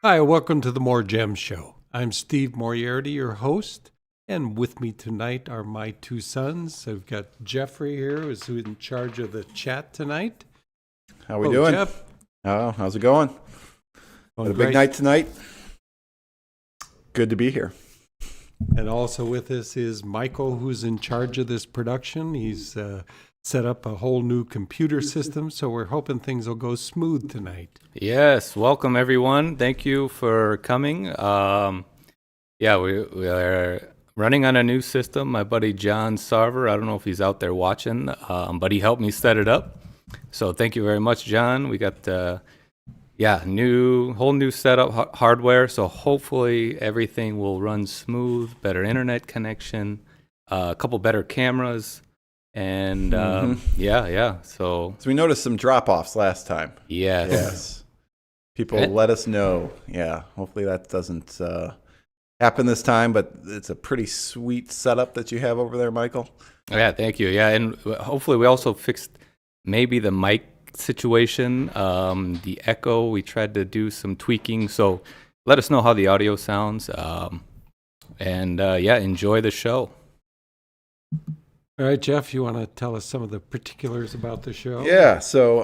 Hi, welcome to the More Gems Show. I'm Steve Moriarty, your host, and with me tonight are my two sons. I've got Jeffrey here, who's in charge of the chat tonight. How we doing? Jeff. Oh, how's it going? Had a big night tonight. Good to be here. And also with us is Michael, who's in charge of this production. He's set up a whole new computer system, so we're hoping things will go smooth tonight. Yes, welcome everyone. Thank you for coming. We are running on a new system. My buddy John Sarver, I don't know if he's out there watching, but he helped me set it up. So thank you very much, John. We got whole new setup hardware. So hopefully everything will run smooth. Better internet connection, a couple better cameras, and So we noticed some drop-offs last time. Yes. People let us know. Yeah, hopefully that doesn't happen this time, but it's a pretty sweet setup that you have over there, Michael. Yeah, thank you. Yeah, and hopefully we also fixed maybe the mic situation, the echo. We tried to do some tweaking, so let us know how the audio sounds, enjoy the show. All right, Jeff, you want to tell us some of the particulars about the show? Yeah, so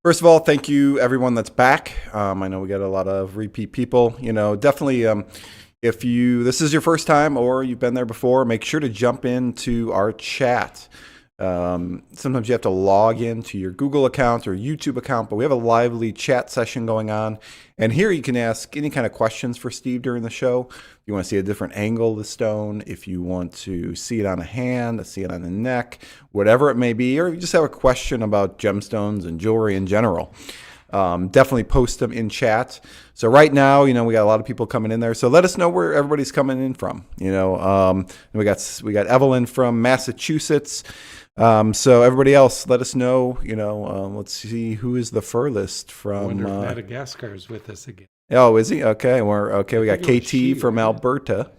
first of all, thank you everyone that's back. I know we got a lot of repeat people. Definitely if this is your first time or you've been there before, make sure to jump into our chat. Sometimes you have to log into your Google account or YouTube account, but we have a lively chat session going on. And here you can ask any kind of questions for Steve during the show. If you want to see a different angle of the stone, if you want to see it on a hand, see it on the neck, whatever it may be, or you just have a question about gemstones and jewelry in general, definitely post them in chat. So right now, we got a lot of people coming in there. So let us know where everybody's coming in from. We got Evelyn from Massachusetts. So everybody else, let us know. Let's see who is the furthest from. I wonder if Madagascar is with us again. Oh, is he? Okay, we got KT from Alberta.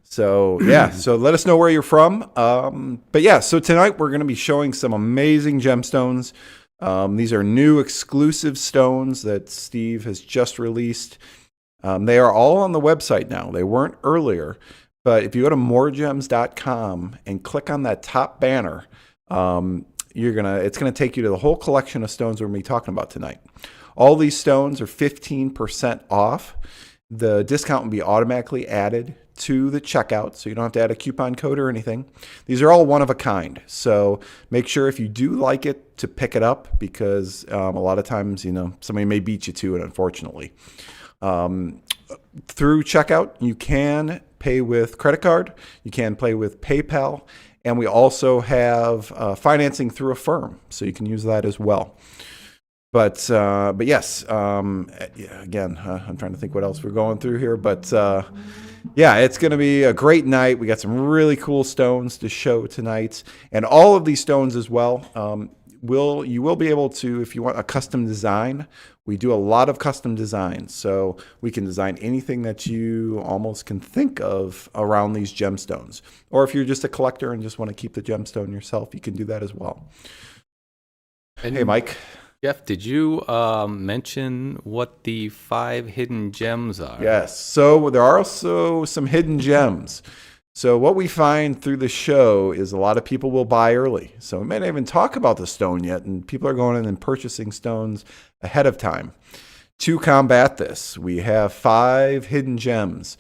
So so let us know where you're from. So tonight we're going to be showing some amazing gemstones. These are new exclusive stones that Steve has just released. They are all on the website now. They weren't earlier. But if you go to MoreGems.com and click on that top banner, it's gonna take you to the whole collection of stones we're gonna be talking about tonight. All these stones are 15% off. The discount will be automatically added to the checkout, so you don't have to add a coupon code or anything. These are all one of a kind, so make sure if you do like it to pick it up, because a lot of times somebody may beat you to it, unfortunately. Through checkout, you can pay with credit card, you can pay with PayPal, and we also have financing through a firm, so you can use that as well. But yes, again, I'm trying to think what else we're going through here, but it's going to be a great night. We got some really cool stones to show tonight, and all of these stones as well. You will be able to, if you want a custom design, we do a lot of custom designs. So we can design anything that you almost can think of around these gemstones. Or if you're just a collector and just want to keep the gemstone yourself, you can do that as well. And hey, Mike. Jeff, did you mention what the 5 hidden gems are? Yes. So there are also some hidden gems. So what we find through the show is a lot of people will buy early. So we may not even talk about the stone yet, and people are going in and purchasing stones ahead of time. To combat this, we have 5 hidden gems.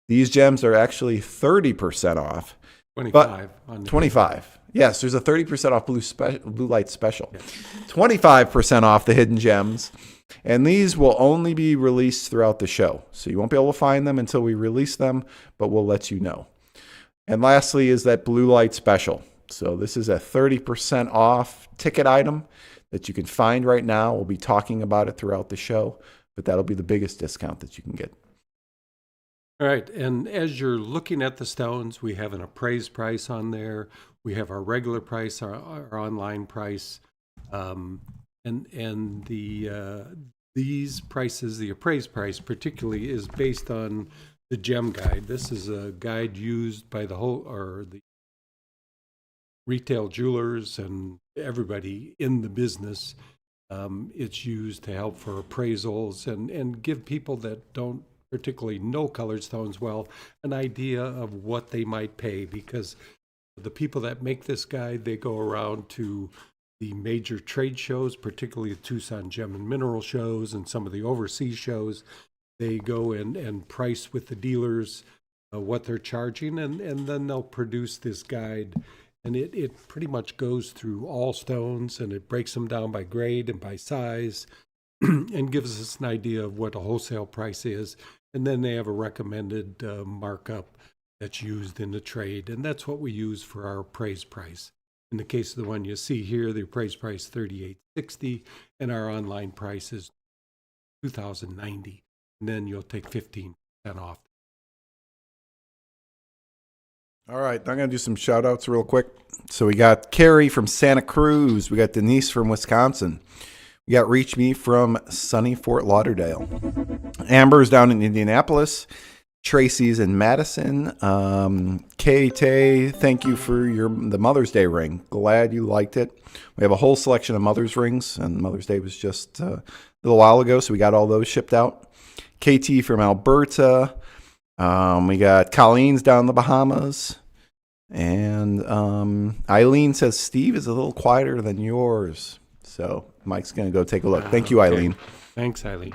These gems are actually 30% off. 25. Yes, there's a 30% off blue light special. Yeah. 25% off the hidden gems. And these will only be released throughout the show. So you won't be able to find them until we release them, but we'll let you know. And lastly is that blue light special. So this is a 30% off ticket item that you can find right now. We'll be talking about it throughout the show, but that'll be the biggest discount that you can get. All right, and as you're looking at the stones, we have an appraised price on there. We have our regular price, our online price, and these prices, the appraised price particularly, is based on the gem guide. This is a guide used by the retail jewelers and everybody in the business It's used to help for appraisals and give people that don't particularly know colored stones well an idea of what they might pay, because the people that make this guide, they go around to the major trade shows, particularly the Tucson Gem and Mineral shows and some of the overseas shows. They go and price with the dealers what they're charging, and then they'll produce this guide. And it pretty much goes through all stones, and it breaks them down by grade and by size and gives us an idea of what a wholesale price is. And then they have a recommended markup that's used in the trade. And that's what we use for our appraised price. In the case of the one you see here, the appraised price $38.60, and our online price is $2,090. And then you'll take 15% off. All right, I'm going to do some shout outs real quick. So we got Carrie from Santa Cruz. We got Denise from Wisconsin. We got Reach Me from sunny Fort Lauderdale. Amber's down in Indianapolis. Tracy's in Madison. Kay, thank you for the Mother's Day ring. Glad you liked it. We have a whole selection of Mother's rings, and Mother's Day was just a little while ago, so we got all those shipped out. KT from Alberta. We got Colleen's down in the Bahamas. And Eileen says Steve is a little quieter than yours. So Mike's going to go take a look. Thank you, Eileen. Okay. Thanks, Eileen.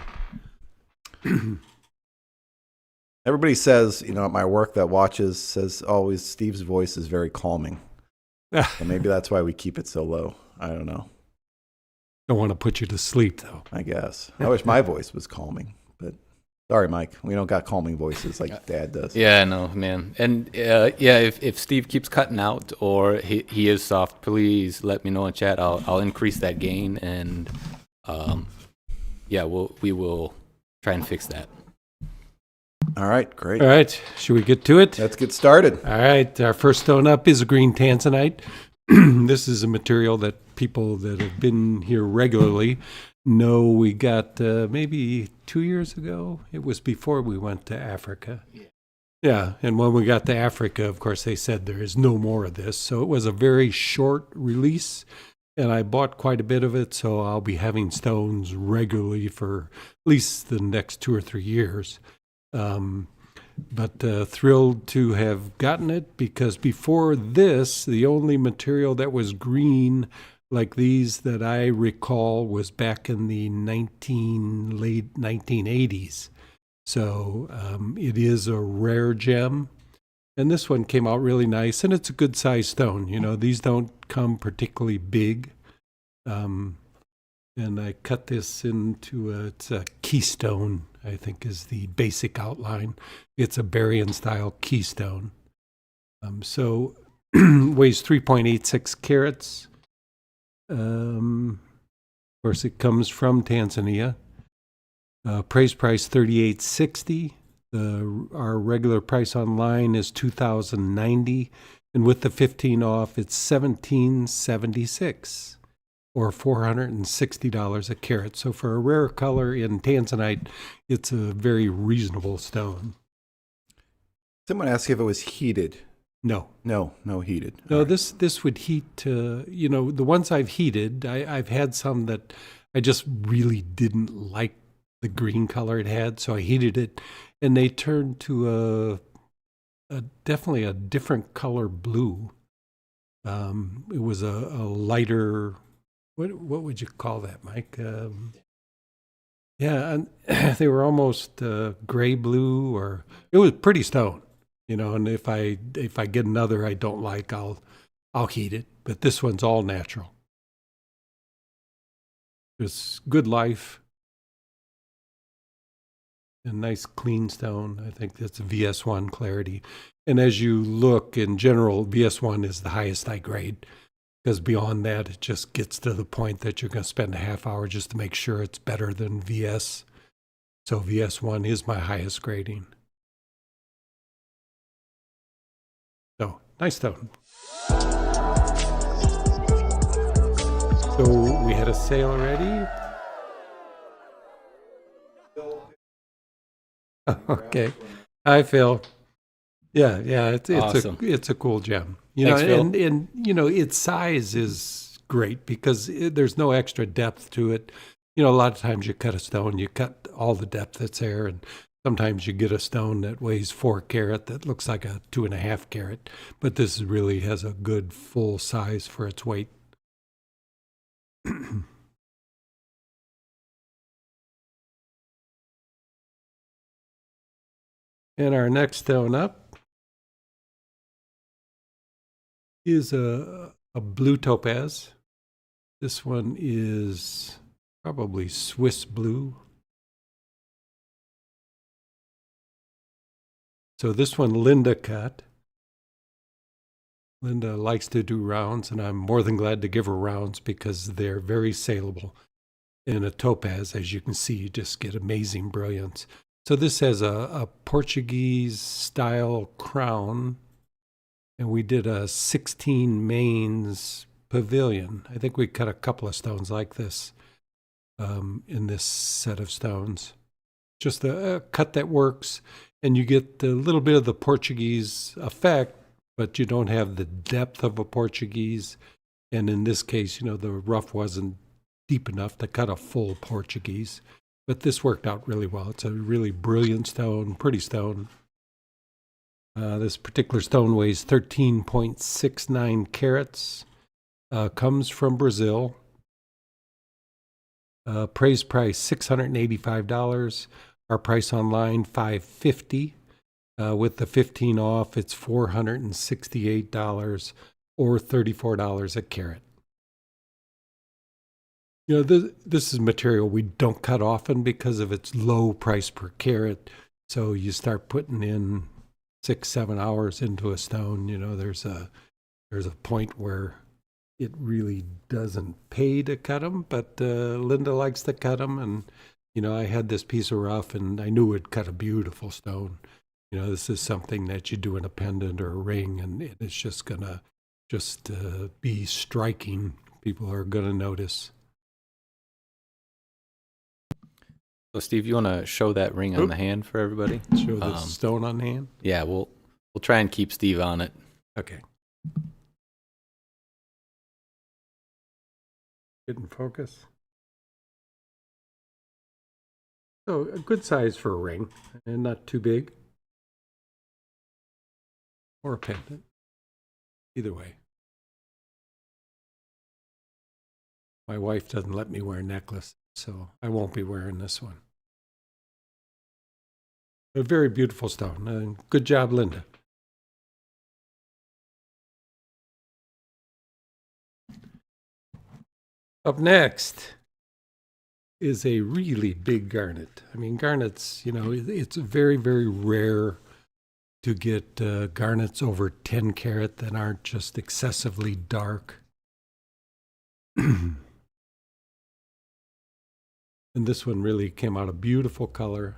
Everybody says, at my work that watches says always Steve's voice is very calming. So maybe that's why we keep it so low. I don't know. Don't want to put you to sleep, though. I guess. I wish my voice was calming, but sorry, Mike. We don't got calming voices like Dad does. Yeah, no, man. And if Steve keeps cutting out or he is soft, please let me know in chat. I'll increase that gain, and we will try and fix that. All right, great. All right, should we get to it? Let's get started. All right, our first stone up is a green tanzanite. This is a material that people that have been here regularly know we got maybe 2 years ago. It was before we went to Africa. Yeah, and when we got to Africa, of course, they said there is no more of this. So it was a very short release, and I bought quite a bit of it, so I'll be having stones regularly for at least the next 2 or 3 years. But thrilled to have gotten it, because before this, the only material that was green like these that I recall was back in the late 1980s. So it is a rare gem. And this one came out really nice, and it's a good size stone. These don't come particularly big. And I cut this into it's a keystone, I think is the basic outline. It's a Barian-style keystone. So weighs 3.86 carats. Of course, it comes from Tanzania. Appraised price $38.60. Our regular price online is $2,090, and with the 15 off, it's $1,776, or $460 a carat. So for a rare color in tanzanite, it's a very reasonable stone. Someone asked if it was heated. No heated. No, this would heat. The ones I've heated, I've had some that I just really didn't like the green color it had, so I heated it, and they turned to definitely a different color blue. It was a lighter. What would you call that, Mike? And they were almost gray blue, or it was pretty stone. And if I get another I don't like, I'll heat it. But this one's all natural. It's good life. A nice clean stone. I think that's VS1 clarity. And as you look, in general, VS1 is the highest I grade, because beyond that, it just gets to the point that you're going to spend a half hour just to make sure it's better than VS. So VS1 is my highest grading. So, nice stone. So we had a sale already. Okay. Hi, Phil. Yeah, it's Awesome. it's a cool gem. Thanks, Phil. And its size is great because there's no extra depth to it. You know, a lot of times you cut a stone, you cut all the depth that's there, and sometimes you get a stone that weighs 4 carat that looks like a 2.5 carat, but this really has a good full size for its weight. And our next stone up is a blue topaz. This one is probably Swiss blue. So this one Linda cut. Linda likes to do rounds, and I'm more than glad to give her rounds because they're very saleable. In a topaz, as you can see, you just get amazing brilliance. So this has a Portuguese-style crown, and we did a 16 mains pavilion. I think we cut a couple of stones like this in this set of stones. Just a cut that works, and you get a little bit of the Portuguese effect, but you don't have the depth of a Portuguese. And in this case, you know, the rough wasn't deep enough to cut a full Portuguese. But this worked out really well. It's a really brilliant stone, pretty stone. This particular stone weighs 13.69 carats. Comes from Brazil. Appraised price $685. Our price online $550. With the 15 off, it's $468 or $34 a carat. You know, this is material we don't cut often because of its low price per carat. So you start putting in 6-7 hours into a stone. You know, there's a point where it really doesn't pay to cut them. But Linda likes to cut them, and you know, I had this piece of rough, and I knew it'd cut a beautiful stone. You know, this is something that you do in a pendant or a ring, and it's just gonna be striking. People are gonna notice. So, Steve, you want to show that ring on the hand for everybody? Show the stone on the hand? Yeah, we'll try and keep Steve on it. Okay. Get in focus. So a good size for a ring, and not too big. Or a pendant. Either way. My wife doesn't let me wear a necklace, so I won't be wearing this one. A very beautiful stone. Good job, Linda. Up next is a really big garnet. I mean, garnets, you know, it's very, very rare to get garnets over 10 carat that aren't just excessively dark. And this one really came out a beautiful color.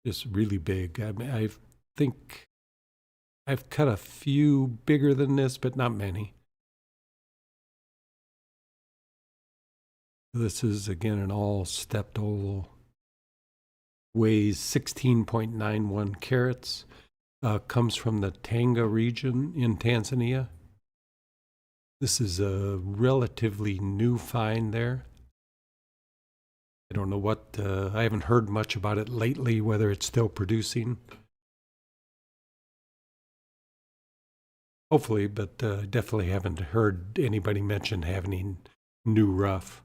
It's really big. I mean, I think I've cut a few bigger than this, but not many. This is, again, an all-stepped oval. Weighs 16.91 carats. Comes from the Tanga region in Tanzania. This is a relatively new find there. I don't know what, I haven't heard much about it lately, whether it's still producing. Hopefully, but definitely haven't heard anybody mention having new rough.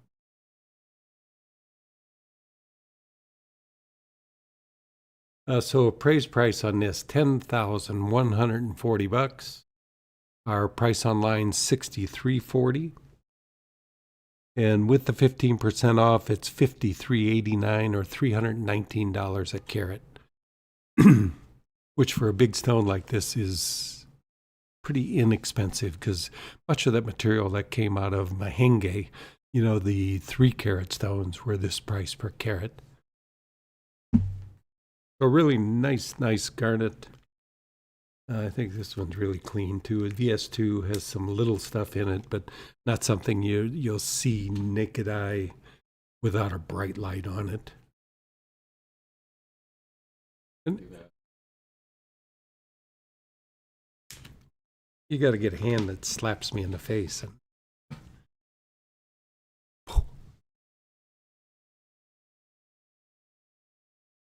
So appraised price on this, $10,140. Our price online, $63.40. And with the 15% off, it's $53.89 or $319 a carat. Which for a big stone like this is pretty inexpensive because much of that material that came out of Mahenge, you know, the 3-carat stones were this price per carat. A really nice garnet. I think this one's really clean too. VS2 has some little stuff in it, but not something you'll see naked eye without a bright light on it. And You got to get a hand that slaps me in the face. And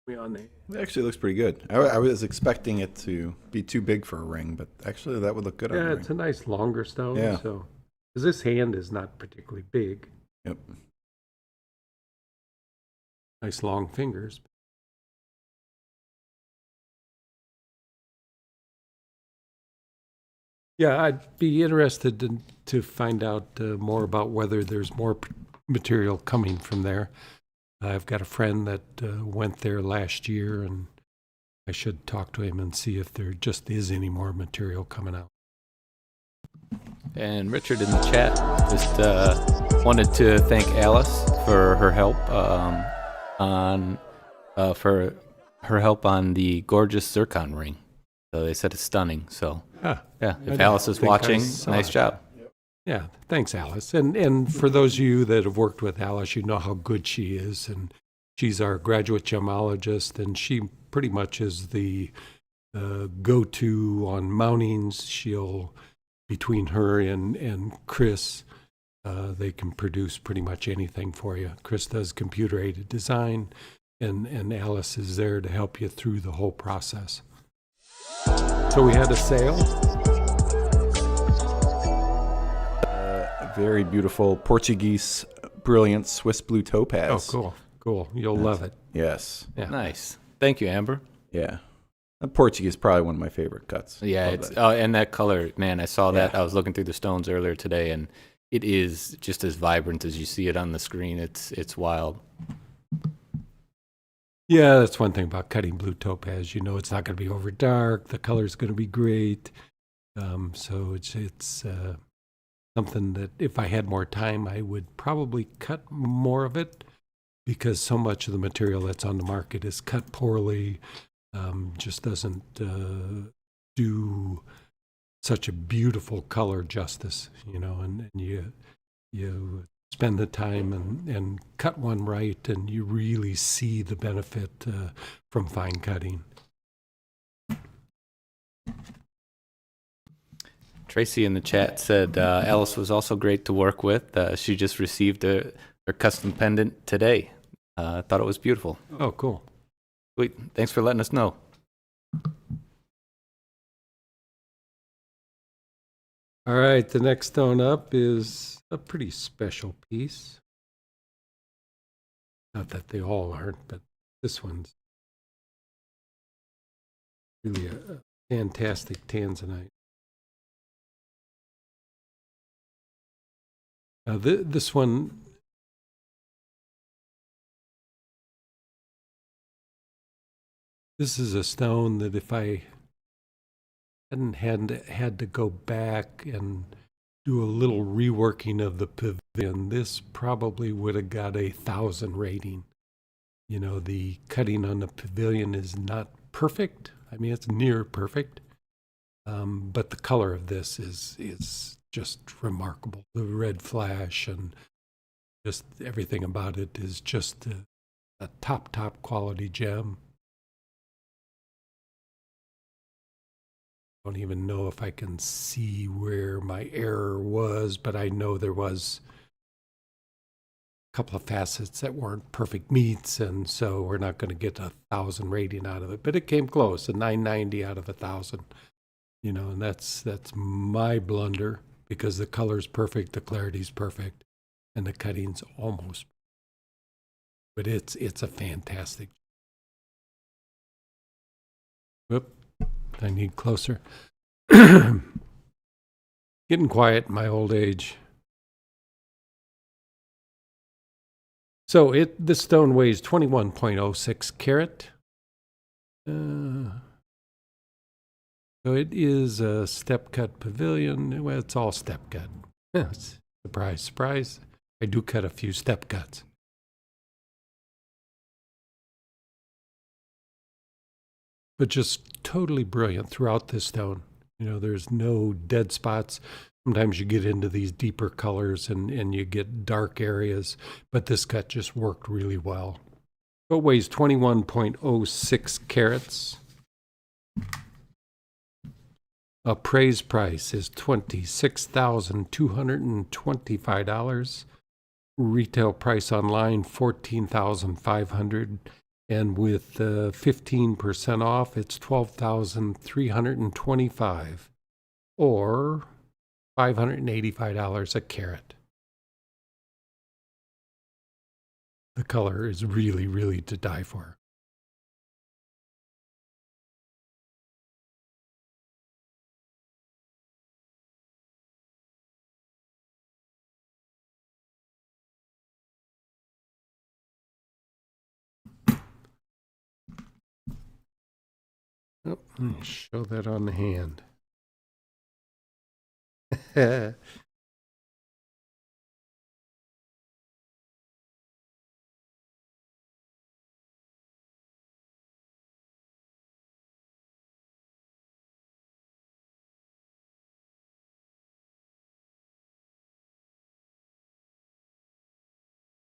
we on there. It actually looks pretty good. I was expecting it to be too big for a ring, but actually that would look good on a Yeah, ring. it's a nice longer stone. Yeah. So, because this hand is not particularly big. Yep. Nice long fingers. Yeah, I'd be interested to find out more about whether there's more material coming from there. I've got a friend that went there last year, and I should talk to him and see if there just is any more material coming out. And Richard in the chat just wanted to thank Alice for her help on the gorgeous zircon ring. So they said it's stunning. So yeah, if Alice is watching, nice job. Yeah, thanks, Alice. And for those of you that have worked with Alice, you know how good she is. And she's our graduate gemologist, and she pretty much is the go-to on mountings. Between her and Chris, they can produce pretty much anything for you. Chris does computer-aided design, and Alice is there to help you through the whole process. So we had a sale. Very beautiful Portuguese brilliant Swiss blue topaz. Oh, cool. You'll love it. Yes. Yeah. Nice. Thank you, Amber. Yeah. Portuguese is probably one of my favorite cuts. Yeah, Love it's that. and that color, man, I saw that. Yeah. I was looking through the stones earlier today, and it is just as vibrant as you see it on the screen. It's wild. Yeah, that's one thing about cutting blue topaz. You know it's not going to be over dark. The color's going to be great. So it's something that if I had more time, I would probably cut more of it, because so much of the material that's on the market is cut poorly, just doesn't do such a beautiful color justice, and you spend the time and cut one right, and you really see the benefit from fine cutting. Tracy in the chat said Alice was also great to work with. She just received her custom pendant today. Thought it was beautiful. Oh, cool. Sweet. Thanks for letting us know. All right, the next stone up is a pretty special piece. Not that they all aren't, but this one's really a fantastic tanzanite. Now, this one, this is a stone that if I hadn't had to go back and do a little reworking of the pavilion, this probably would have got 1,000 rating. The cutting on the pavilion is not perfect. I mean, it's near perfect. But the color of this is just remarkable. The red flash and just everything about it is just a top quality gem. I don't even know if I can see where my error was, but I know there was a couple of facets that weren't perfect meets, and so we're not going to get 1,000 rating out of it. But it came close, a 990 out of 1,000. And that's my blunder, because the color's perfect, the clarity's perfect, and the cutting's almost. But it's a fantastic. Whoop. I need closer. Getting quiet in my old age. So this stone weighs 21.06 carat. So it is a step cut pavilion. Well, it's all step cut. Surprise, surprise. I do cut a few step cuts. But just totally brilliant throughout this stone. There's no dead spots. Sometimes you get into these deeper colors and you get dark areas, but this cut just worked really well. It weighs 21.06 carats. Appraised price is $26,225. Retail price online $14,500, and with 15% off, it's $12,325, or $585 a carat. The color is really, really to die for. Oh, let me show that on the hand.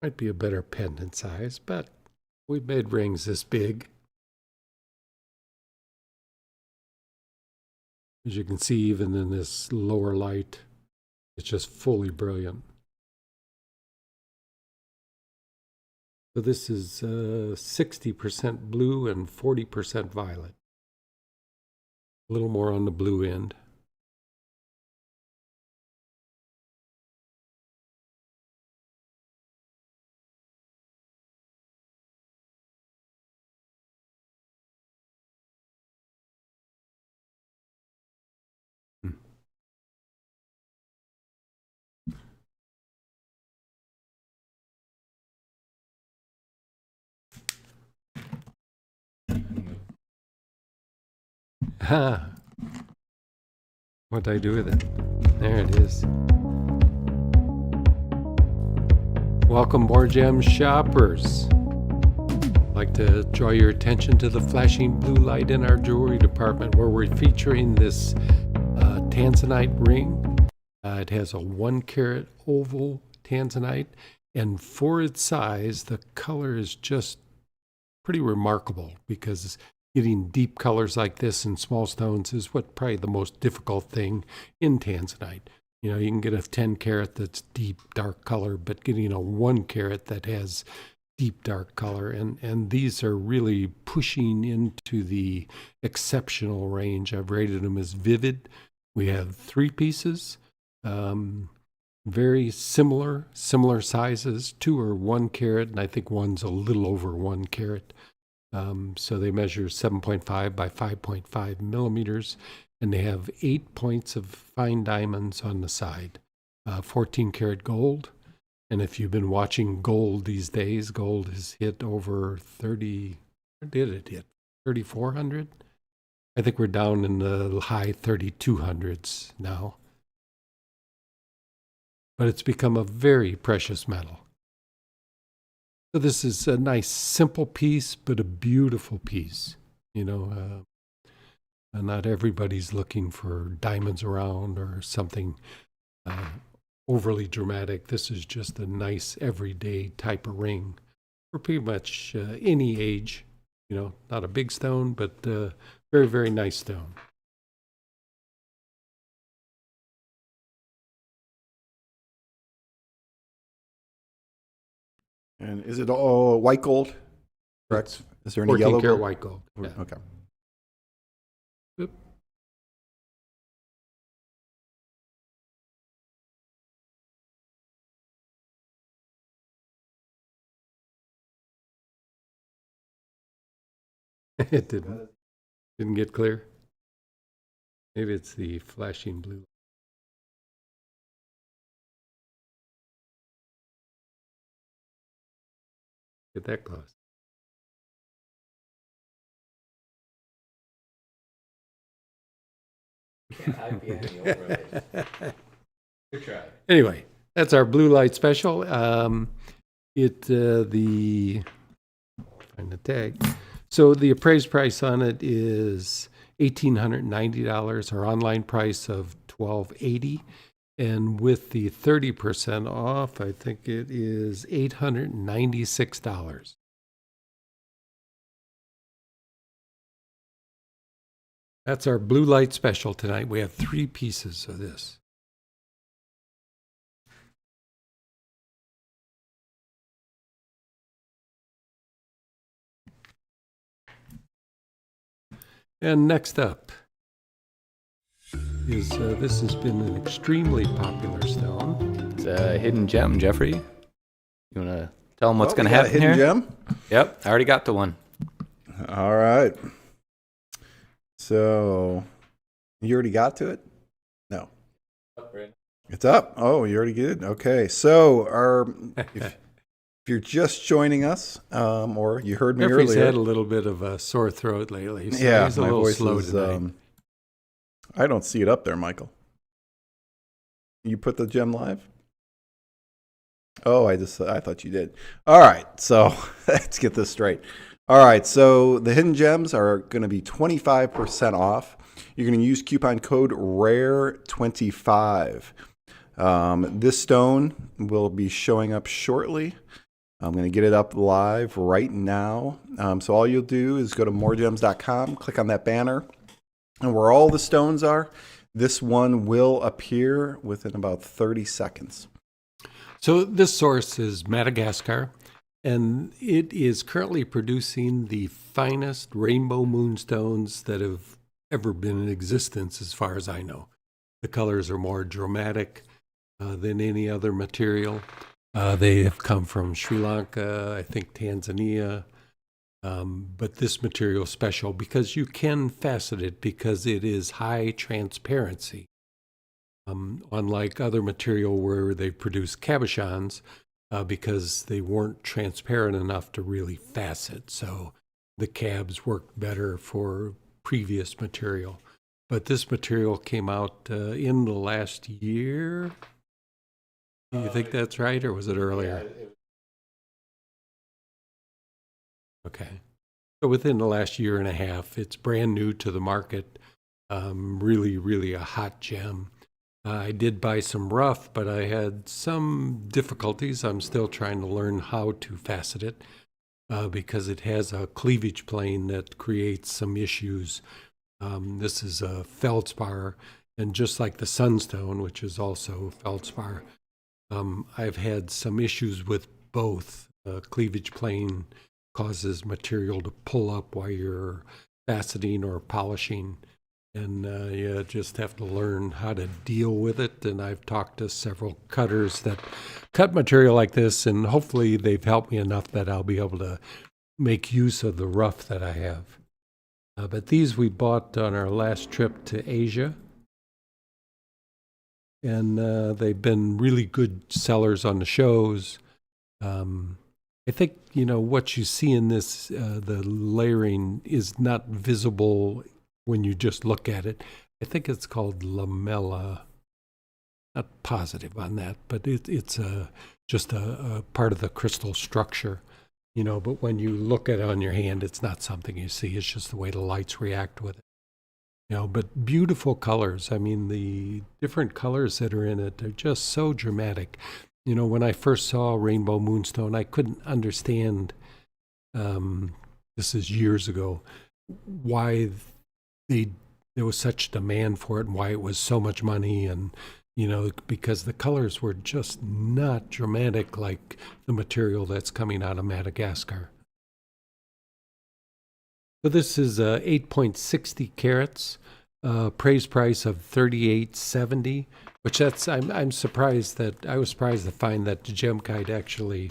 Might be a better pendant size, but we've made rings this big. As you can see, even in this lower light, it's just fully brilliant. So this is 60% blue and 40% violet. A little more on the blue end. Ha! What'd I do with it? There it is. Welcome, More Gems shoppers. I'd like to draw your attention to the flashing blue light in our jewelry department, where we're featuring this tanzanite ring. It has a 1 carat oval tanzanite, and for its size, the color is just pretty remarkable, because getting deep colors like this in small stones is probably the most difficult thing in tanzanite. You know, you can get a 10 carat that's deep, dark color, but getting a 1 carat that has deep, dark color, and these are really pushing into the exceptional range. I've rated them as vivid. We have 3 pieces, very similar sizes. 2 are 1 carat, and I think one's a little over 1 carat. So they measure 7.5 by 5.5 millimeters, and they have 8 points of fine diamonds on the side. 14 karat gold, and if you've been watching gold these days, gold has hit over 30. Where did it hit? 3,400? I think we're down in the high 3,200s now. But it's become a very precious metal. So this is a nice, simple piece, but a beautiful piece. You know, not everybody's looking for diamonds around or something overly dramatic. This is just a nice, everyday type of ring for pretty much any age. You know, not a big stone, but very, very nice stone. And is it all white gold? Correct. Is there any 14 yellow karat gold? white gold. Yeah. Okay. Oop. It didn't get clear. Maybe it's the flashing blue. Get that close. Good try. Anyway, that's our blue light special. Find the tag. So the appraised price on it is $1,890. Our online price of $1,280, and with the 30% off, I think it is $896. That's our blue light special tonight. We have 3 pieces of this. And next up is this has been an extremely popular stone. It's a hidden gem, Jeffrey. You want to tell them what's going to we got a happen hidden here? gem? Yep, I already got the one. All right. So, you already got to it? No. It's up. Oh, you already did? Okay. So, if you're just joining us, or you heard me Jeffrey's earlier. had a little bit of a sore throat lately, so Yeah, he's a my little voice slow is, tonight. I don't see it up there, Michael. You put the gem live? Oh, I thought you did. All right, so let's get this straight. All right, so the hidden gems are going to be 25% off. You're going to use coupon code RARE25. This stone will be showing up shortly. I'm going to get it up live right now. So all you'll do is go to MoreGems.com, click on that banner, and where all the stones are, this one will appear within about 30 seconds. So this source is Madagascar, and it is currently producing the finest rainbow moonstones that have ever been in existence, as far as I know. The colors are more dramatic than any other material. They have come from Sri Lanka, I think Tanzania. But this material is special because you can facet it because it is high transparency. Unlike other material where they produce cabochons, because they weren't transparent enough to really facet. So the cabs worked better for previous material. But this material came out in the last year. Do you think that's right, or was it earlier? Okay. So within the last year and a half, it's brand new to the market. Really, really a hot gem. I did buy some rough, but I had some difficulties. I'm still trying to learn how to facet it because it has a cleavage plane that creates some issues. This is a feldspar, and just like the sunstone, which is also feldspar, I've had some issues with both. Cleavage plane causes material to pull up while you're faceting or polishing, and you just have to learn how to deal with it. And I've talked to several cutters that cut material like this, and hopefully they've helped me enough that I'll be able to make use of the rough that I have. But these we bought on our last trip to Asia, and they've been really good sellers on the shows. I think, what you see in this, the layering is not visible when you just look at it. I think it's called lamella. Not positive on that, but it's just a part of the crystal structure, but when you look at it on your hand, it's not something you see. It's just the way the lights react with it. But beautiful colors. I mean, the different colors that are in it, they're just so dramatic. When I first saw Rainbow Moonstone, I couldn't understand, this is years ago, why there was such demand for it and why it was so much money. And, because the colors were just not dramatic like the material that's coming out of Madagascar. So this is 8.60 carats, appraised price of $38.70. Which I'm surprised I was surprised to find that the Gem Guide actually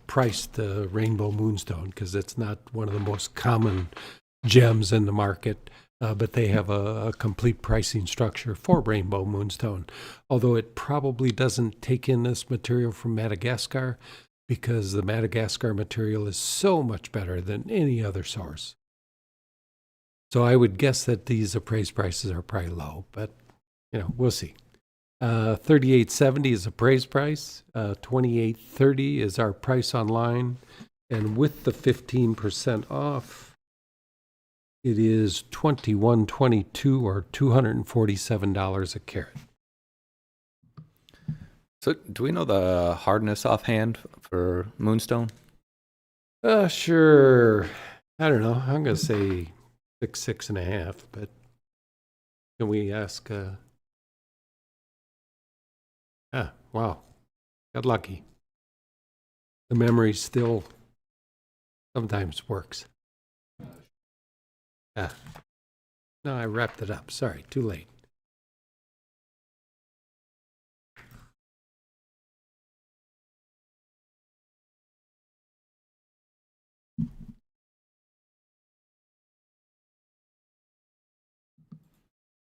priced the Rainbow Moonstone, because it's not one of the most common gems in the market, but they have a complete pricing structure for Rainbow Moonstone, although it probably doesn't take in this material from Madagascar because the Madagascar material is so much better than any other source. So I would guess that these appraised prices are probably low, but we'll see. $38.70 is appraised price. $28.30 is our price online, and with the 15% off, it is $21.22 or $247 a carat. So do we know the hardness offhand for moonstone? Sure. I don't know. I'm going to say 6.5, but Can we ask? Wow, got lucky. The memory still sometimes works. No, I wrapped it up. Sorry, too late.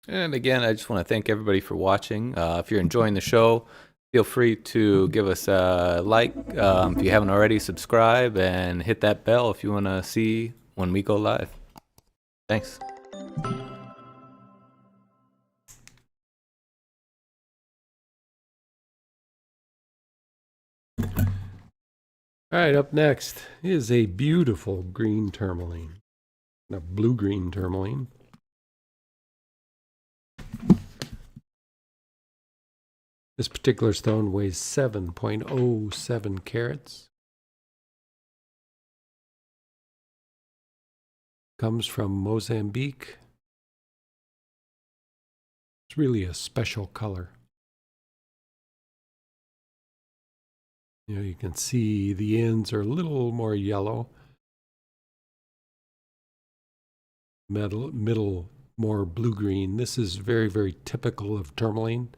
And again, I just want to thank everybody for watching. If you're enjoying the show, feel free to give us a like. If you haven't already, subscribe and hit that bell if you want to see when we go live. Thanks. All right, up next is a beautiful green tourmaline, a blue-green tourmaline. This particular stone weighs 7.07 carats. Comes from Mozambique. It's really a special color. You know, you can see the ends are a little more yellow. Middle more blue-green. This is very, very typical of tourmaline.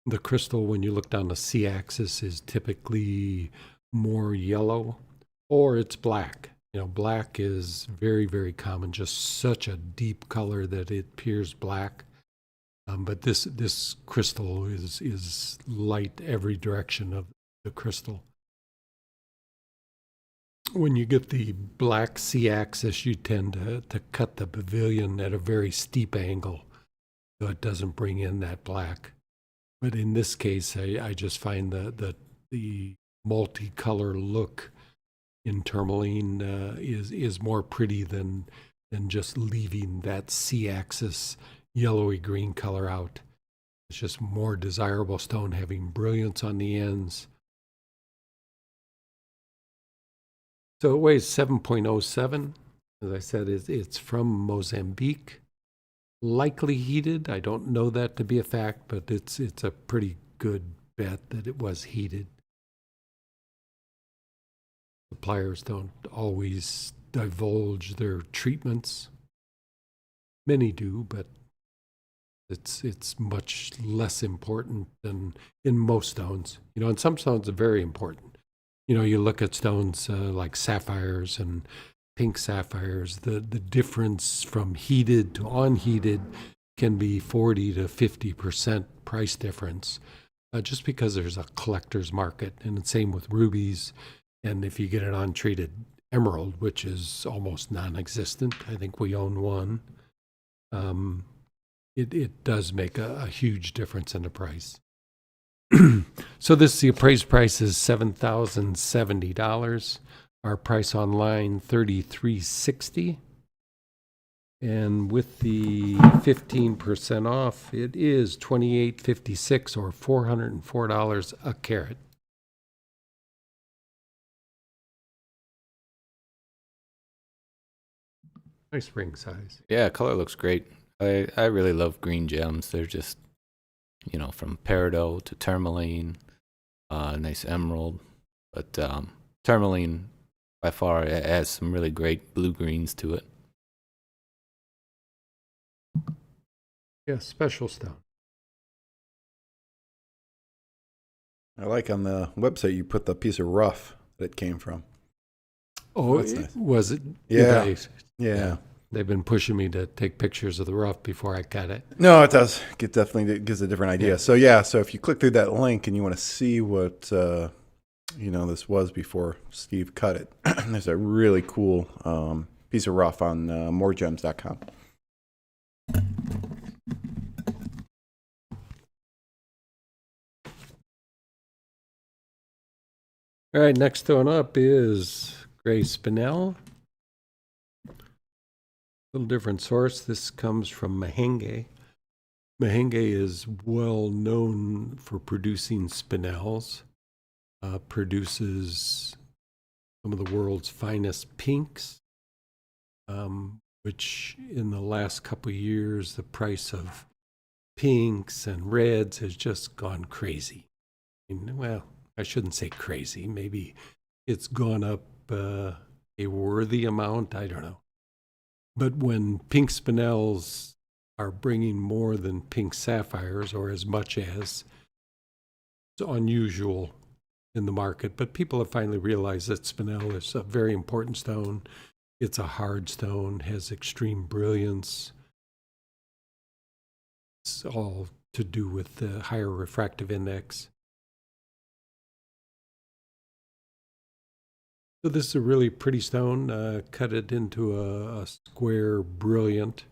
The crystal, when you look down the C-axis, is typically more yellow, or it's black. You know, black is very, very common, just such a deep color that it appears black. But this crystal is light every direction of the crystal. When you get the black C-axis, you tend to cut the pavilion at a very steep angle, so it doesn't bring in that black. But in this case, I just find the multicolor look in tourmaline is more pretty than just leaving that C-axis yellowy green color out. It's just more desirable stone having brilliance on the ends. So it weighs 7.07. As I said, it's from Mozambique. Likely heated. I don't know that to be a fact, but it's a pretty good bet that it was heated. Suppliers don't always divulge their treatments. Many do, but it's much less important than in most stones. You know, and some stones are very important. You know, you look at stones like sapphires and pink sapphires, the difference from heated to unheated can be 40 to 50% price difference, just because there's a collector's market. And the same with rubies. And if you get an untreated emerald, which is almost non-existent, I think we own one, it does make a huge difference in the price. So the appraised price is $7,070. Our price online, $33.60. And with the 15% off, it is $28.56 or $404 a carat. Nice ring size. Yeah, color looks great. I really love green gems. They're just, you know, from Peridot to Tourmaline, nice emerald. But Tourmaline, by far, it has some really great blue-greens to it. Yeah, special stone. I like on the website you put the piece of rough that it came from. Oh, that's nice. Was it? Yeah. Yeah. They've been pushing me to take pictures of the rough before I cut it. No, it does. It definitely gives a different idea. Yeah. So if you click through that link and you want to see what this was before Steve cut it, there's a really cool piece of rough on MoreGems.com. All right, next one up is gray spinel. Little different source. This comes from Mahenge. Mahenge is well known for producing spinels. Produces some of the world's finest pinks, which in the last couple of years, the price of pinks and reds has just gone crazy. And, well, I shouldn't say crazy. Maybe it's gone up a worthy amount. I don't know. But when pink spinels are bringing more than pink sapphires, or as much as, it's unusual in the market. But people have finally realized that spinel is a very important stone. It's a hard stone, has extreme brilliance. It's all to do with the higher refractive index. So this is a really pretty stone. Cut it into a square brilliant,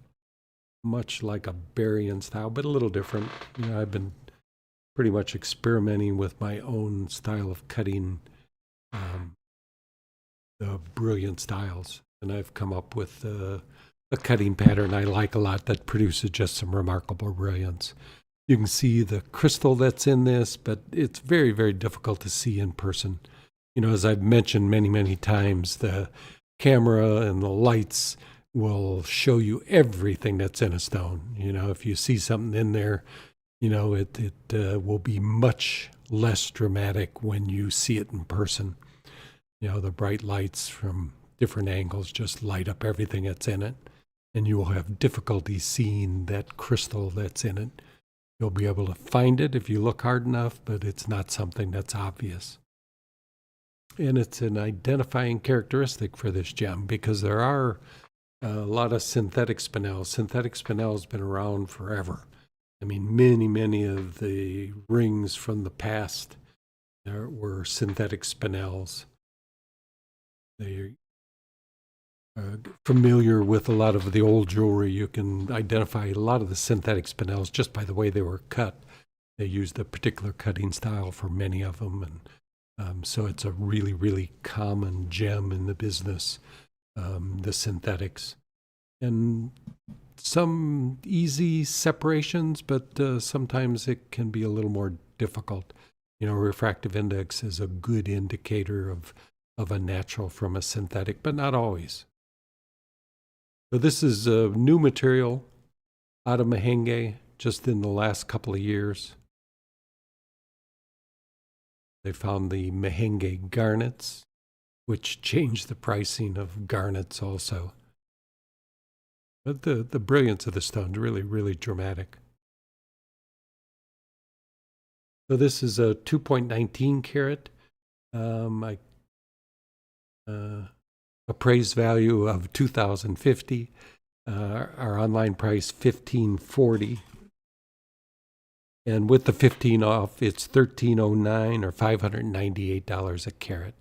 much like a Barian style, but a little different. I've been pretty much experimenting with my own style of cutting the brilliant styles. And I've come up with a cutting pattern I like a lot that produces just some remarkable brilliance. You can see the crystal that's in this, but it's very, very difficult to see in person. As I've mentioned many, many times, the camera and the lights will show you everything that's in a stone. If you see something in there, it will be much less dramatic when you see it in person. The bright lights from different angles just light up everything that's in it, and you will have difficulty seeing that crystal that's in it. You'll be able to find it if you look hard enough, but it's not something that's obvious. And it's an identifying characteristic for this gem because there are a lot of synthetic spinels. Synthetic spinel has been around forever. I mean, many, many of the rings from the past were synthetic spinels. They're familiar with a lot of the old jewelry. You can identify a lot of the synthetic spinels just by the way they were cut. They used a particular cutting style for many of them, and so it's a really, really common gem in the business, the synthetics. And some easy separations, but sometimes it can be a little more difficult. Refractive index is a good indicator of a natural from a synthetic, but not always. So this is a new material out of Mahenge just in the last couple of years. They found the Mahenge garnets, which changed the pricing of garnets also. But the brilliance of the stone is really, really dramatic. So this is a 2.19 carat. Appraised value of $2,050. Our online price $1,540. And with the 15 off, it's $1,309 or $598 a carat.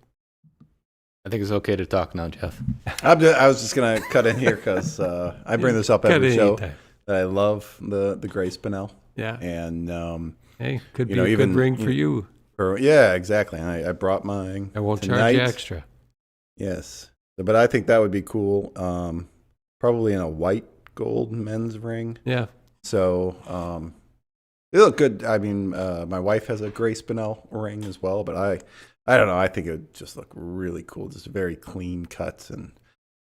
I think it's okay to talk now, Jeff. I was just going to cut in here because I bring this up every show that I love the gray spinel. Yeah. And hey, could be a good ring for you. Yeah, exactly. I brought mine. I won't tonight. charge you extra. Yes. But I think that would be cool. Probably in a white gold men's ring. Yeah. So they look good. I mean, my wife has a gray spinel ring as well, but I don't know. I think it would just look really cool. Just very clean cuts. And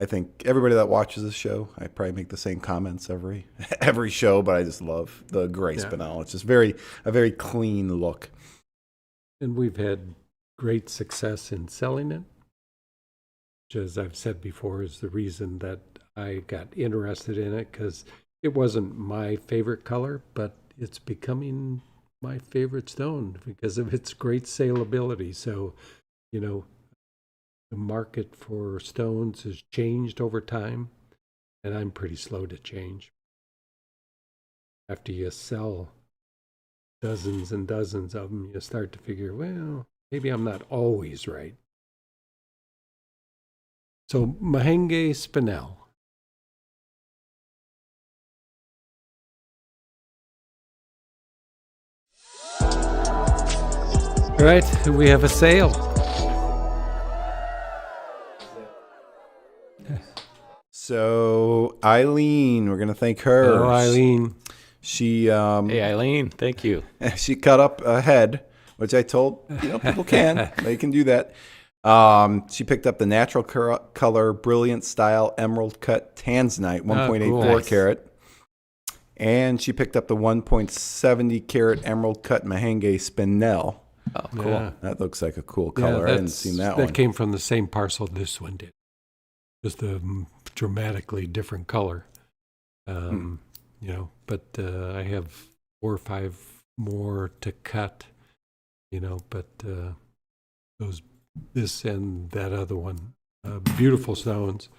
I think everybody that watches this show, I probably make the same comments every show, but I just love the gray spinel. It's just a very clean look. And we've had great success in selling it, which, as I've said before, is the reason that I got interested in it, because it wasn't my favorite color, but it's becoming my favorite stone because of its great saleability. So, the market for stones has changed over time, and I'm pretty slow to change. After you sell dozens and dozens of them, you start to figure, well, maybe I'm not always right. So Mahenge spinel. All right, we have a sale. So Eileen, we're gonna thank her. Oh, Eileen. She Hey, Eileen, thank you. she cut up a head, which I told people they can do that. She picked up the natural color, brilliant style, emerald cut tanzanite, 1.84 cool. carat. And she picked up the 1.70 carat emerald cut Mahenge spinel. Oh, cool. Yeah. That looks like a cool color. I hadn't seen that one. That came from the same parcel this one did. Just a dramatically different color. You know, but I have 4 or 5 more to cut, you know, but this and that other one, beautiful stones,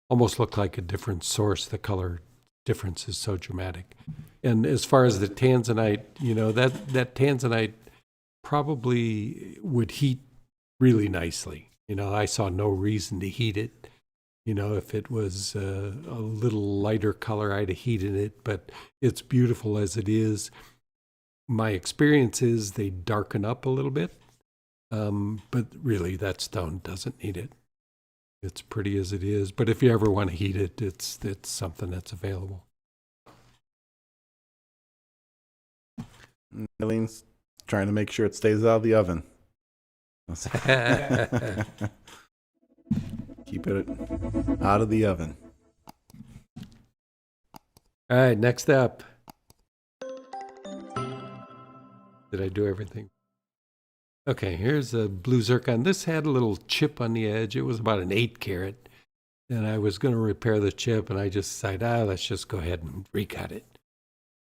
almost look like a different source. The color difference is so dramatic. And as far as the tanzanite, you know, that tanzanite probably would heat really nicely. You know, I saw no reason to heat it. You know, if it was a little lighter color, I'd have heated it, but it's beautiful as it is. My experience is they darken up a little bit, but really that stone doesn't need it. It's pretty as it is, but if you ever want to heat it, it's something that's available. Eileen's trying to make sure it stays out of the oven. Keep it out of the oven. All right, next up. Did I do everything? Okay, here's a blue zircon. This had a little chip on the edge. It was about an 8 carat. And I was going to repair the chip, and I just decided, let's just go ahead and recut it.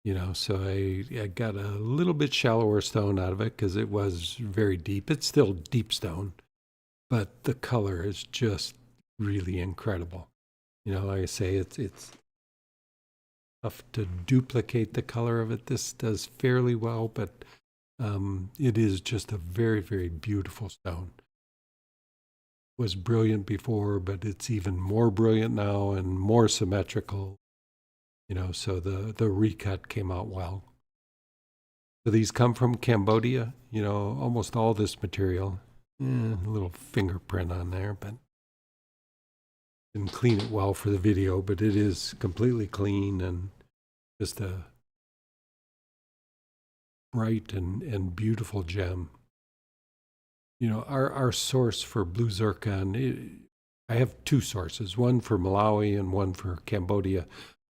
You know, so I got a little bit shallower stone out of it because it was very deep. It's still deep stone, but the color is just really incredible. You know, like I say, it's tough to duplicate the color of it. This does fairly well, but it is just a very, very beautiful stone. It was brilliant before, but it's even more brilliant now and more symmetrical. You know, so the recut came out well. So these come from Cambodia. You know, almost all this material. A little fingerprint on there, but didn't clean it well for the video, but it is completely clean and just a bright and beautiful gem. You know, our source for blue zircon, I have 2 sources, one for Malawi and one for Cambodia.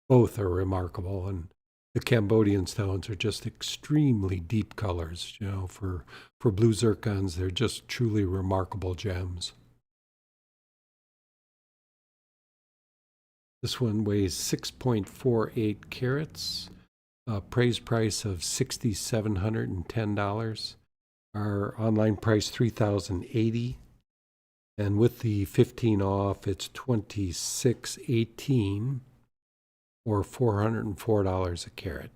Both are remarkable, and the Cambodian stones are just extremely deep colors. You know, for blue zircons, they're just truly remarkable gems. This one weighs 6.48 carats, appraised price of $6,710. Our online price $3,080, and with the 15 off, it's $2,618 or $404 a carat.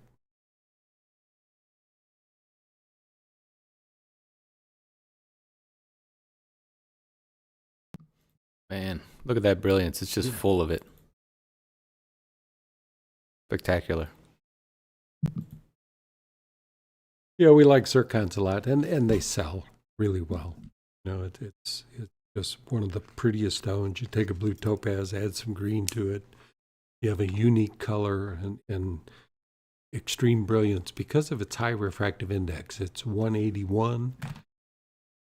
Man, look at that brilliance. It's just full of it. Spectacular. Yeah, we like zircons a lot, and they sell really well. You know, it's just one of the prettiest stones. You take a blue topaz, add some green to it. You have a unique color and extreme brilliance because of its high refractive index. It's 181,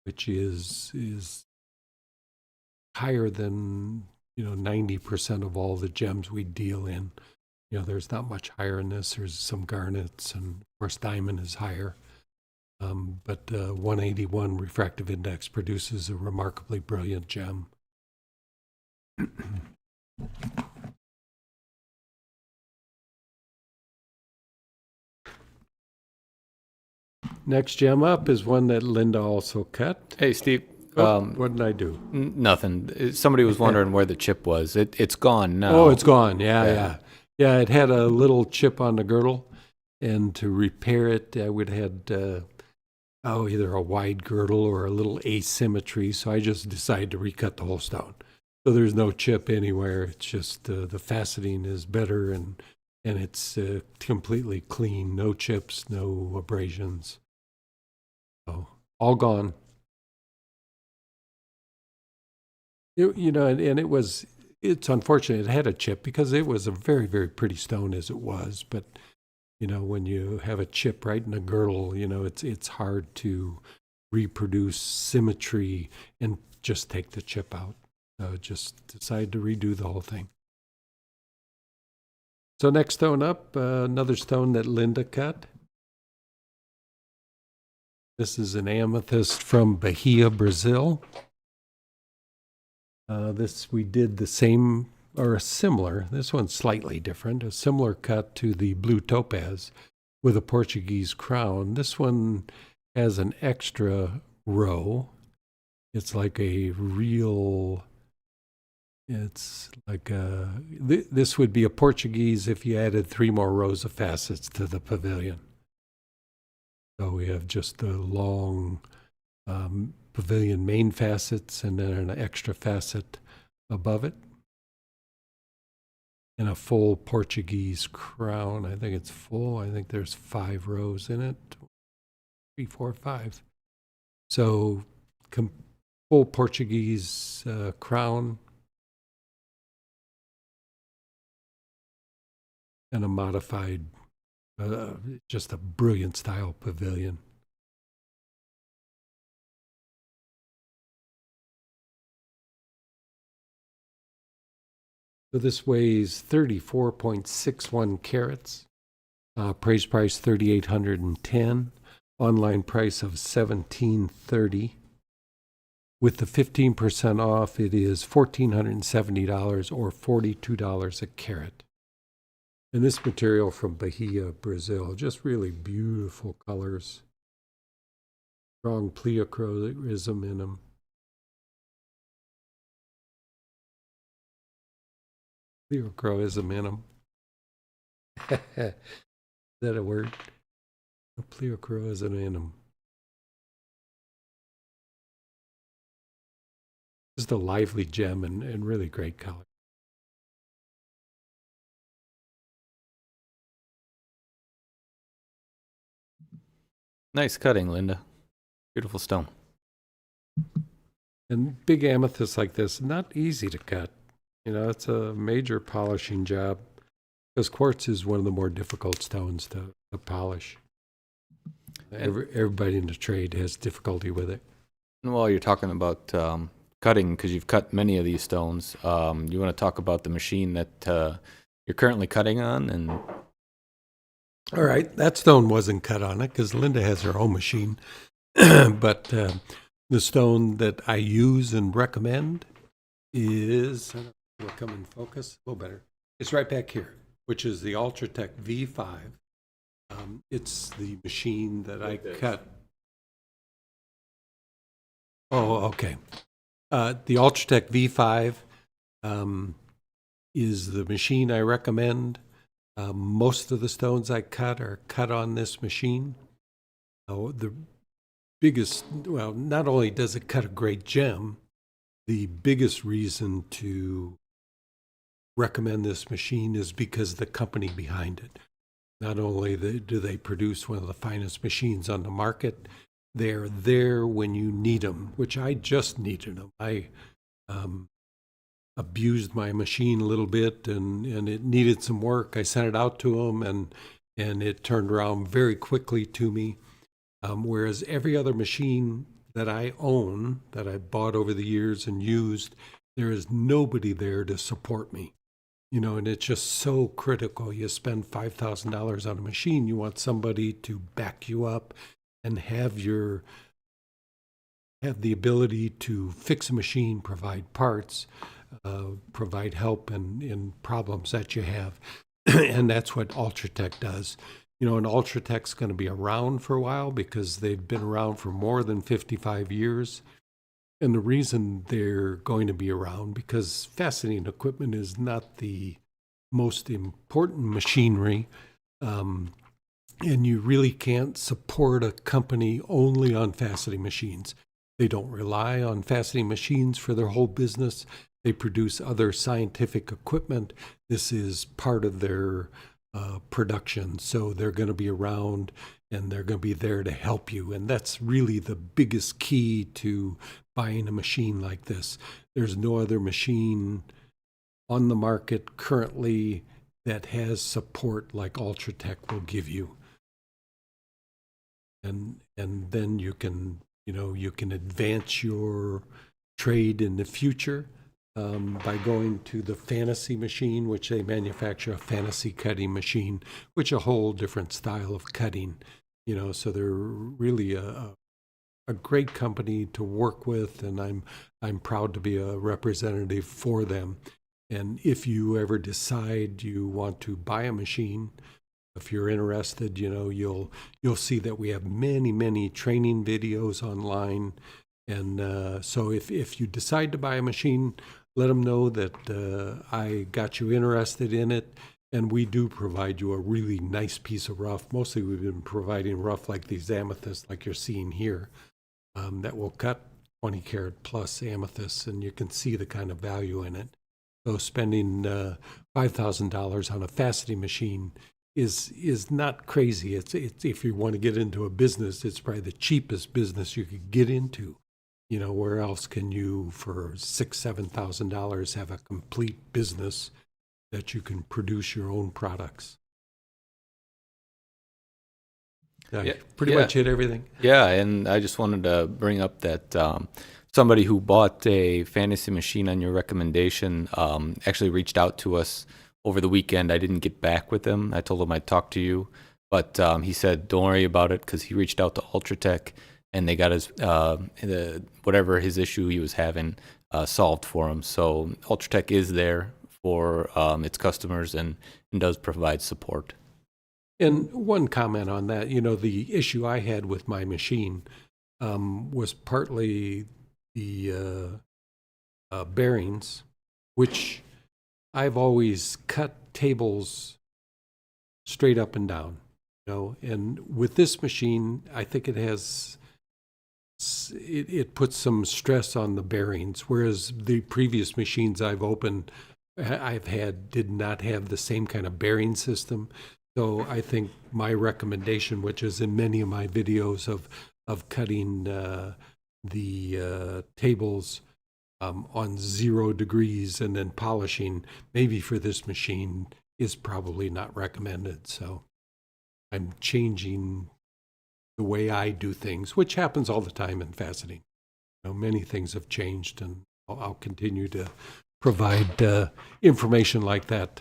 which is higher than 90% of all the gems we deal in. You know, there's not much higher in this. There's some garnets, and of course diamond is higher. But 181 refractive index produces a remarkably brilliant gem. Next gem up is one that Linda also cut. Hey, Steve. What did I do? Nothing. Somebody was wondering where the chip was. It's gone now. Oh, it's gone. Yeah. It had a little chip on the girdle, and to repair it, I would have had either a wide girdle or a little asymmetry. So I just decided to recut the whole stone. So there's no chip anywhere. It's just the faceting is better, and it's completely clean. No chips, no abrasions. So all gone. It's unfortunate it had a chip because it was a very, very pretty stone as it was. But, when you have a chip right in the girdle, it's hard to reproduce symmetry and just take the chip out. So just decided to redo the whole thing. So next stone up, another stone that Linda cut. This is an amethyst from Bahia, Brazil. This we did the same or a similar, this one's slightly different, a similar cut to the blue topaz with a Portuguese crown. This one has an extra row. It's like a real, it's like a, this would be a Portuguese if you added 3 more rows of facets to the pavilion. So we have just the long pavilion main facets and then an extra facet above it. And a full Portuguese crown. I think it's full. I think there's 5 rows in it. 3, 4, 5. So full Portuguese crown. And a modified, just a brilliant style pavilion. So this weighs 34.61 carats. Appraised price $3,810. Online price of $1,730. With the 15% off, it is $1,470 or $42 a carat. And this material from Bahia, Brazil, just really beautiful colors. Strong pleochroism in them. Pleochroism in them. Is that a word? A pleochroism in them. Just a lively gem and really great color. Nice cutting, Linda. Beautiful stone. And big amethysts like this, not easy to cut. You know, it's a major polishing job because quartz is one of the more difficult stones to polish. Everybody in the trade has difficulty with it. And while you're talking about cutting, because you've cut many of these stones, you want to talk about the machine that you're currently cutting on? And all right, that stone wasn't cut on it because Linda has her own machine. But the stone that I use and recommend is, will come in focus a little better. It's right back here, which is the Ultratech V5. It's the machine that I cut. Oh, okay. The Ultratech V5 is the machine I recommend. Most of the stones I cut are cut on this machine. The biggest, well, not only does it cut a great gem, the biggest reason to recommend this machine is because the company behind it. Not only do they produce one of the finest machines on the market, they're there when you need them, which I just needed them. I abused my machine a little bit and it needed some work. I sent it out to them and it turned around very quickly to me. Whereas every other machine that I own, that I bought over the years and used, there is nobody there to support me. You know, and it's just so critical. You spend $5,000 on a machine, you want somebody to back you up and have the ability to fix a machine, provide parts, provide help in problems that you have. And that's what Ultratech does. You know, and Ultratech's going to be around for a while because they've been around for more than 55 years. And the reason they're going to be around, because faceting equipment is not the most important machinery, and you really can't support a company only on faceting machines. They don't rely on faceting machines for their whole business. They produce other scientific equipment. This is part of their production. So they're going to be around and they're going to be there to help you. And that's really the biggest key to buying a machine like this. There's no other machine on the market currently that has support like Ultratech will give you. And then you can advance your trade in the future by going to the Fantasy machine, which they manufacture a fantasy cutting machine, which a whole different style of cutting. So they're really a great company to work with, and I'm proud to be a representative for them. And if you ever decide you want to buy a machine, if you're interested, you'll see that we have many training videos online. And so if you decide to buy a machine, let them know that I got you interested in it. And we do provide you a really nice piece of rough. Mostly we've been providing rough like these amethysts, like you're seeing here, that will cut 20 karat plus amethysts, and you can see the kind of value in it. So spending $5,000 on a faceting machine is not crazy. It's if you want to get into a business, it's probably the cheapest business you could get into. Where else can you, for $6,000-7,000, have a complete business that you can produce your own products? Pretty much hit everything. Yeah, and I just wanted to bring up that somebody who bought a fantasy machine on your recommendation actually reached out to us over the weekend. I didn't get back with him. I told him I'd talk to you, but he said don't worry about it because he reached out to Ultratech and they got his whatever his issue he was having solved for him. So Ultratech is there for its customers and does provide support. And one comment on that, the issue I had with my machine was partly the bearings, which I've always cut tables straight up and down, and with this machine, I think it puts some stress on the bearings, whereas the previous machines I've had did not have the same kind of bearing system. So I think my recommendation, which is in many of my videos of cutting the tables on 0 degrees and then polishing, maybe for this machine is probably not recommended. So I'm changing the way I do things, which happens all the time in faceting. Many things have changed, and I'll continue to provide information like that.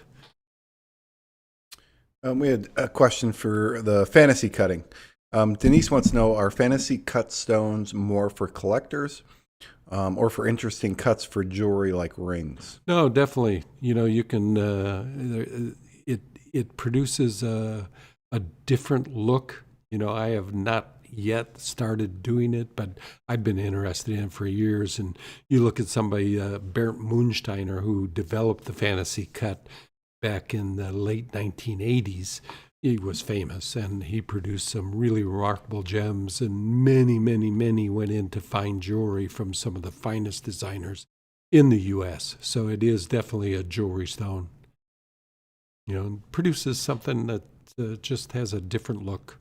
We had a question for the fantasy cutting. Denise wants to know, are fantasy cut stones more for collectors or for interesting cuts for jewelry like rings? No, definitely. You can, it produces a different look. I have not yet started doing it, but I've been interested in it for years. And you look at somebody, Bernd Moonsteiner, who developed the fantasy cut back in the late 1980s. He was famous, and he produced some really remarkable gems, and many went into fine jewelry from some of the finest designers in the U.S. So it is definitely a jewelry stone. Produces something that just has a different look.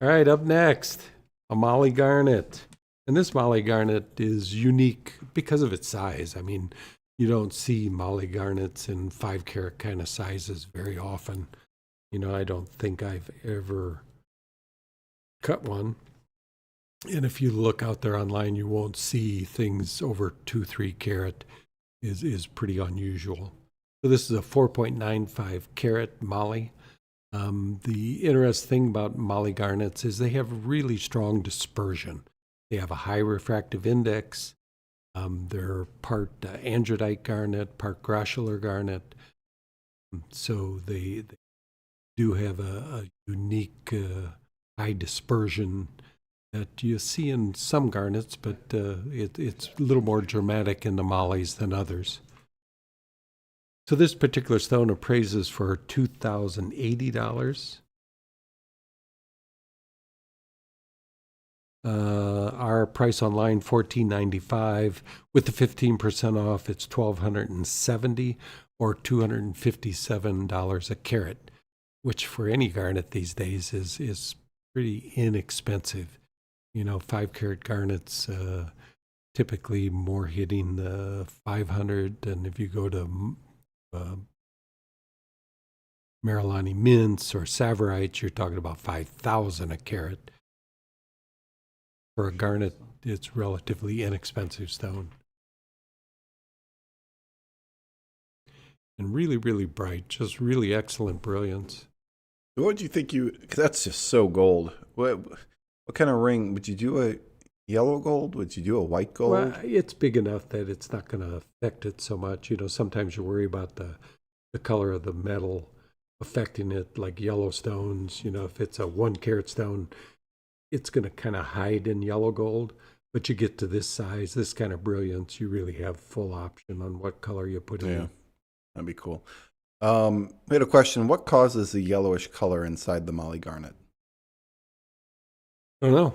All right, up next, a Molly Garnet. And this Molly Garnet is unique because of its size. I mean, you don't see Molly Garnets in 5 karat kind of sizes very often. I don't think I've ever cut one. And if you look out there online, you won't see things over 2-3 karat is pretty unusual. So this is a 4.95 karat Molly. The interesting thing about Molly Garnets is they have really strong dispersion. They have a high refractive index. They're part andradite garnet, part grossular garnet. So they do have a unique high dispersion that you see in some garnets, but it's a little more dramatic in the mollies than others. So this particular stone appraises for $2,080. Our price online, $1,495. With the 15% off, it's $1,270 or $257 a carat, which for any garnet these days is pretty inexpensive. 5 karat garnets typically more hitting the 500, and if you go to Marilani mints or Savarites, you're talking about 5,000 a carat. For a garnet, it's relatively inexpensive stone. And really, really bright, just really excellent brilliance. What do you think because that's just so gold. What kind of ring? Would you do a yellow gold? Would you do a white gold? Well, it's big enough that it's not going to affect it so much. Sometimes you worry about the color of the metal affecting it, like yellow stones. If it's a 1 carat stone, it's going to kind of hide in yellow gold. But you get to this size, this kind of brilliance, you really have full option on what color you put in. That'd be cool. We had a question. What causes the yellowish color inside the Molly garnet? I don't know.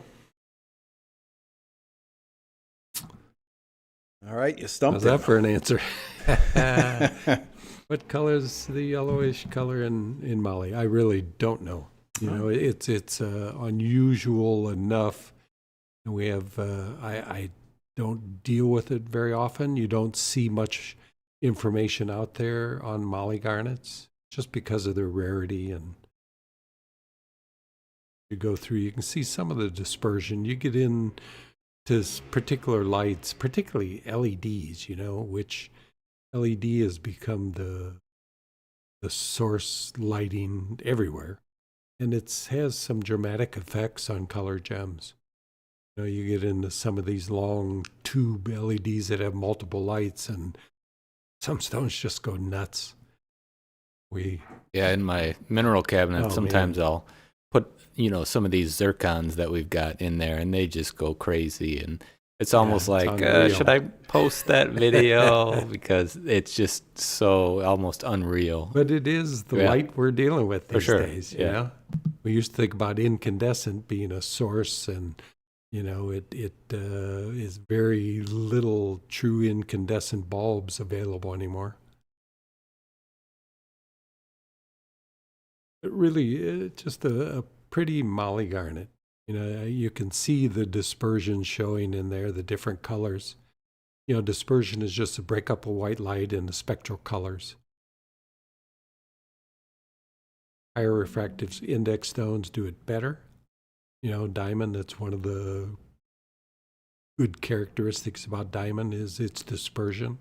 All right, you stumped How's that for an answer? What color is the yellowish color in Molly? I really don't know. It's unusual enough. And we have I don't deal with it very often. You don't see much information out there on Molly garnets just because of their rarity, and you go through, you can see some of the dispersion. You get in to particular lights, particularly LEDs, which LED has become the source lighting everywhere, and it has some dramatic effects on color gems. You get into some of these long tube LEDs that have multiple lights, and some stones just go nuts. In my mineral cabinet, sometimes man. I'll put, some of these zircons that we've got in there, and they just go crazy. And it's almost like, should I post that video? Because it's just so almost unreal. But it is the light we're dealing with these days. Yeah. We used to think about incandescent being a source, and it is very little true incandescent bulbs available anymore. But really, just a pretty Molly garnet. You can see the dispersion showing in there, the different colors. Dispersion is just a breakup of white light in the spectral colors. Higher refractive index stones do it better. Diamond, that's one of the good characteristics about diamond is its dispersion.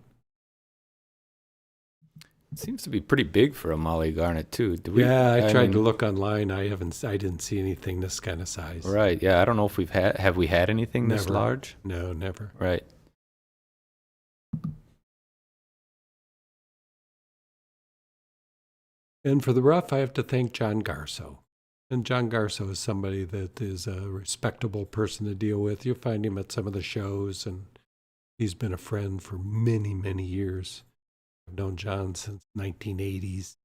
It seems to be pretty big for a Molly garnet too. I tried to look online. I didn't see anything this kind of size. Right. Yeah. I don't know if have we had anything this large? No, never. Right. And for the rough, I have to thank John Garso. And John Garso is somebody that is a respectable person to deal with. You'll find him at some of the shows, and he's been a friend for many, many years. I've known John since 1980s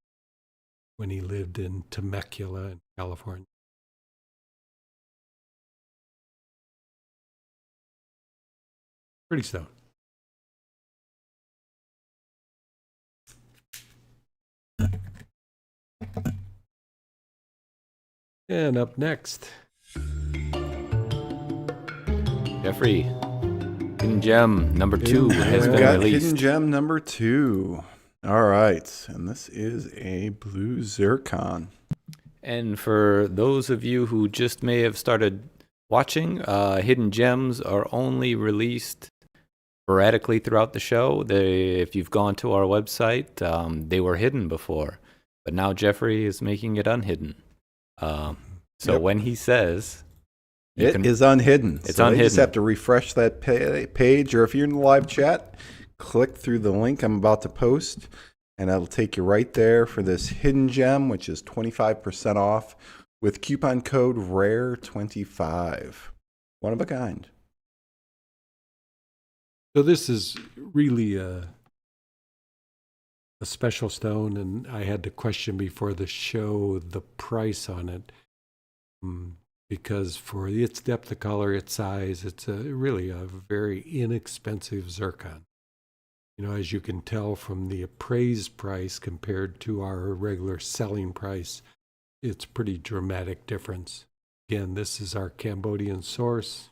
when he lived in Temecula in California. Pretty stone. And up next, Jeffrey, Hidden Gem number 2 has been released. Hidden Gem number 2. All right, and this is a blue zircon. And for those of you who just may have started watching, Hidden Gems are only released sporadically throughout the show. If you've gone to our website, they were hidden before, but now Jeffrey is making it unhidden. When he says it is unhidden, it's so unhidden. You just have to refresh that page, or if you're in the live chat, click through the link I'm about to post, and that'll take you right there for this hidden gem, which is 25% off with coupon code RARE25. One of a kind. So this is really a special stone, and I had to question before the show the price on it, because for its depth of color, its size, it's really a very inexpensive zircon. As you can tell from the appraised price compared to our regular selling price, it's pretty dramatic difference. Again, this is our Cambodian source.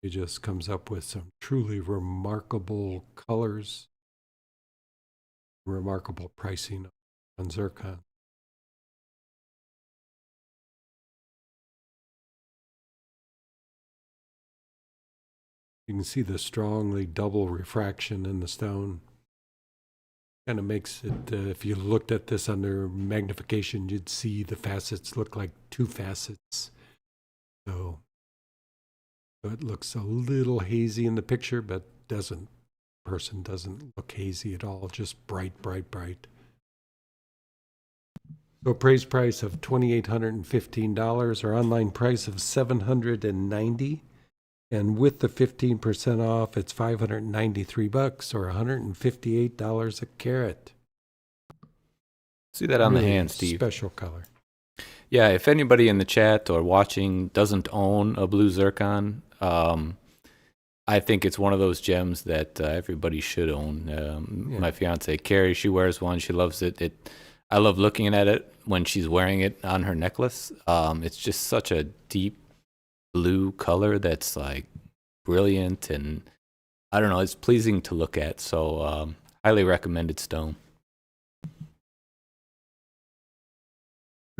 It just comes up with some truly remarkable colors, remarkable pricing on zircon. You can see the strongly double refraction in the stone. Kind of makes it, if you looked at this under magnification, you'd see the facets look like two facets. So it looks a little hazy in the picture, but person doesn't look hazy at all, just bright, bright, bright. So appraised price of $2,815, or online price of $790. And with the 15% off, it's $593 or $158 a carat. See that on Really the hand, Steve. Special color. Yeah, if anybody in the chat or watching doesn't own a blue zircon, I think it's one of those gems that everybody should own. My fiance Carrie, she wears one. She loves it. I love looking at it when she's wearing it on her necklace. It's just such a deep blue color that's like brilliant, and I don't know, it's pleasing to look at. So highly recommended stone.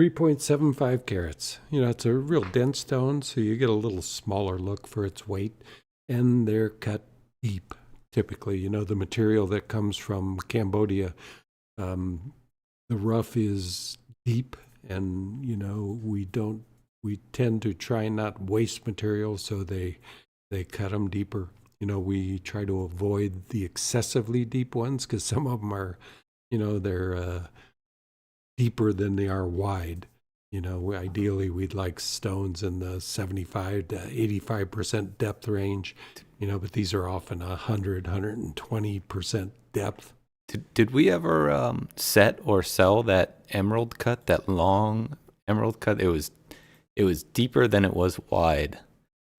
3.75 carats. It's a real dense stone, so you get a little smaller look for its weight, and they're cut deep. Typically, the material that comes from Cambodia, the rough is deep, and we tend to try and not waste material, so they cut them deeper. We try to avoid the excessively deep ones, because some of them are, they're deeper than they are wide. Ideally we'd like stones in the 75 to 85% depth range, but these are often 120% depth. Did we ever set or sell that emerald cut, that long emerald cut? It was deeper than it was wide.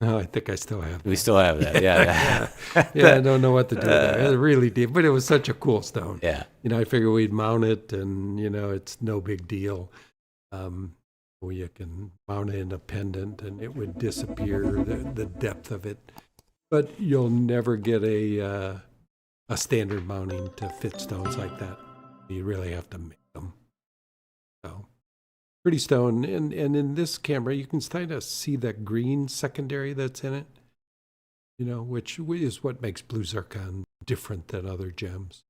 Oh, I think I still have that. We still have that, yeah. Yeah, I don't know what to do with that. It was really deep, but it was such a cool stone. Yeah. I figure we'd mount it, and, it's no big deal. You can mount it in a pendant, and it would disappear, the depth of it. But you'll never get a standard mounting to fit stones like that. You really have to make them. So, pretty stone. And in this camera, you can kind of see that green secondary that's in it, which is what makes blue zircon different than other gems.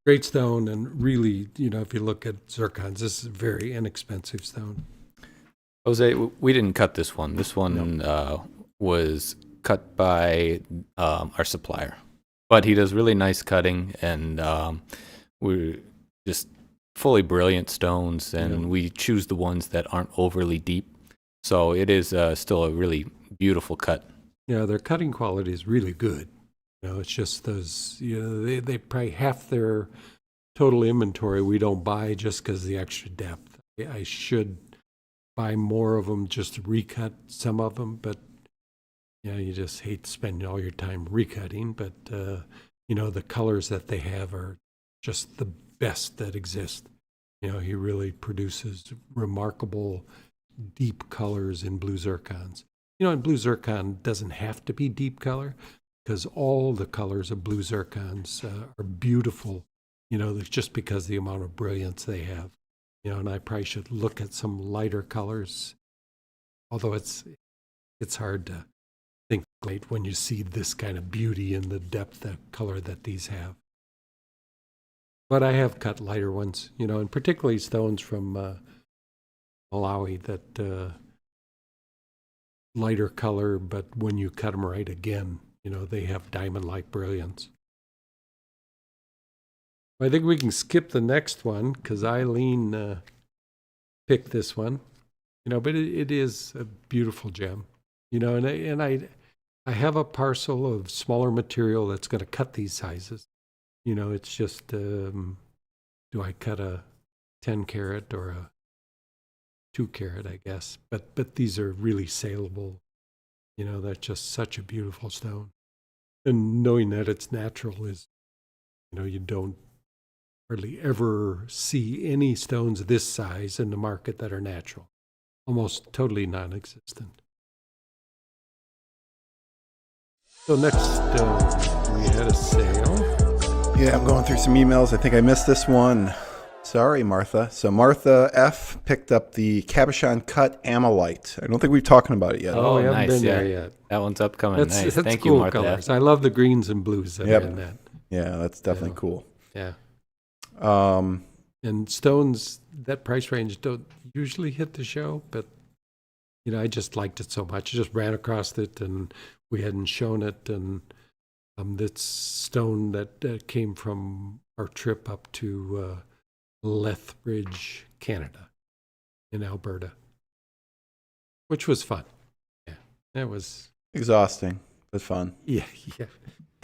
Great stone, and really, if you look at zircons, this is a very inexpensive stone. Jose, we didn't cut this one. This one was cut by our supplier. But he does really nice cutting, and we're just fully brilliant stones, and we choose the ones that aren't overly deep. So it is still a really beautiful cut. Yeah, their cutting quality is really good. It's just those, they probably half their total inventory we don't buy just because of the extra depth. I should buy more of them just to recut some of them, but you just hate spending all your time recutting. But the colors that they have are just the best that exist. He really produces remarkable deep colors in blue zircons. And blue zircon doesn't have to be deep color, because all the colors of blue zircons are beautiful, just because of the amount of brilliance they have. And I probably should look at some lighter colors, although it's hard to think late when you see this kind of beauty in the depth of color that these have. But I have cut lighter ones, and particularly stones from Malawi that lighter color, but when you cut them right again, they have diamond-like brilliance. I think we can skip the next one because Eileen picked this one, but it is a beautiful gem, and I have a parcel of smaller material that's going to cut these sizes. It's just, do I cut a 10 carat or a 2 carat, I guess, but these are really saleable. That's just such a beautiful stone. And knowing that it's natural is, you don't hardly ever see any stones this size in the market that are natural. Almost totally non-existent. So next, we had a sale. Yeah, I'm going through some emails. I think I missed this one. Sorry, Martha. So Martha F picked up the cabochon cut amylite. I don't think we've talked about it yet. Oh, we haven't nice, been yeah. there yet. That one's upcoming. Nice. That's Thank cool you, Martha. colors. I love the greens and blues that Yep. are in that. Yeah, that's definitely Yeah. cool. Yeah. Um, And stones, that price range don't usually hit the show, but I just liked it so much. I just ran across it and we hadn't shown it. And this stone that came from our trip up to Lethbridge, Canada, in Alberta, which was fun. Yeah, it was exhausting, but fun. Yeah.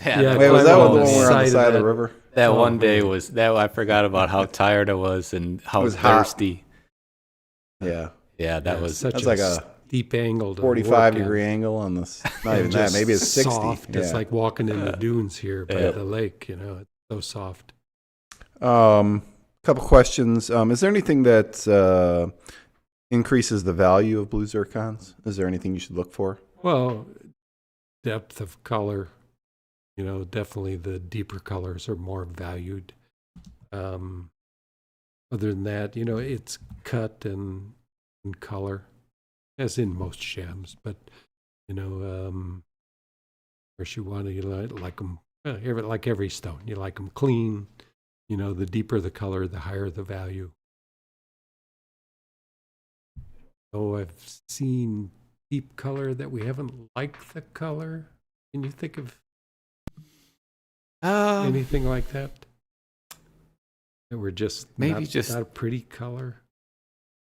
Yeah, Wait, was that climbing one the one we're on the side of that- the river? that Oh, one day man. was that I forgot about how tired I was and how It was hot. thirsty. Yeah, Yeah, that was such that's a like a steep angle to 45-degree work in. angle on this. Not And even that. just Maybe it's 60. soft. It's Yeah. like walking in the dunes here by Yeah. the lake. It's so soft. Couple questions. Is there anything that increases the value of blue zircons? Is there anything you should look for? Well, depth of color. Definitely the deeper colors are more valued. Other than that, it's cut and color, as in most gems. But of course, you want to like them like every stone. You like them clean. The deeper the color, the higher the value. So I've seen deep color that we haven't liked the color. Can you think of anything like that? That were just Maybe not, just- not a pretty color.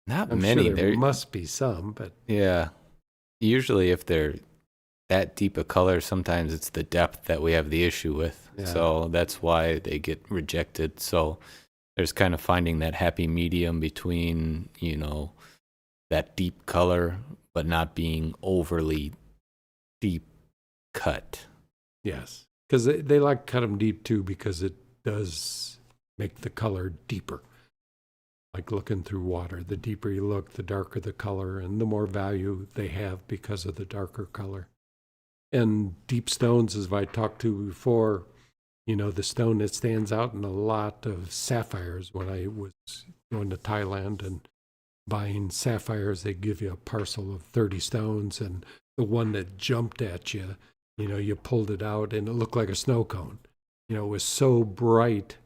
not I'm many. sure there There must be some, but Yeah. Usually if they're that deep a color, sometimes it's the depth that we have the issue with. Yeah. So that's why they get rejected. So there's kind of finding that happy medium between, that deep color, but not being overly deep cut. yes, because they like to cut them deep too, because it does make the color deeper. Like looking through water, the deeper you look, the darker the color, and the more value they have because of the darker color. And deep stones, as I talked to before, the stone that stands out in a lot of sapphires. When I was going to Thailand and buying sapphires, they give you a parcel of 30 stones, and the one that jumped at you, you pulled it out and it looked like a snow cone. It was so bright.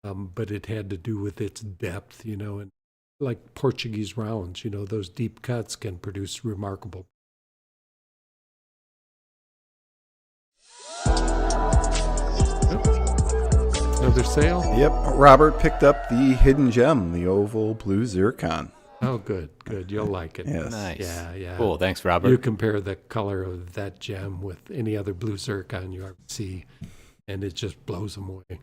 But it had to do with its depth, and like Portuguese rounds, those deep cuts can produce remarkable. Another sale? Yep. Robert picked up the hidden gem, the oval blue zircon. Oh, good. You'll like it. Yes. Nice. Yeah. Cool. Thanks, Robert. You compare the color of that gem with any other blue zircon you ever see, and it just blows them away.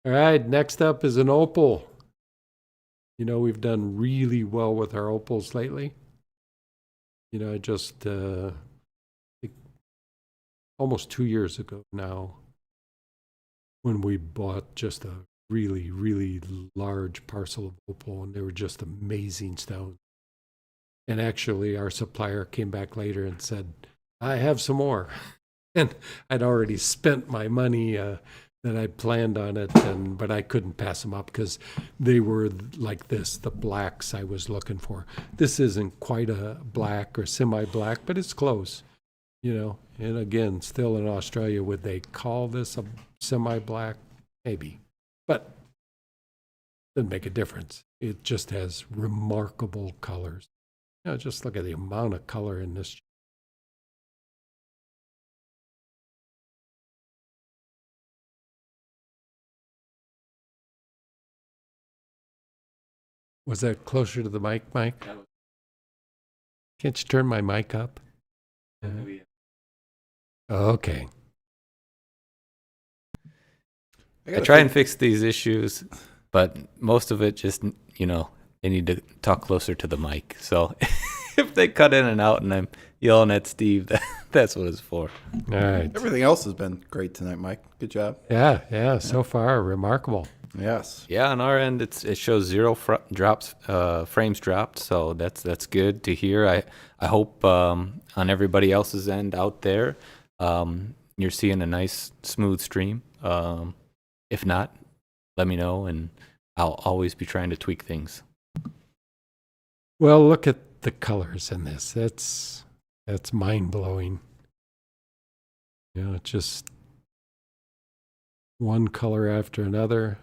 All right, next up is an opal. We've done really well with our opals lately. I just, I think almost 2 years ago now, when we bought just a really, really large parcel of opal, and they were just amazing stones. And actually, our supplier came back later and said, I have some more. And I'd already spent my money that I planned on it, but I couldn't pass them up because they were like this, the blacks I was looking for. This isn't quite a black or semi-black, but it's close, And again, still in Australia, would they call this a semi-black? Maybe, but doesn't make a difference. It just has remarkable colors. Just look at the amount of color in this. Was that closer to the mic, Mike? Can't you turn my mic up? Okay. I try and fix these issues, but most of it just, they need to talk closer to the mic. So if they cut in and out and I'm yelling at Steve, that's what it's for. All right. Everything else has been great tonight, Mike. Good job. Yeah. So far, remarkable. Yes. Yeah, on our end, it shows zero frames dropped, so that's good to hear. I hope on everybody else's end out there, you're seeing a nice smooth stream. If not, let me know, and I'll always be trying to tweak things. Well, look at the colors in this. That's mind-blowing. You know, it's just one color after another.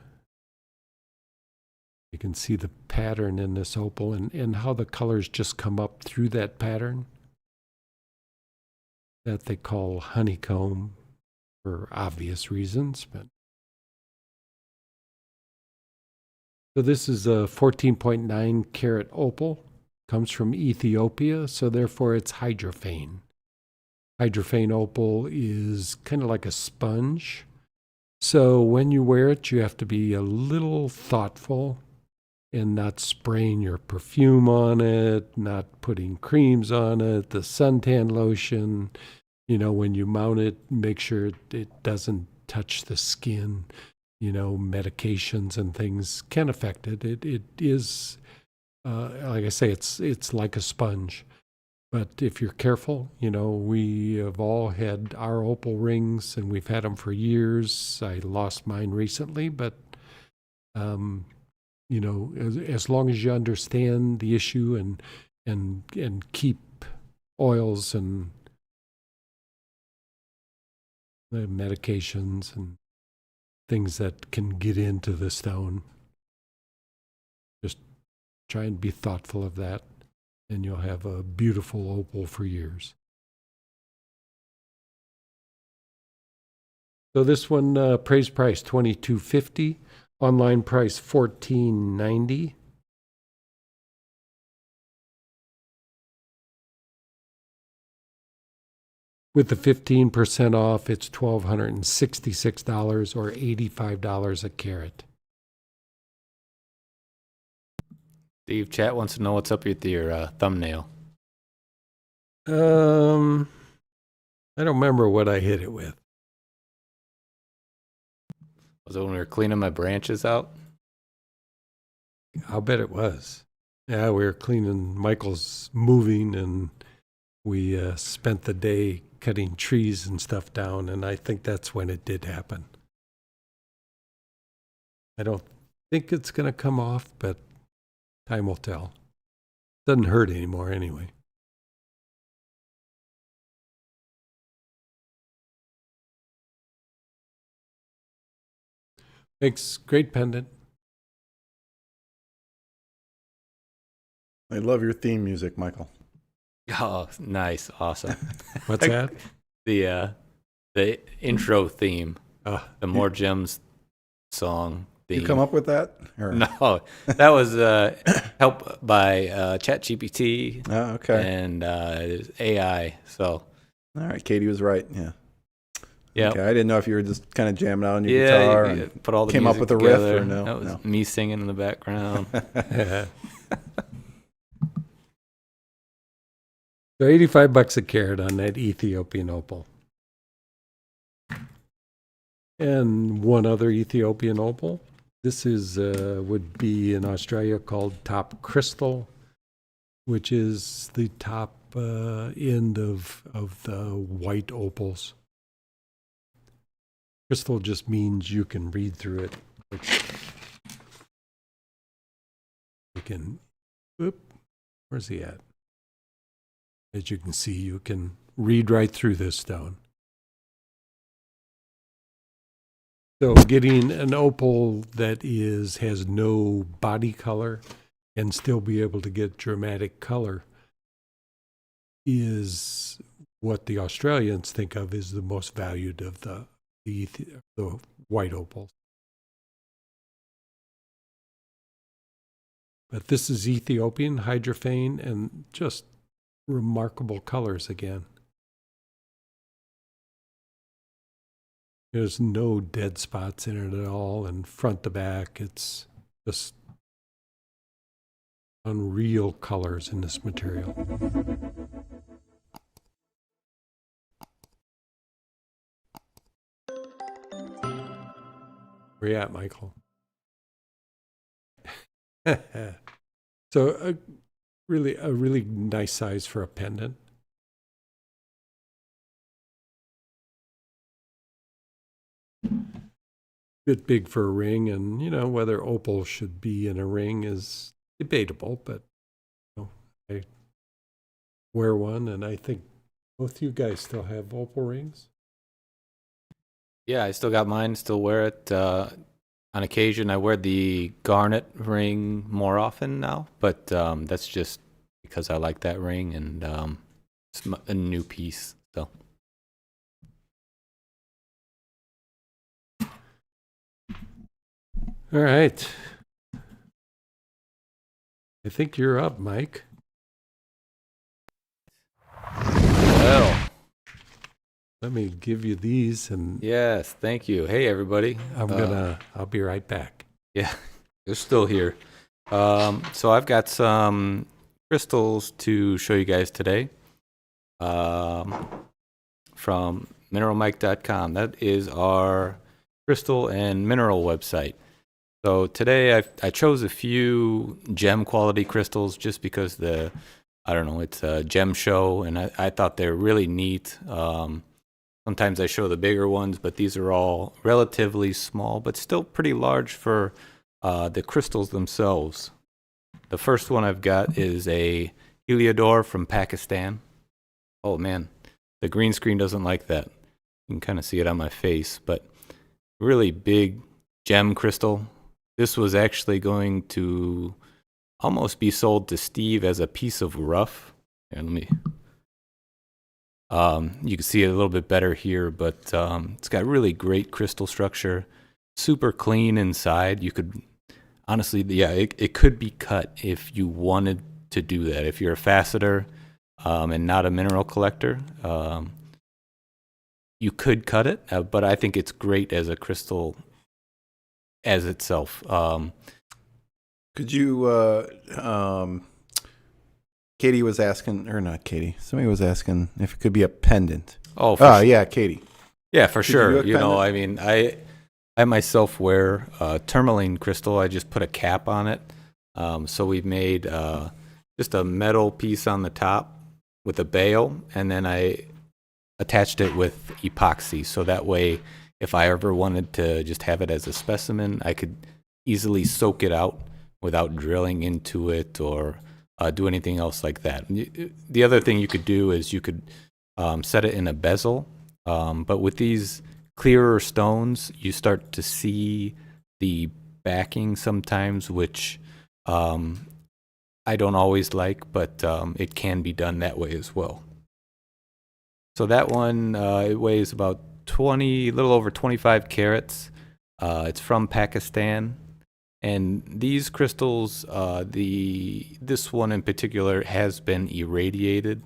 You can see the pattern in this opal and how the colors just come up through that pattern that they call honeycomb for obvious reasons. But so this is a 14.9 karat opal. Comes from Ethiopia, so therefore it's hydrophane. Hydrophane opal is kind of like a sponge. So when you wear it, you have to be a little thoughtful and not spraying your perfume on it, not putting creams on it, the suntan lotion. You know, when you mount it, make sure it doesn't touch the skin. You know, medications and things can affect it. It is, like I say, it's like a sponge. But if you're careful, you know, we have all had our opal rings and we've had them for years. I lost mine recently, but, you know, as long as you understand the issue and keep oils and medications and things that can get into the stone, just try and be thoughtful of that, and you'll have a beautiful opal for years. So this one, appraised price $22.50, online price $14.90. With the 15% off, it's $1,266 or $85 a carat. Steve, chat wants to know what's up with your thumbnail. I don't remember what I hit it with. Was it when we were cleaning my branches out? I'll bet it was. Yeah, we were cleaning Michael's moving, and we spent the day cutting trees and stuff down, and I think that's when it did happen. I don't think it's going to come off, but time will tell. Doesn't hurt anymore anyway. Makes great pendant. I love your theme music, Michael. Oh, nice, awesome. What's that? The intro theme, the More Gems song theme. You come up with that? Or? No, that was helped by ChatGPT. Oh, okay. And AI. So, all right, Katie was right. Yeah. Yeah. Okay, I didn't know if you were just kind of jamming out on your guitar and put all the came up music with a together. riff, or no? That was No. me singing in the background. So $85 a carat on that Ethiopian opal. And one other Ethiopian opal. This is would be in Australia called top crystal, which is the top end of the white opals. Crystal just means you can read through it. You can, where's he at? As you can see, you can read right through this stone. So getting an opal that has no body color and still be able to get dramatic color is what the Australians think of as the most valued of the white opals. But this is Ethiopian hydrophane and just remarkable colors again. There's no dead spots in it at all, and front to back, it's just unreal colors in this material. Where you at, Michael? So a really nice size for a pendant. bit big for a ring, and whether opal should be in a ring is debatable. But I wear one, and I think both you guys still have opal rings. Yeah, I still got mine. Still wear it on occasion. I wear the garnet ring more often now, but that's just because I like that ring, and it's a new piece. So. All right. I think you're up, Mike. Well, Let me give you these, and yes, thank you. Hey, everybody. I'll be right back. Yeah, they're still here. So I've got some crystals to show you guys today from mineralmike.com. That is our crystal and mineral website. So today I chose a few gem quality crystals just because it's a Gemshow, and I thought they're really neat. Sometimes I show the bigger ones, but these are all relatively small, but still pretty large for the crystals themselves. The first one I've got is a Heliodor from Pakistan. Oh man, the green screen doesn't like that. You can kind of see it on my face, but really big gem crystal. This was actually going to almost be sold to Steve as a piece of rough. Here, you can see it a little bit better here, but it's got really great crystal structure, super clean inside. You could honestly, it could be cut if you wanted to do that. If you're a faceter and not a mineral collector, you could cut it, but I think it's great as a crystal as itself. Could you, Katie was asking, or not Katie, somebody was asking if it could be a pendant. Oh, yeah, Katie. Yeah, for sure. You do a I mean, I myself wear Tourmaline crystal. I just put a cap on it. So we've made just a metal piece on the top with a bail, and then I attached it with epoxy. So that way, if I ever wanted to just have it as a specimen, I could easily soak it out without drilling into it or do anything else like that. The other thing you could do is you could set it in a bezel, but with these clearer stones, you start to see the backing sometimes, which I don't always like, but it can be done that way as well. So that one, it weighs about a little over 25 carats. It's from Pakistan. And these crystals, this one in particular has been irradiated.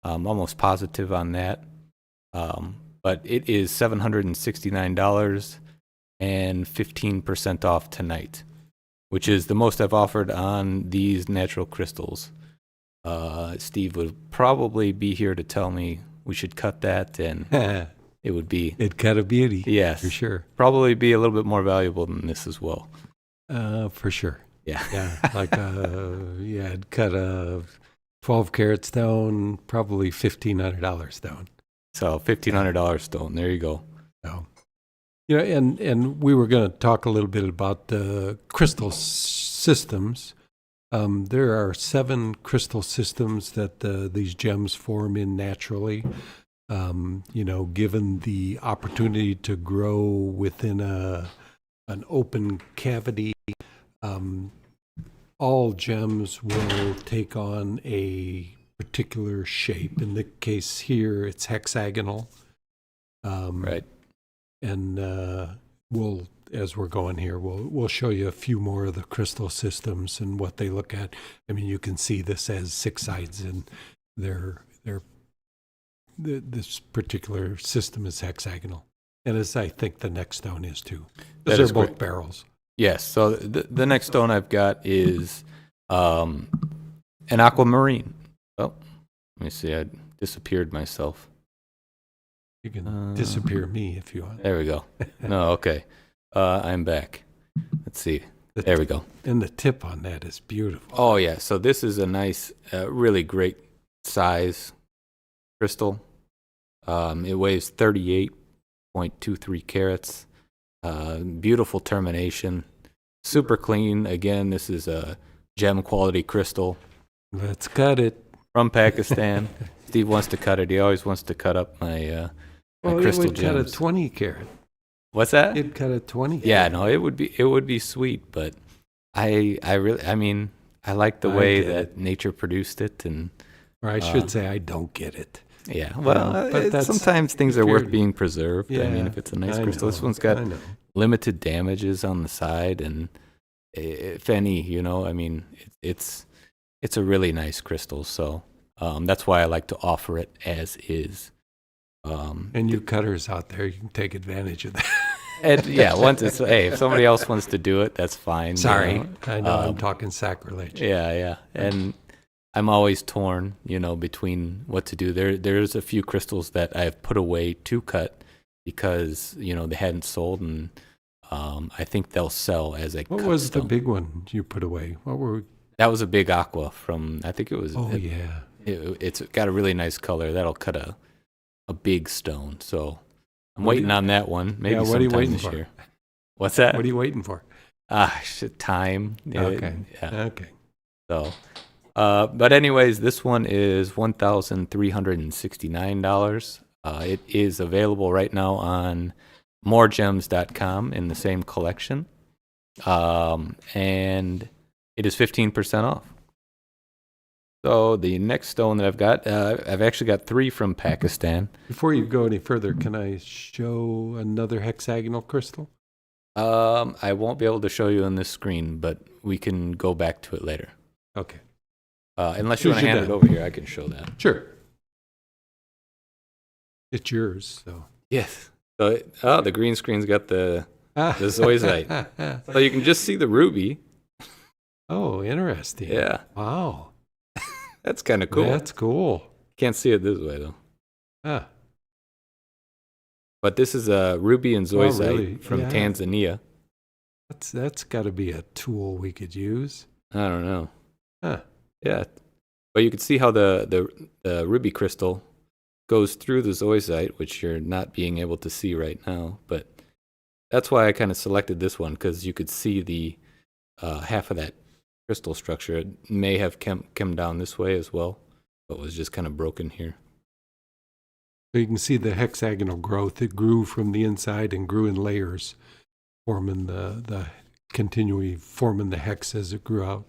Almost positive on that. But it is $769 and 15% off tonight, which is the most I've offered on these natural crystals. Steve would probably be here to tell me we should cut that, and it'd cut a beauty. Yes, for sure. Probably be a little bit more valuable than this as well. For sure. Yeah. Like I'd cut a 12 karat stone, probably $1,500 stone. So $1,500 stone. There you go. So, and we were going to talk a little bit about the crystal systems. There are 7 crystal systems that these gems form in naturally. Given the opportunity to grow within an open cavity, all gems will take on a particular shape. In the case here, it's hexagonal. Right. And as we're going here, we'll show you a few more of the crystal systems and what they look at. I mean, you can see this has 6 sides, and this particular system is hexagonal. And as I think the next stone is too. Those are both barrels. Yes. So the next stone I've got is an aquamarine. Oh, let me see. I disappeared myself. You can disappear me if you want. There we go. No, okay. I'm back. Let's see. There we go. And the tip on that is beautiful. Oh, yeah. So this is a nice, really great size crystal. It weighs 38.23 carats. Beautiful termination. Super clean. Again, this is a gem quality crystal Let's cut it. from Pakistan. Steve wants to cut it. He always wants to cut up my Well, it crystal would cut a gems. 20 carat. What's that? It'd cut a 20. Yeah, no, it would be sweet, but I like the I way get that nature produced it, and Or I should say, I don't get it. yeah. Well, but that's- sometimes things are if worth you're- being preserved. I mean, Yeah, if it's a nice I crystal, this know, one's got I know. limited damages on the side, and if any, I mean, it's a really nice crystal. So that's why I like to offer it as is. And you cutters out there, you can take advantage of that. And yeah, once it's if somebody else wants to do it, that's fine. Sorry, know. I know I'm talking sacrilege. Yeah. And I'm always torn, between what to do. There's a few crystals that I've put away to cut because, they hadn't sold, and I think they'll sell as a What cut was the stone. big one you put away? What were? That was a big aqua from, I think it was, Oh yeah. it's got a really nice color. That'll cut a big stone. So I'm What do waiting you- on that one. Maybe Yeah, what are you sometime waiting this for? year. What's that? What are you waiting for? Time. Yeah, Okay. Yeah. Okay. So, but anyways, this one is $1,369. It is available right now on MoreGems.com in the same collection, and it is 15% off. So the next stone that I've got, I've actually got 3 from Pakistan. Before you go any further, can I show another hexagonal crystal? I won't be able to show you on this screen, but we can go back to it later. Okay. Unless you want to Should hand I- it over here, I can show that. Sure. It's yours, so. Yes. So, the green screen's got the zoisite. So you can just see the ruby. Oh, interesting. Yeah, Wow. that's kind of cool. That's cool. Can't see it this way though. Ah, But this is a ruby and Oh, zoisite really? from Yeah. Tanzania. that's got to be a tool we could use. I don't know. Huh. Yeah, but you can see how the ruby crystal goes through the zoisite, which you're not being able to see right now. But that's why I kind of selected this one, because you could see the half of that crystal structure. It may have come down this way as well, but was just kind of broken here. So you can see the hexagonal growth. It grew from the inside and grew in layers, forming the continually forming the hex as it grew out.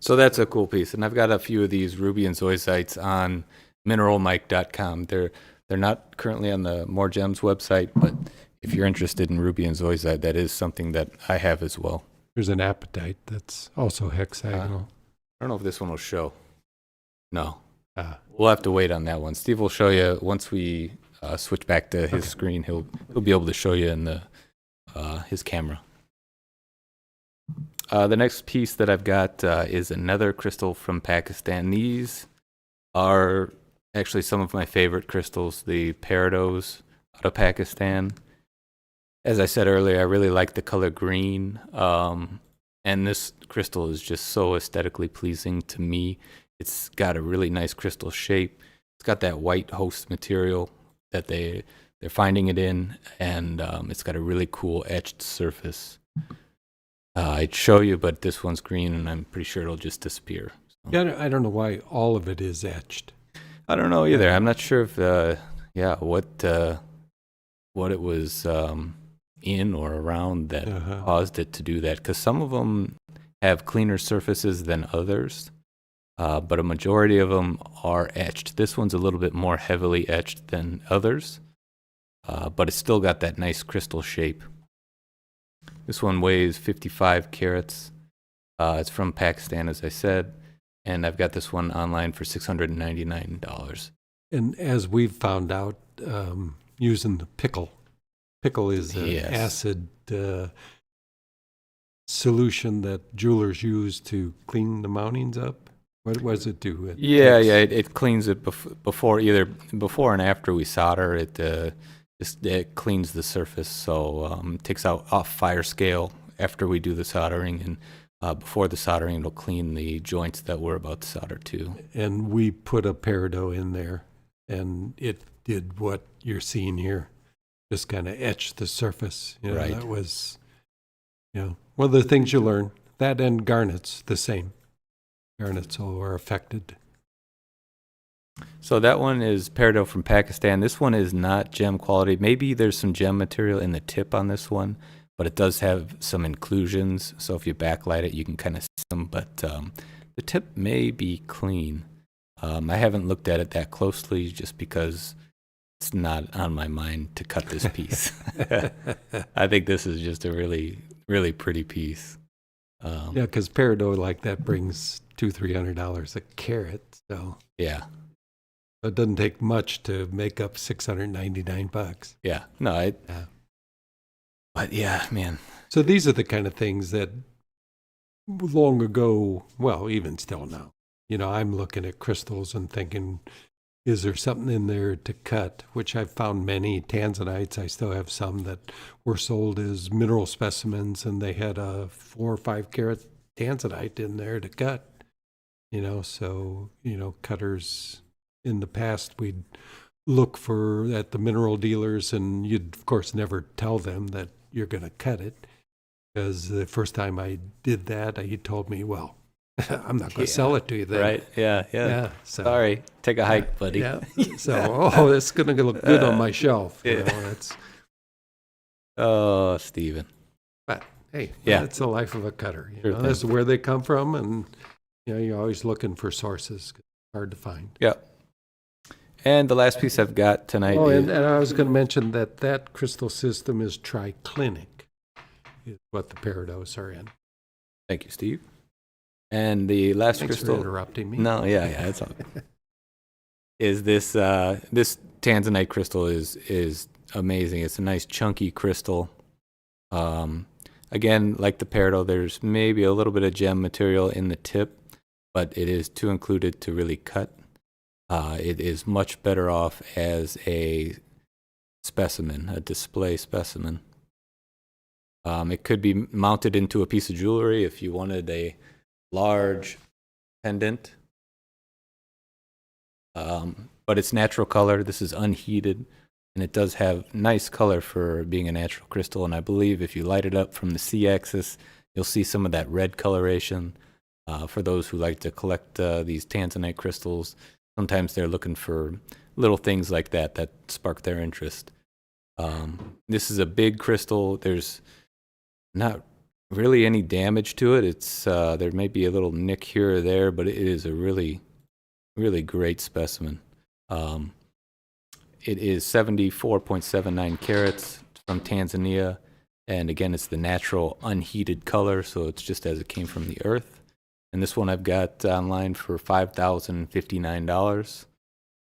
So that's a cool piece, and I've got a few of these ruby and zoisites on mineralmike.com. They're not currently on the More Gems website, but if you're interested in ruby and zoisite, that is something that I have as well. There's an apatite that's also hexagonal. I don't know if this one will show. No, Ah, we'll have to wait on that one. Steve will show you once we switch back to his screen. He'll be able to show you in the his camera. The next piece that I've got is another crystal from Pakistan. These are actually some of my favorite crystals, the Peridots out of Pakistan. As I said earlier, I really like the color green, and this crystal is just so aesthetically pleasing to me. It's got a really nice crystal shape. It's got that white host material that they're finding it in, and it's got a really cool etched surface. I'd show you, but this one's green, and I'm pretty sure it'll just disappear. So. yeah, I don't know why all of it is etched. I don't know either. I'm not sure if, what it was in or around that Uh-huh. caused it to do that. Because some of them have cleaner surfaces than others, but a majority of them are etched. This one's a little bit more heavily etched than others, but it's still got that nice crystal shape. This one weighs 55 carats. It's from Pakistan, as I said, and I've got this one online for $699. And as we've found out, using the pickle is an Yes. acid solution that jewelers use to clean the mountings up. What does it do? It cleans it before and after we solder. It cleans the surface, so it takes off fire scale after we do the soldering, and before the soldering, it'll clean the joints that we're about to solder to. And we put a peridot in there, and it did what you're seeing here. just kind of etch the surface. You know, Right. That was, one of the things you learn. That and garnets, the same. Garnets all are affected. So that one is Peridot from Pakistan. This one is not gem quality. Maybe there's some gem material in the tip on this one, but it does have some inclusions. So if you backlight it, you can kind of see them. But the tip may be clean. I haven't looked at it that closely just because it's not on my mind to cut this piece. I think this is just a really, really pretty piece. Yeah, because Peridot like that brings $200-300 a carat. So Yeah. it doesn't take much to make up $699. Yeah. No, Yeah. but yeah, man. So these are the kind of things that long ago, well, even still now, I'm looking at crystals and thinking, is there something in there to cut? Which I've found many tanzanites. I still have some that were sold as mineral specimens, and they had a 4 or 5 carat tanzanite in there to cut. So cutters in the past, we'd look at the mineral dealers, and you'd of course never tell them that you're going to cut it, because the first time I did that, he told me, well, I'm not going to sell it to you then. Right. Yeah. So, Sorry. Take a hike, buddy. Yeah. So, it's going to look good on my shelf. Yeah. Oh, Stephen. But hey, Yeah. that's the life of a cutter. Sure thing. That's where they come from, and you're always looking for sources. Hard to find. Yeah. And the last piece I've got tonight Oh, is and I was going to mention that crystal system is triclinic, is what the Peridots are in. thank you, Steve. And the last Thanks crystal. for interrupting me. No, yeah, it's all good. Is this this tanzanite crystal is amazing. It's a nice chunky crystal. Again, like the Peridot, there's maybe a little bit of gem material in the tip, but it is too included to really cut. It is much better off as a specimen, a display specimen. It could be mounted into a piece of jewelry if you wanted a large pendant. But it's natural color. This is unheated, and it does have nice color for being a natural crystal. And I believe if you light it up from the C-axis, you'll see some of that red coloration. For those who like to collect these tanzanite crystals, sometimes they're looking for little things like that spark their interest. This is a big crystal. There's not really any damage to it. It's there may be a little nick here or there, but it is a really, really great specimen. It is 74.79 carats from Tanzania, and again, it's the natural unheated color, so it's just as it came from the earth. And this one I've got online for $5,059,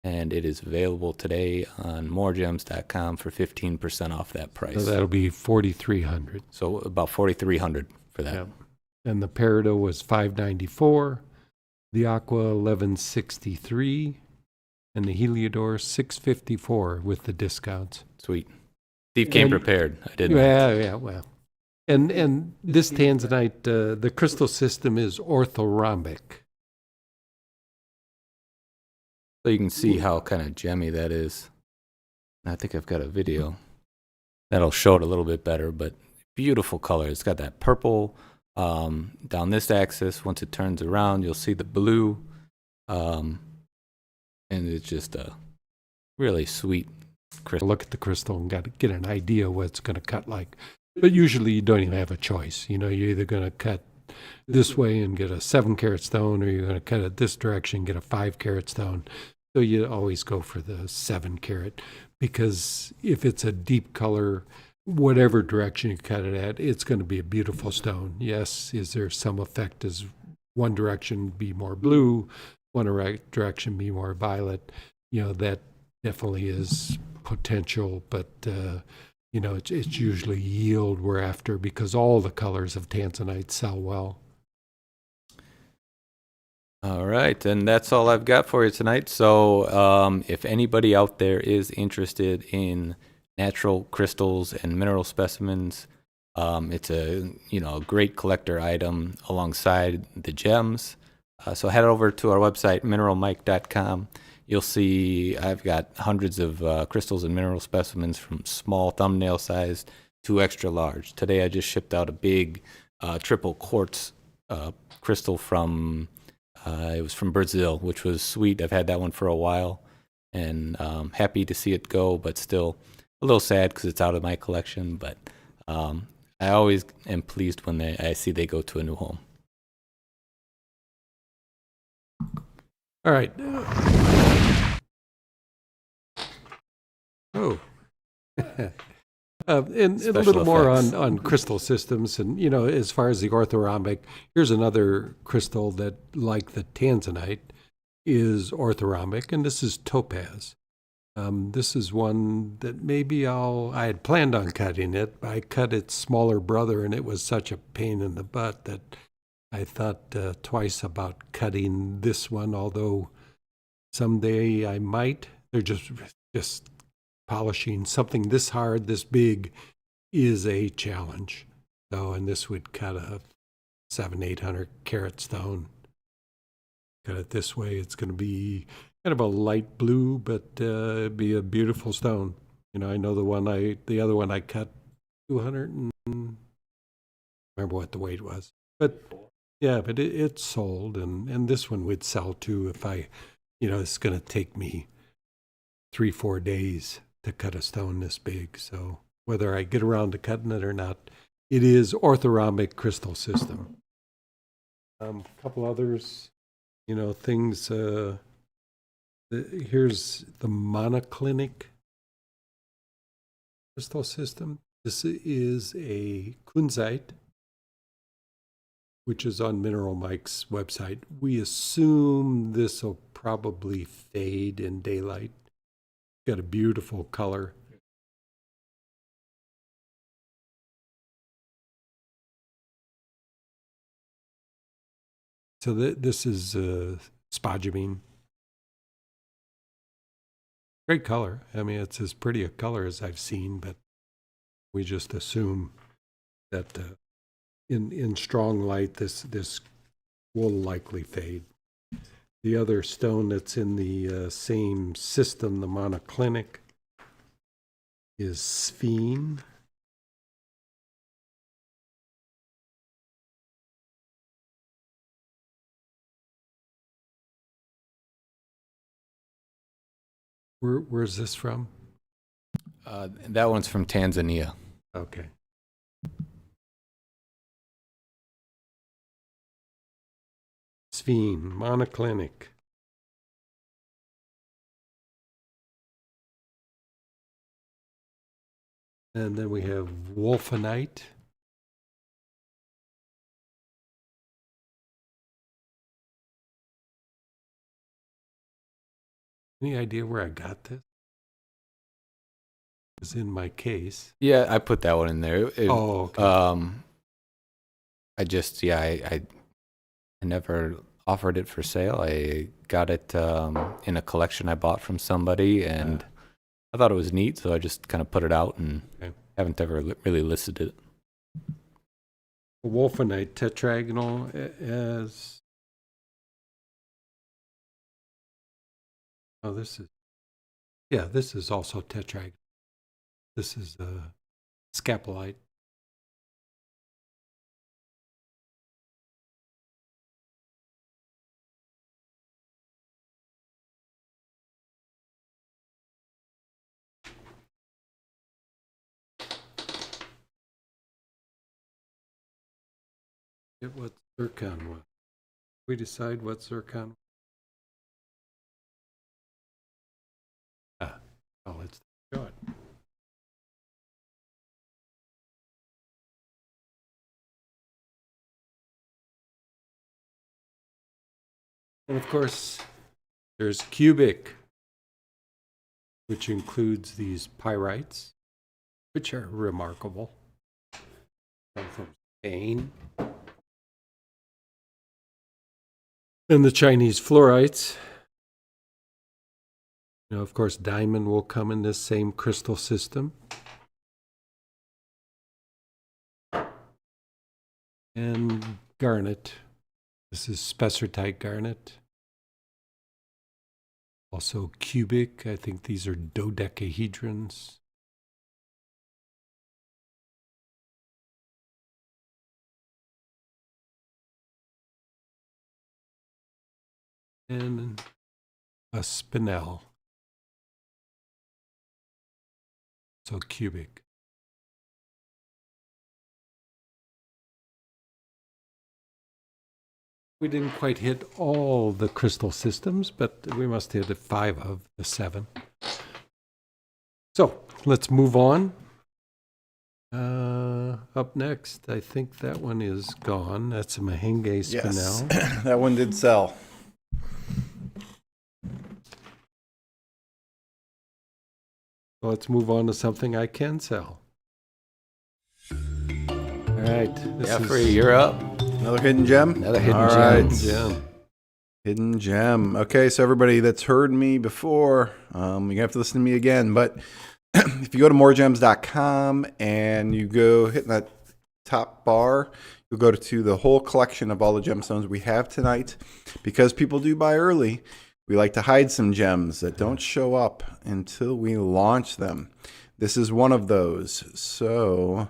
and it is available today on MoreGems.com for 15% off that price. So that'll be $4,300. So about $4,300 for that. Yeah. And the Peridot was $594, the Aqua $1,163, and the Heliodor $654 with the discounts. Sweet. Steve came prepared. I didn't. Yeah, well. And this tanzanite, the crystal system is orthorhombic. So you can see how kind of gemmy that is. I think I've got a video that'll show it a little bit better, but beautiful color. It's got that purple down this axis. Once it turns around, you'll see the blue. And it's just a really sweet crystal. Look at the crystal and get an idea what it's going to cut like. But usually you don't even have a choice. You're either going to cut this way and get a 7-carat stone, or you're going to cut it this direction and get a 5-carat stone. So you always go for the 7-carat, because if it's a deep color, whatever direction you cut it at, it's going to be a beautiful stone. Yes, is there some effect as one direction be more blue, one direction be more violet? That definitely is potential, but it's usually yield we're after, because all the colors of tanzanite sell well. All right, and that's all I've got for you tonight. So if anybody out there is interested in natural crystals and mineral specimens, it's a great collector item alongside the gems. So head over to our website, mineralmike.com. you'll see I've got hundreds of crystals and mineral specimens from small thumbnail sized to extra large. Today I just shipped out a big triple quartz crystal from, it was from Brazil, which was sweet. I've had that one for a while, and happy to see it go, but still a little sad because it's out of my collection. But I always am pleased when I see they go to a new home. All right. Oh. And a little more on crystal systems. And, you know, as far as the orthorhombic, here's another crystal that, like the tanzanite, is orthorhombic, and this is topaz. This is one that maybe I had planned on cutting it. I cut its smaller brother, and it was such a pain in the butt that I thought twice about cutting this one, although someday I might. They're just polishing something this hard, this big, is a challenge. So, and this would cut a 700-800 carat stone. Cut it this way, it's going to be kind of a light blue, but it'd be a beautiful stone. You know, I know the other one I cut 200 and remember what the weight was, but yeah, but it sold, and this one would sell too if it's going to take me 3-4 days to cut a stone this big. So whether I get around to cutting it or not, it is orthorhombic crystal system. A couple others, things. Here's the monoclinic crystal system. This is a kunzite, which is on Mineral Mike's website. We assume this will probably fade in daylight. Got a beautiful color. So this is spodumene. Great color. I mean, it's as pretty a color as I've seen, but we just assume that in strong light, this will likely fade. The other stone that's in the same system, the monoclinic, is sphene. Where's this from? That one's from Tanzania. Okay. Sphene, monoclinic. And then we have wolfenite. Any idea where I got this? It's in my case. Yeah, I put that one in there. Okay. I never offered it for sale. I got it in a collection I bought from somebody, and I thought it was neat, so I just kind of put it out and haven't ever really listed it. Wolfenite tetragonal as... Oh, this is also tetragonal. This is scapulite. Get what zircon was. We decide what zircon. Let's go it. And of course, there's cubic, which includes these pyrites, which are remarkable. Come from Spain. And the Chinese fluorites. Of course, diamond will come in this same crystal system. And garnet. This is Spessartite garnet. Also cubic. I think these are dodecahedrons. And a spinel. So cubic. We didn't quite hit all the crystal systems, but we must hit 5 of the 7. So let's move on. Up next, I think that one is gone. That's a Mahenge spinel. Yes, that one did sell. So let's move on to something I can sell. All right. Jeffrey, you're up. Another hidden gem? Another hidden All gem. right. gem. Hidden gem. Okay, so everybody that's heard me before, you're going to have to listen to me again. But if you go to MoreGems.com and you go hitting that top bar, you'll go to the whole collection of all the gemstones we have tonight. Because people do buy early, we like to hide some gems that don't show up until we launch them. This is one of those. So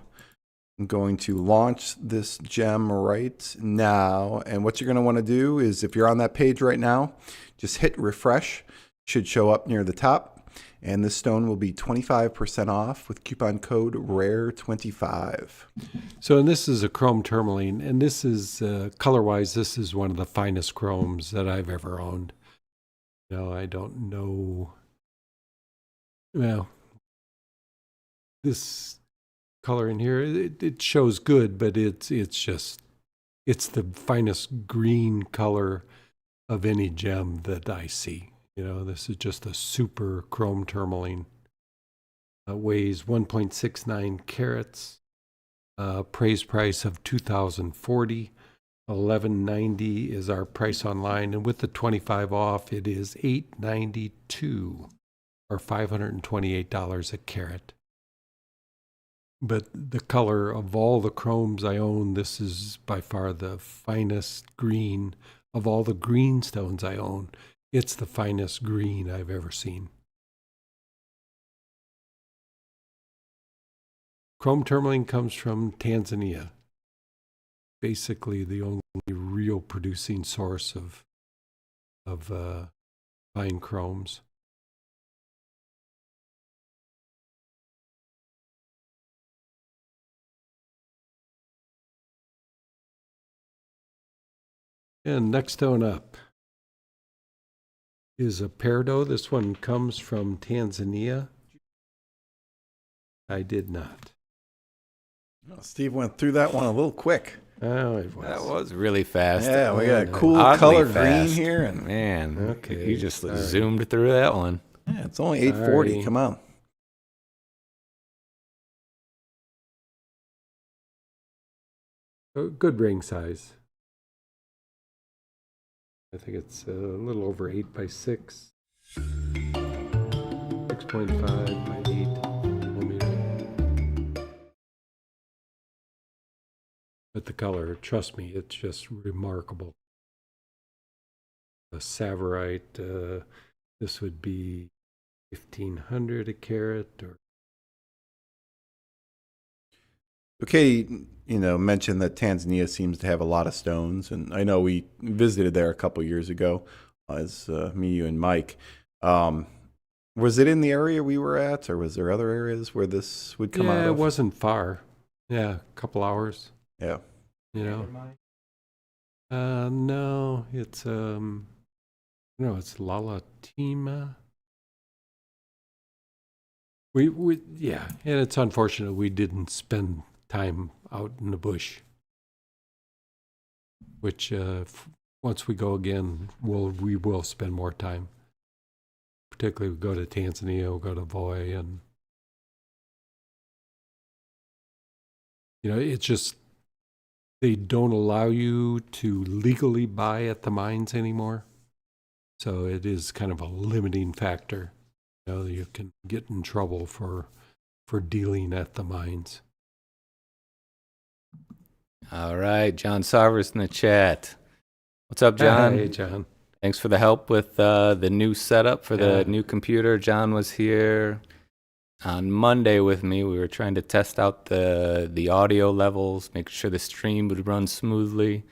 I'm going to launch this gem right now. And what you're going to want to do is, if you're on that page right now, just hit refresh. Should show up near the top. And this stone will be 25% off with coupon code RARE25. So, and this is a chrome tourmaline, and this is, color-wise, this is one of the finest chromes that I've ever owned. No, I don't know. Well, this color in here, it shows good, but it's the finest green color of any gem that I see. You know, this is just a super chrome tourmaline. Weighs 1.69 carats. Appraised price of $2,040. $1,190 is our price online, and with the 25 off, it is $892, or $528 a carat. But the color of all the chromes I own, this is by far the finest green of all the green stones I own. It's the finest green I've ever seen. Chrome tourmaline comes from Tanzania. Basically the only real producing source of fine chromes. And next stone up is a Peridot. This one comes from Tanzania. I did not. Oh, Steve went through that one a little quick. Oh, it was. That was really fast. Yeah, we got a cool Oddly color fast. green here. And Man, Okay, you just all right. zoomed through that one. yeah, it's only 840. Sorry. Come on. Good ring size. I think it's a little over 8 by 6. 6.5 by 8 millimeter. But the color, trust me, it's just remarkable. A Spessartite, this would be 1,500 a carat, or Okay, mentioned that Tanzania seems to have a lot of stones, and I know we visited there a couple years ago as me, you, and Mike. Was it in the area we were at, or was there other areas where this would come out yeah, of? it wasn't far. Yeah, a couple hours. Yeah. You know. No, it's it's Lalatima. We yeah, and it's unfortunate we didn't spend time out in the bush. Which once we go again, we will spend more time. Particularly, we go to Tanzania, we go to Voi, and it's just they don't allow you to legally buy at the mines anymore. So it is kind of a limiting factor. You can get in trouble for dealing at the mines. All right, John Sarver's in the chat. What's up, John? Hey, John. Thanks for the help with the new setup for the new computer. John was here on Monday with me. We were trying to test out the audio levels, make sure the stream would run smoothly,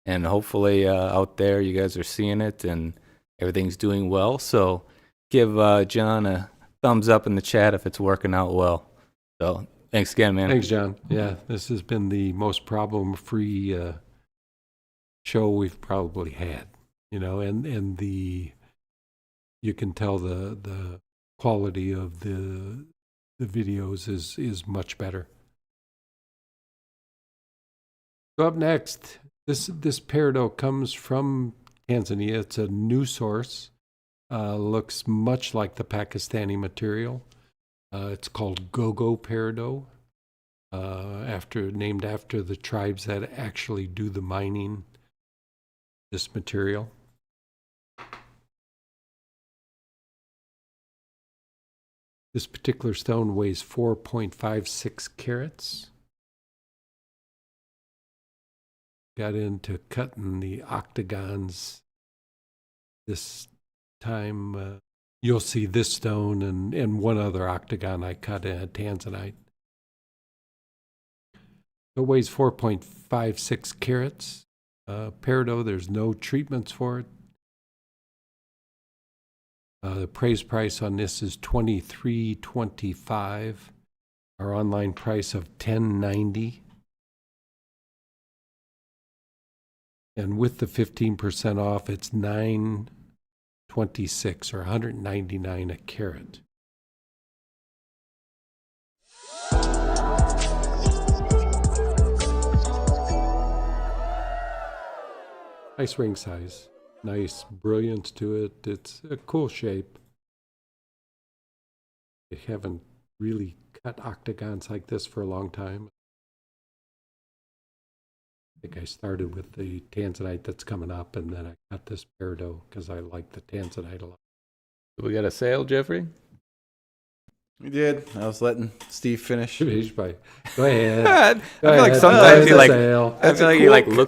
and hopefully out there you guys are seeing it and everything's doing well. So give John a thumbs up in the chat if it's working out well. So thanks again, man. Thanks, John. Yeah, this has been the most problem-free show we've probably had. And you can tell the quality of the videos is much better. So up next, this Peridot comes from Tanzania. It's a new source. Looks much like the Pakistani material. It's called Gogo Peridot, named after the tribes that actually do the mining this material. This particular stone weighs 4.56 carats. Got into cutting the octagons this time. You'll see this stone and one other octagon I cut in tanzanite. It weighs 4.56 carats. Peridot, there's no treatments for it. The appraised price on this is $23.25. Our online price of $10.90. And with the 15% off, it's $9.26 or $199 a carat. Nice ring size. Nice brilliance to it. It's a cool shape. I haven't really cut octagons like this for a long time. I think I started with the tanzanite that's coming up, and then I cut this Peridot because I like the tanzanite a lot. We got a sale, Jeffrey? We did. I was letting Steve finish. Go ahead. I feel like sometimes he looks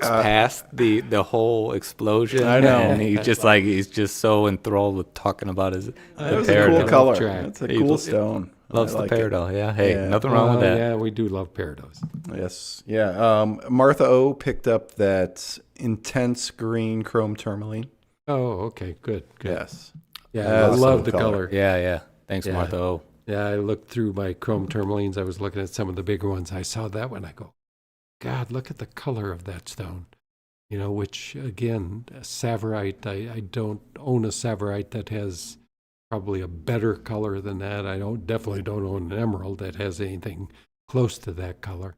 Cool, past the whole explosion. I know. And he's just so enthralled with talking about his That was Peridot. a cool color. Track. That's a cool stone. Loves I like the Peridot. Yeah. Hey, Yeah. nothing wrong with that. Yeah, we do love Peridots. Yes. Yeah. Martha O picked up that intense green chrome tourmaline. Oh, okay. Good. Yes. Yeah, I love the color. color. Yeah. Thanks, Yeah. Martha O. Yeah, I looked through my chrome tourmalines. I was looking at some of the bigger ones. I saw that one. I go, God, look at the color of that stone. Which, again, Tsavorite, I don't own a Tsavorite that has probably a better color than that. I definitely don't own an emerald that has anything close to that color.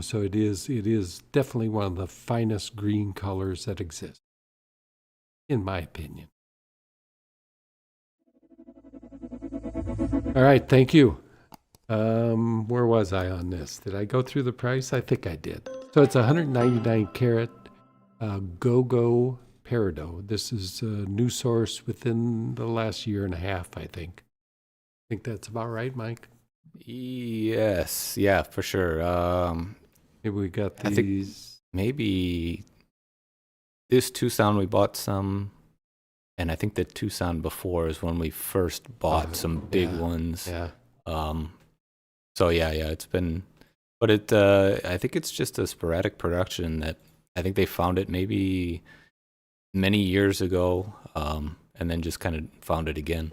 So it is definitely one of the finest green colors that exist, in my opinion. All right, thank you. Where was I on this? Did I go through the price? I think I did. So it's 199 carat Gogo Peridot. This is a new source within the last year and a half, I think. I think that's about right, Mike. Yes. Yeah, for sure. Maybe we got I think- these. Maybe this Tucson we bought some, and I think the Tucson before is when we first bought some big ones. Yeah. So yeah, it's been, but I think it's just a sporadic production that I think they found it maybe many years ago, and then just kind of found it again.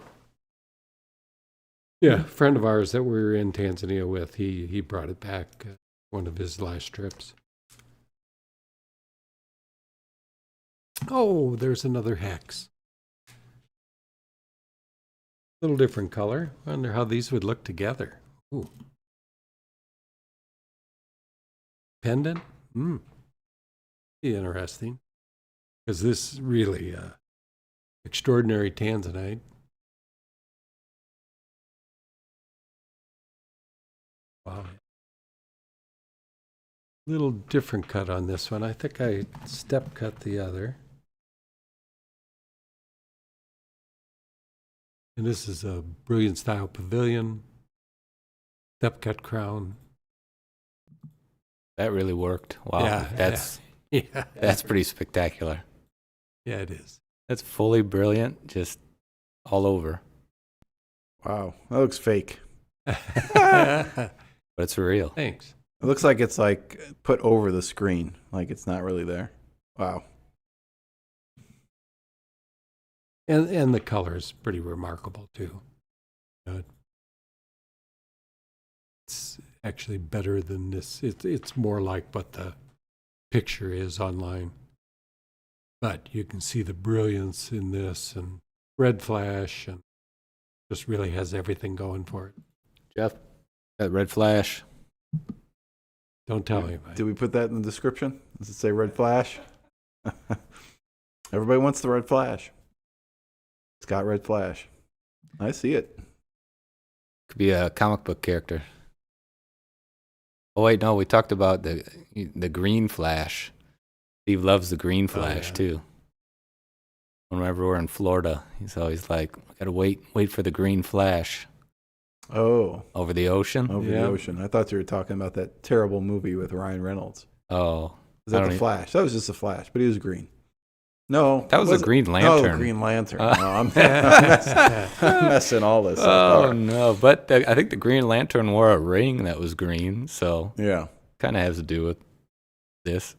Yeah, a friend of ours that we were in Tanzania with, he brought it back one of his last trips. Oh, there's another hex. Little different color. Wonder how these would look together. Ooh. Pendant? Be interesting. Because this is really extraordinary tanzanite. Wow. Little different cut on this one. I think I step cut the other. And this is a brilliant style pavilion. Step cut crown. That really worked. Wow, Yeah, that's Yeah. that's pretty spectacular. Yeah, it is. It's fully brilliant, just all over. Wow, that looks fake. But it's real. Thanks. It looks like it's like put over the screen, like it's not really there. Wow. And the color is pretty remarkable too. It's actually better than this. It's more like what the picture is online. But you can see the brilliance in this and red flash, and just really has everything going for it. Jeff, that red flash. Don't tell anybody. Did we put that in the description? Does it say red flash? Everybody wants the red flash. It's got red flash. I see it. Could be a comic book character. Oh wait, no, we talked about the green flash. Steve loves the green flash too. Whenever we're in Florida, he's always like, "I gotta wait for the green flash." Oh, Over the ocean. over the ocean. I thought you were talking about that terrible movie with Ryan Reynolds. Oh, Is that the Flash? That was just a Flash, but he was green. No, that was a Green Lantern. Oh, Green Lantern. No, I'm messing all this up. Oh no! But I think the Green Lantern wore a ring that was green, so Yeah. kind of has to do with this.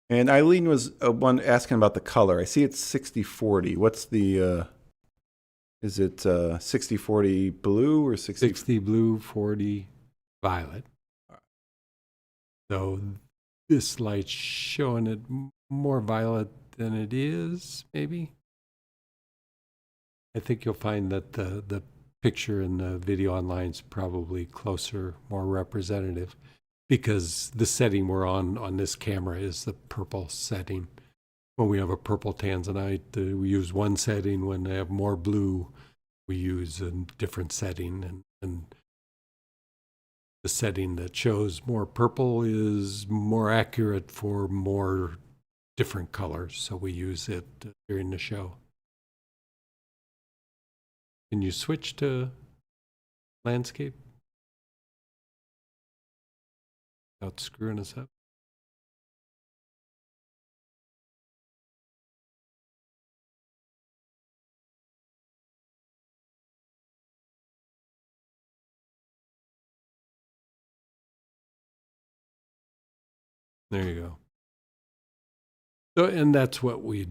And Eileen was one asking about the color. I see it's 60-40. What's the, is it 60-40 blue or 60 blue, 40 violet. So this light's showing it more violet than it is, maybe. I think you'll find that the picture in the video online is probably closer, more representative, because the setting we're on this camera is the purple setting. When we have a purple tanzanite, we use one setting. When they have more blue, we use a different setting. And the setting that shows more purple is more accurate for more different colors, so we use it during the show. Can you switch to landscape without screwing us up? There you go. So, and that's what we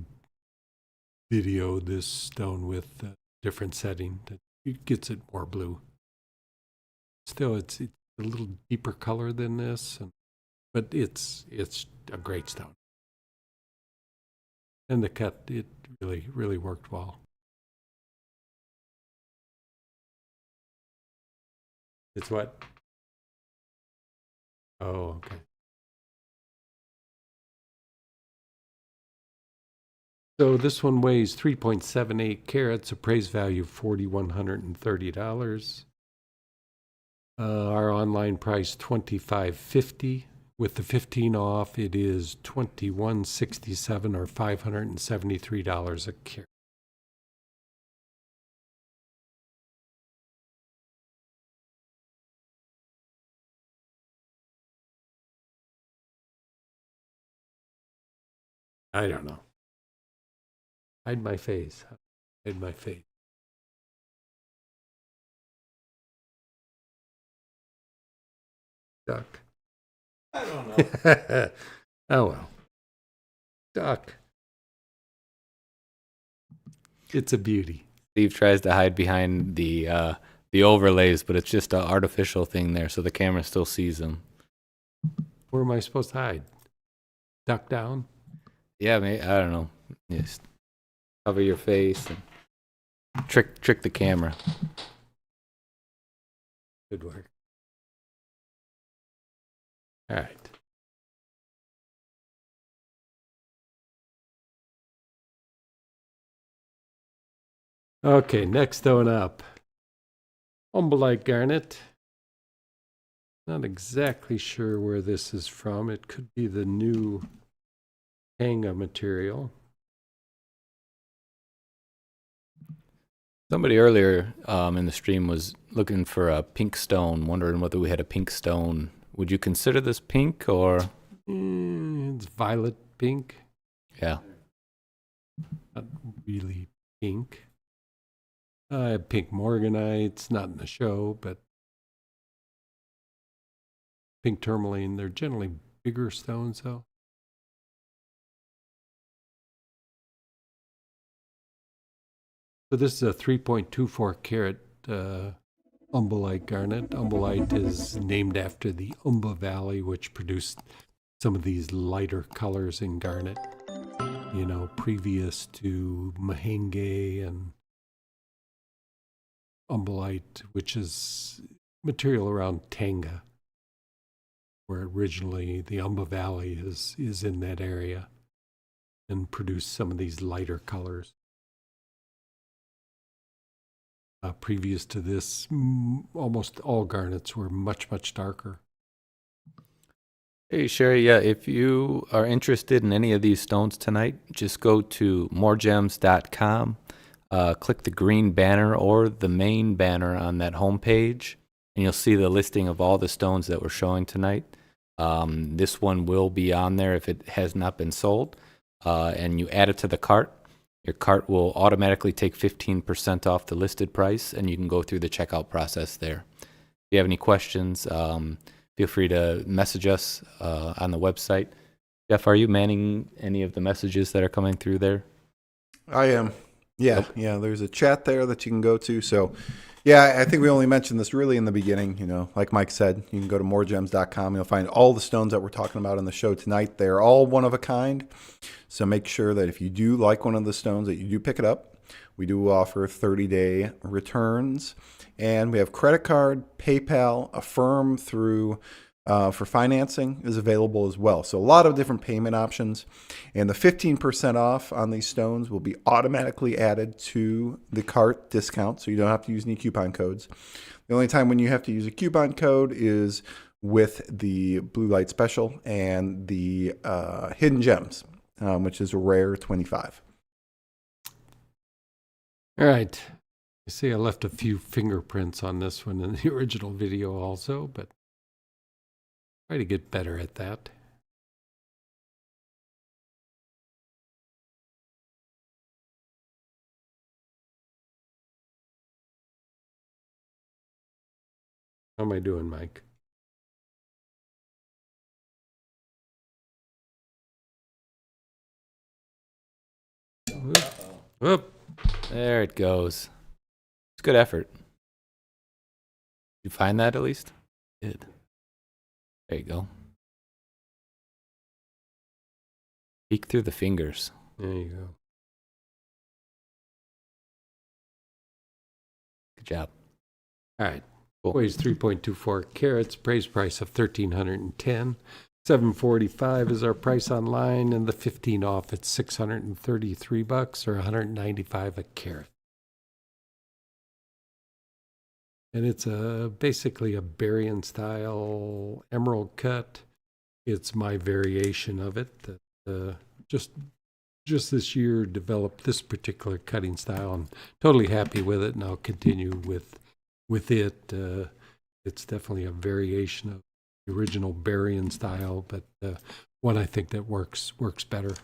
videoed this stone with, a different setting that it gets it more blue. Still, it's a little deeper color than this, but it's a great stone. And the cut, it really worked well. It's what? Oh, okay. So this one weighs 3.78 carats, appraised value of $4,130. Our online price $25.50. With the 15 off, it is $21.67 or $573 a carat. I don't know. Hide my face. Hide my face. Duck. I don't know. Oh well. Duck. It's a beauty. Steve tries to hide behind the overlays, but it's just an artificial thing there, so the camera still sees him. Where am I supposed to hide? Duck down? Yeah, I don't know. Just cover your face and trick the camera. Good work. All right. Okay, next stone up. Humbolite garnet. Not exactly sure where this is from. It could be the new Hanga material. Somebody earlier in the stream was looking for a pink stone, wondering whether we had a pink stone. Would you consider this pink or? It's violet pink. Yeah. Not really pink. I have pink morganites, not in the show, but pink tourmaline. They're generally bigger stones, though. So this is a 3.24 carat umbellite garnet. Umbellite is named after the Umba Valley, which produced some of these lighter colors in garnet, previous to Mahenge and umbellite, which is material around Tanga, where originally the Umba Valley is in that area, and produced some of these lighter colors. Previous to this, almost all garnets were much, much darker. Hey, Sherry, yeah, if you are interested in any of these stones tonight, just go to MoreGems.com, click the green banner or the main banner on that homepage, and you'll see the listing of all the stones that we're showing tonight. This one will be on there if it has not been sold, and you add it to the cart. Your cart will automatically take 15% off the listed price, and you can go through the checkout process there. If you have any questions, feel free to message us on the website. Jeff, are you manning any of the messages that are coming through there? I am. Yeah, yeah. There's a chat there that you can go to. So, yeah, I think we only mentioned this really in the beginning. Like Mike said, you can go to moregems.com. You'll find all the stones that we're talking about in the show tonight. They're all one of a kind. So make sure that if you do like one of the stones, that you do pick it up. We do offer 30-day returns, and we have credit card, PayPal, Affirm through for financing is available as well. So a lot of different payment options, and the 15% off on these stones will be automatically added to the cart discount, so you don't have to use any coupon codes. The only time when you have to use a coupon code is with the Blue Light Special and the Hidden Gems, which is a rare 25. All right. You see, I left a few fingerprints on this one in the original video also, but try to get better at that. How am I doing, Mike? Whoop. There it goes. It's good effort. Did you find that at least? Good. There you go. Peek through the fingers. There you go. Good job. All right. Cool. Weighs 3.24 carats. Appraised price of $1,310. $745 is our price online, and the 15 off it's $633 or $195 a carat. And it's basically a Barian style emerald cut. It's my variation of it that just this year developed this particular cutting style. I'm totally happy with it, and I'll continue with it. It's definitely a variation of the original Barian style, but one I think that works better.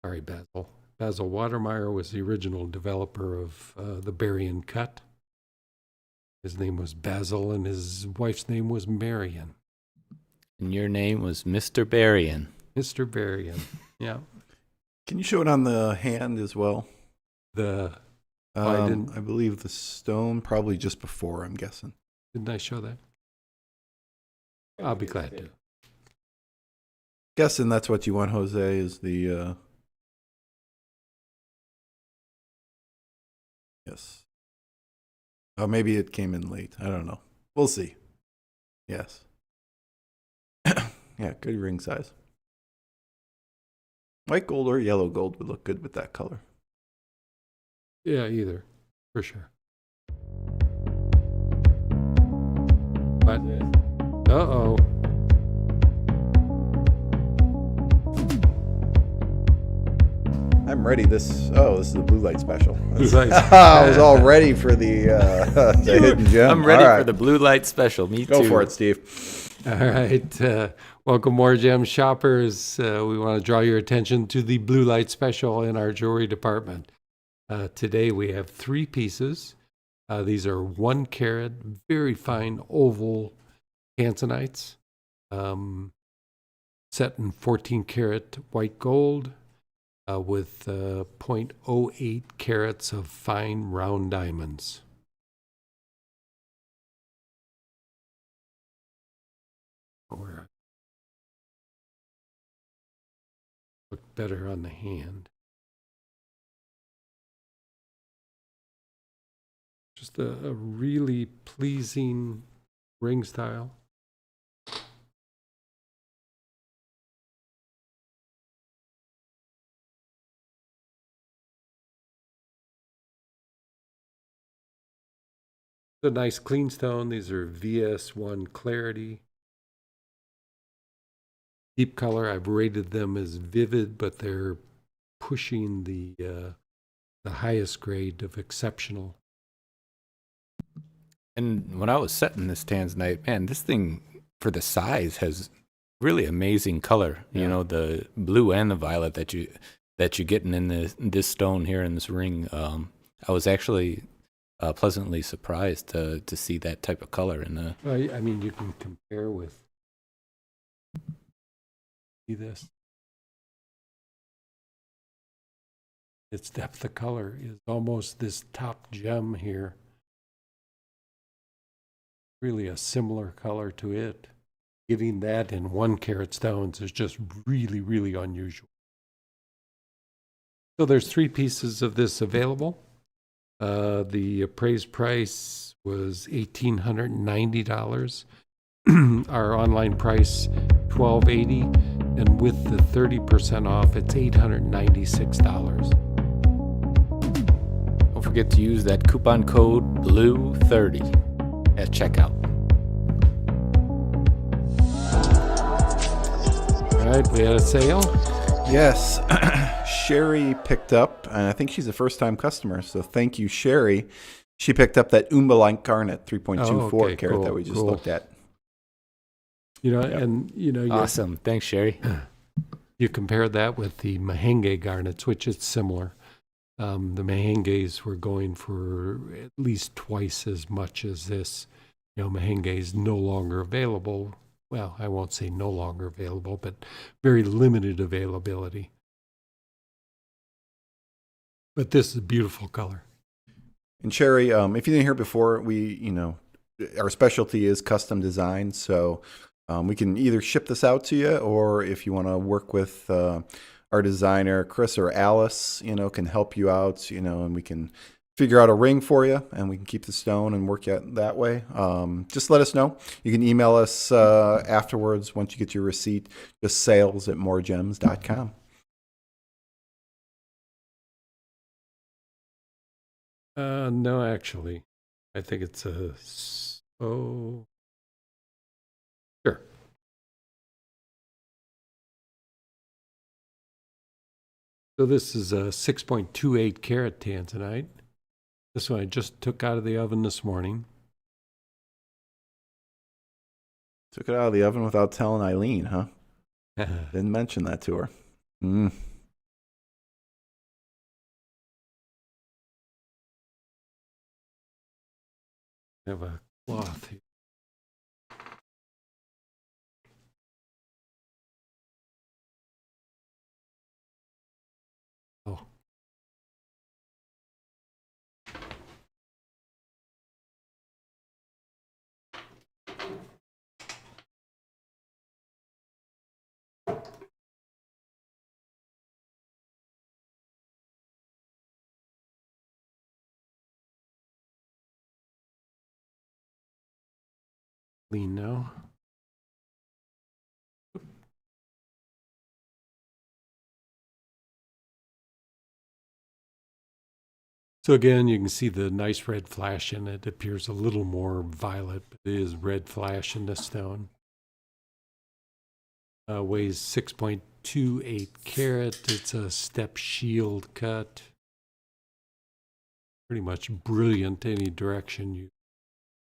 Sorry, Basil. Basil Watermeyer was the original developer of the Barian cut. His name was Basil, and his wife's name was Marion. And your name was Mr. Barian. Mr. Barian, yeah. Can you show it on the hand as well? I I believe the stone probably just before, I'm guessing. Didn't I show that? I'll be glad to. Guessing that's what you want, Jose, is the... Yes. Oh, maybe it came in late. I don't know. We'll see. Yes. Yeah, good ring size. White gold or yellow gold would look good with that color. Yeah, either, for sure. But, uh-oh. I'm ready. This is the Blue Light Special. Blue Light. I was all ready for the Hidden Gem. I'm ready All right. for the Blue Light Special. Me too. Go for it, Steve. All right. Welcome, More Gems shoppers. We want to draw your attention to the blue light special in our jewelry department. Today we have 3 pieces. These are 1 carat, very fine oval tanzanites, set in 14 karat white gold with 0.08 carats of fine round diamonds. Look better on the hand. Just a really pleasing ring style. A nice clean stone. These are VS1 clarity. Deep color, I've rated them as vivid, but they're pushing the highest grade of exceptional. And when I was setting this tanzanite, man, this thing for the size has really amazing color. Yeah. You know, the blue and the violet that you're getting in this stone here in this ring. I was actually pleasantly surprised to see that type of color in the. I mean, you can compare with. See this? Its depth of color is almost this top gem here. Really a similar color to it. Giving that in 1 carat stones is just really, really unusual. So there's 3 pieces of this available. The appraised price was $1,890. Our online price, $1,280. And with the 30% off, it's $896. Don't forget to use that coupon code BLUE30 at checkout. All right, we had a sale. Yes, Sherry picked up, and I think she's a first-time customer, so thank you, Sherry. She picked up that Umbalite garnet 3.24 carat that we just looked at. You know, and you know, Awesome. Thanks, Sherry. you compare that with the Mahenge garnets, which is similar. The Mahenges were going for at least twice as much as this. You know, Mahenge is no longer available. Well, I won't say no longer available, but very limited availability. But this is a beautiful color. And Sherry, if you didn't hear it before, our specialty is custom design, so we can either ship this out to you, or if you want to work with our designer, Chris or Alice, can help you out, and we can figure out a ring for you, and we can keep the stone and work it that way. Just let us know. You can email us afterwards once you get your receipt, just sales@MoreGems.com. No, actually, I think it's sure. So this is a 6.28 carat tanzanite. This one I just took out of the oven this morning. Took it out of the oven without telling Eileen, huh? Didn't mention that to her. I have a cloth here. Oh. Clean now. So again, you can see the nice red flash in it. It appears a little more violet, but it is red flash in the stone. Weighs 6.28 carat. It's a step shield cut. Pretty much brilliant any direction you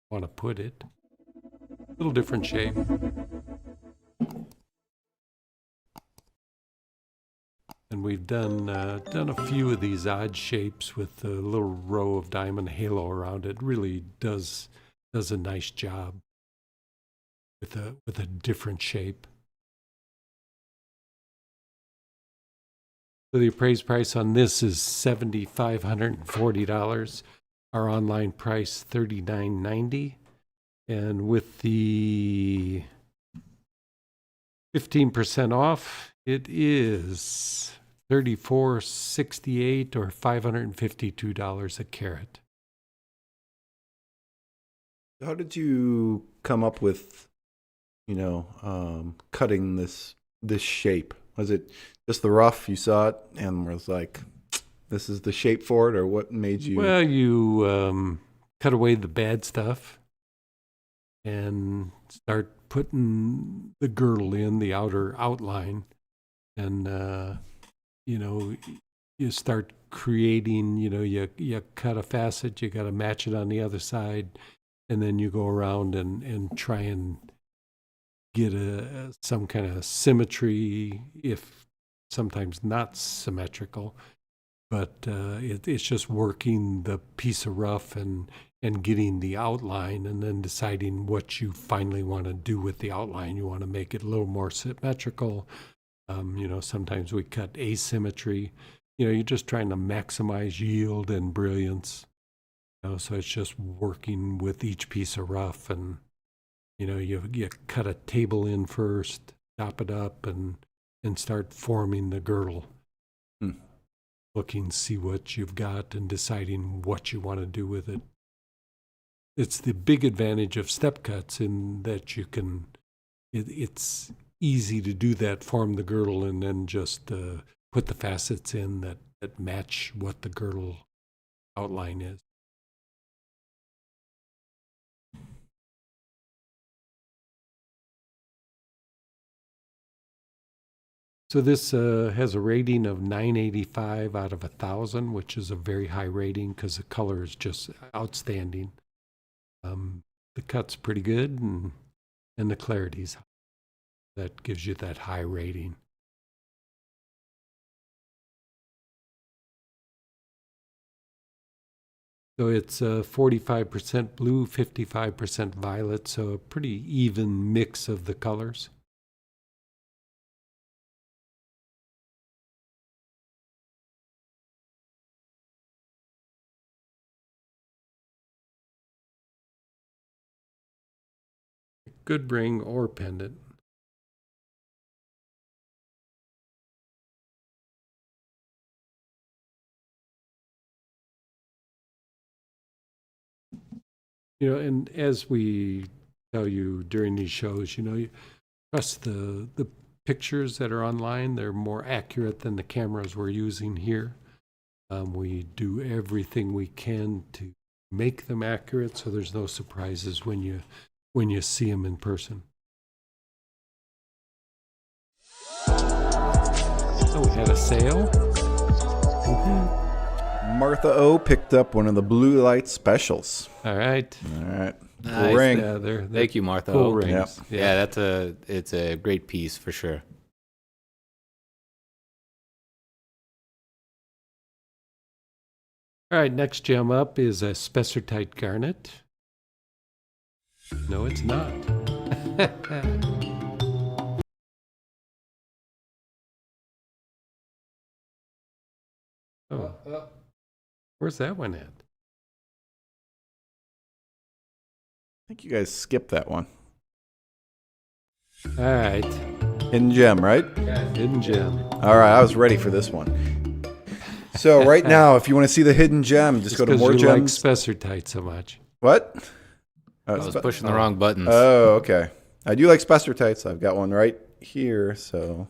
want to put it. A little different shape. and we've done a few of these odd shapes with a little row of diamond halo around it. Really does a nice job with a different shape. So the appraised price on this is $7,540. Our online price $39.90, and with the 15% off, it is $34.68 or $552 a carat. How did you come up with, cutting this shape? Was it just the rough you saw it and was like, this is the shape for it, or what made you? Well, you cut away the bad stuff and start putting the girdle in, the outer outline, and you start creating. You cut a facet, you got to match it on the other side, and then you go around and try and get some kind of symmetry, if sometimes not symmetrical. But it's just working the piece of rough and getting the outline, and then deciding what you finally want to do with the outline. You want to make it a little more symmetrical. Sometimes we cut asymmetry. You're just trying to maximize yield and brilliance. So it's just working with each piece of rough, and you cut a table in first, chop it up, and start forming the girdle. Looking, see what you've got, and deciding what you want to do with it. It's the big advantage of step cuts in that you can, it's easy to do that, form the girdle, and then just put the facets in that match what the girdle outline is. So this has a rating of 985 out of 1,000, which is a very high rating because the color is just outstanding. The cut's pretty good, and the clarity's high. That gives you that high rating. So it's 45% blue, 55% violet, so a pretty even mix of the colors. Good ring or pendant. And as we tell you during these shows, you trust the pictures that are online. They're more accurate than the cameras we're using here. We do everything we can to make them accurate, so there's no surprises when you see them in person. Oh, we had a sale. Martha O picked up one of the blue light specials. All right. Nice. Ring. Yeah, Thank you, Martha. Cool rings. Yep. Yeah, it's a great piece for sure. All right, next gem up is a Spessartite garnet. No, it's not. Oh, where's that one at? I think you guys skipped that one. All right, Hidden gem, right? hidden gem. All right, I was ready for this one. So right now, if you want to see the hidden gem, just go to Because you like MoreGems. Spessartite so much. What? I was pushing the wrong buttons. Oh, okay. I do like Spessartites. I've got one right here. So,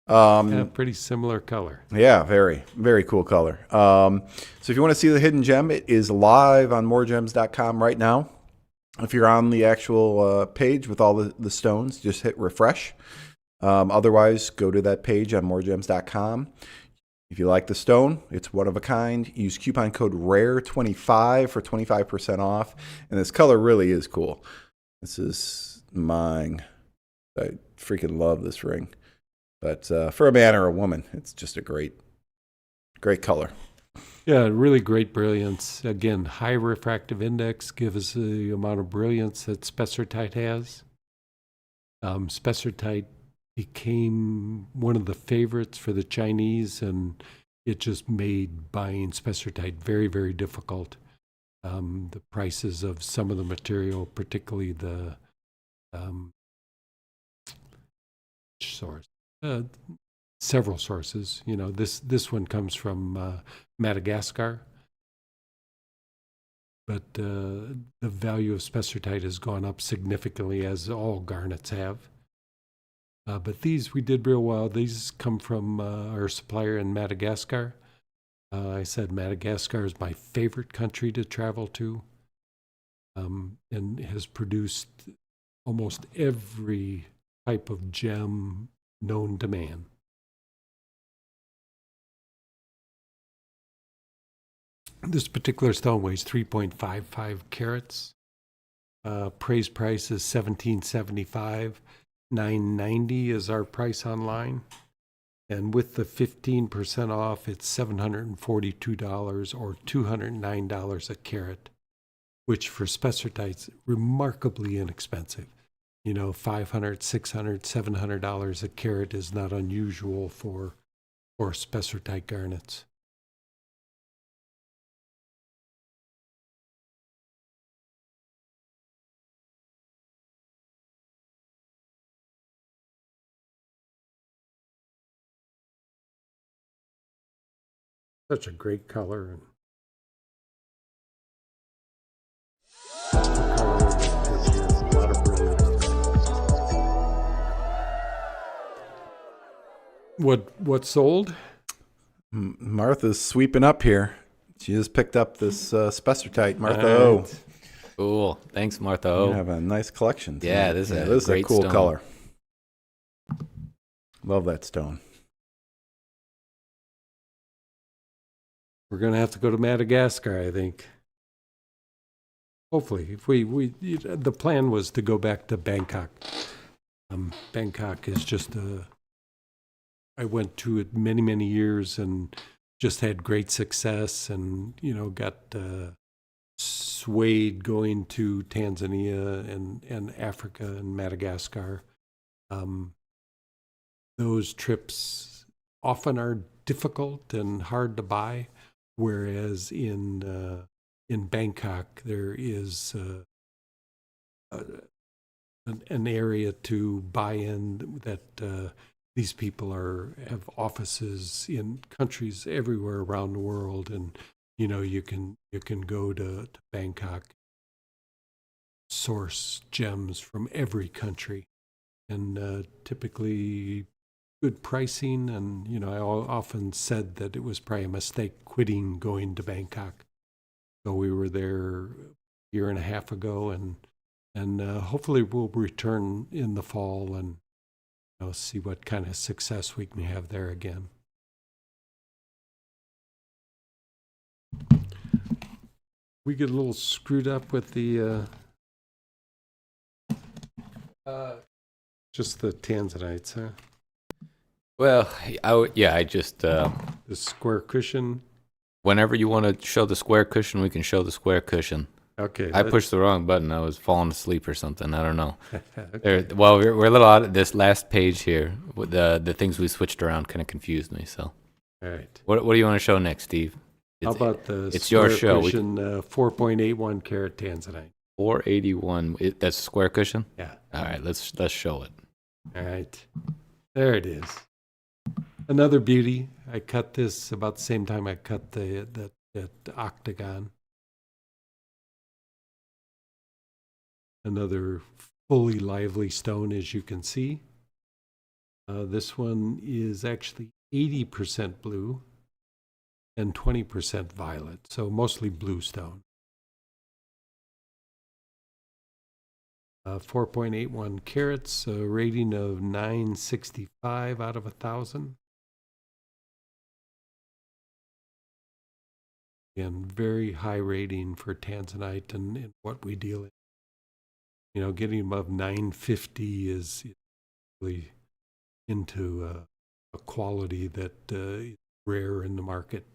Yeah, pretty similar color. yeah, very, very cool color. So if you want to see the hidden gem, it is live on MoreGems.com right now. If you're on the actual page with all the stones, just hit refresh. Otherwise, go to that page on MoreGems.com. If you like the stone, it's one of a kind. Use coupon code RARE25 for 25% off. And this color really is cool. This is mine. I freaking love this ring. But for a man or a woman, it's just a great color. Yeah, really great brilliance. Again, high refractive index gives us the amount of brilliance that Spessartite has. Spessartite became one of the favorites for the Chinese, and it just made buying Spessartite very, very difficult. The prices of some of the material, particularly the source, several sources. This one comes from Madagascar, but the value of Spessartite has gone up significantly, as all garnets have. But these we did real well. These come from our supplier in Madagascar. I said Madagascar is my favorite country to travel to, and has produced almost every type of gem known to man. This particular stone weighs 3.55 carats. Appraised price is $17.75. $9.90 is our price online. And with the 15% off, it's $742 or $209 a carat, which for Spessartite's remarkably inexpensive. $500, $600, $700 a carat is not unusual for Spessartite garnets. Such a great color. What sold? Martha's sweeping up here. She just picked up this Spessartite. Martha O. Cool. Thanks, Martha You O. have a nice collection tonight. Yeah, this is a great cool stone. color. Love that stone. We're going to have to go to Madagascar, I think. Hopefully, if the plan was to go back to Bangkok. Bangkok is just I went to it many, many years and just had great success, and got swayed going to Tanzania and Africa and Madagascar. Those trips often are difficult and hard to buy, whereas in Bangkok there is an area to buy in that these people have offices in countries everywhere around the world, and you can go to Bangkok, source gems from every country, and typically good pricing. And I often said that it was probably a mistake quitting going to Bangkok. So we were there a year and a half ago, and hopefully we'll return in the fall and see what kind of success we can have there again. We get a little screwed up with the just the tanzanites, huh? Well, I just The square cushion. whenever you want to show the square cushion, we can show the square cushion. Okay. I pushed the wrong button. I was falling asleep or something. I don't know. Okay. Well, we're a little out of this last page here. With the things we switched around kind of confused me. So, All right. what do you want to show next, Steve? How about the it's square your show. cushion 4.81 carat tanzanite? 481. That's a square cushion. Yeah. All right, let's show it. All right. There it is. Another beauty. I cut this about the same time I cut that octagon. Another fully lively stone, as you can see. This one is actually 80% blue and 20% violet, so mostly blue stone. 4.81 carats, a rating of 965 out of 1,000. Again, very high rating for tanzanite and what we deal in. Getting above 950 is really into a quality that is rare in the market.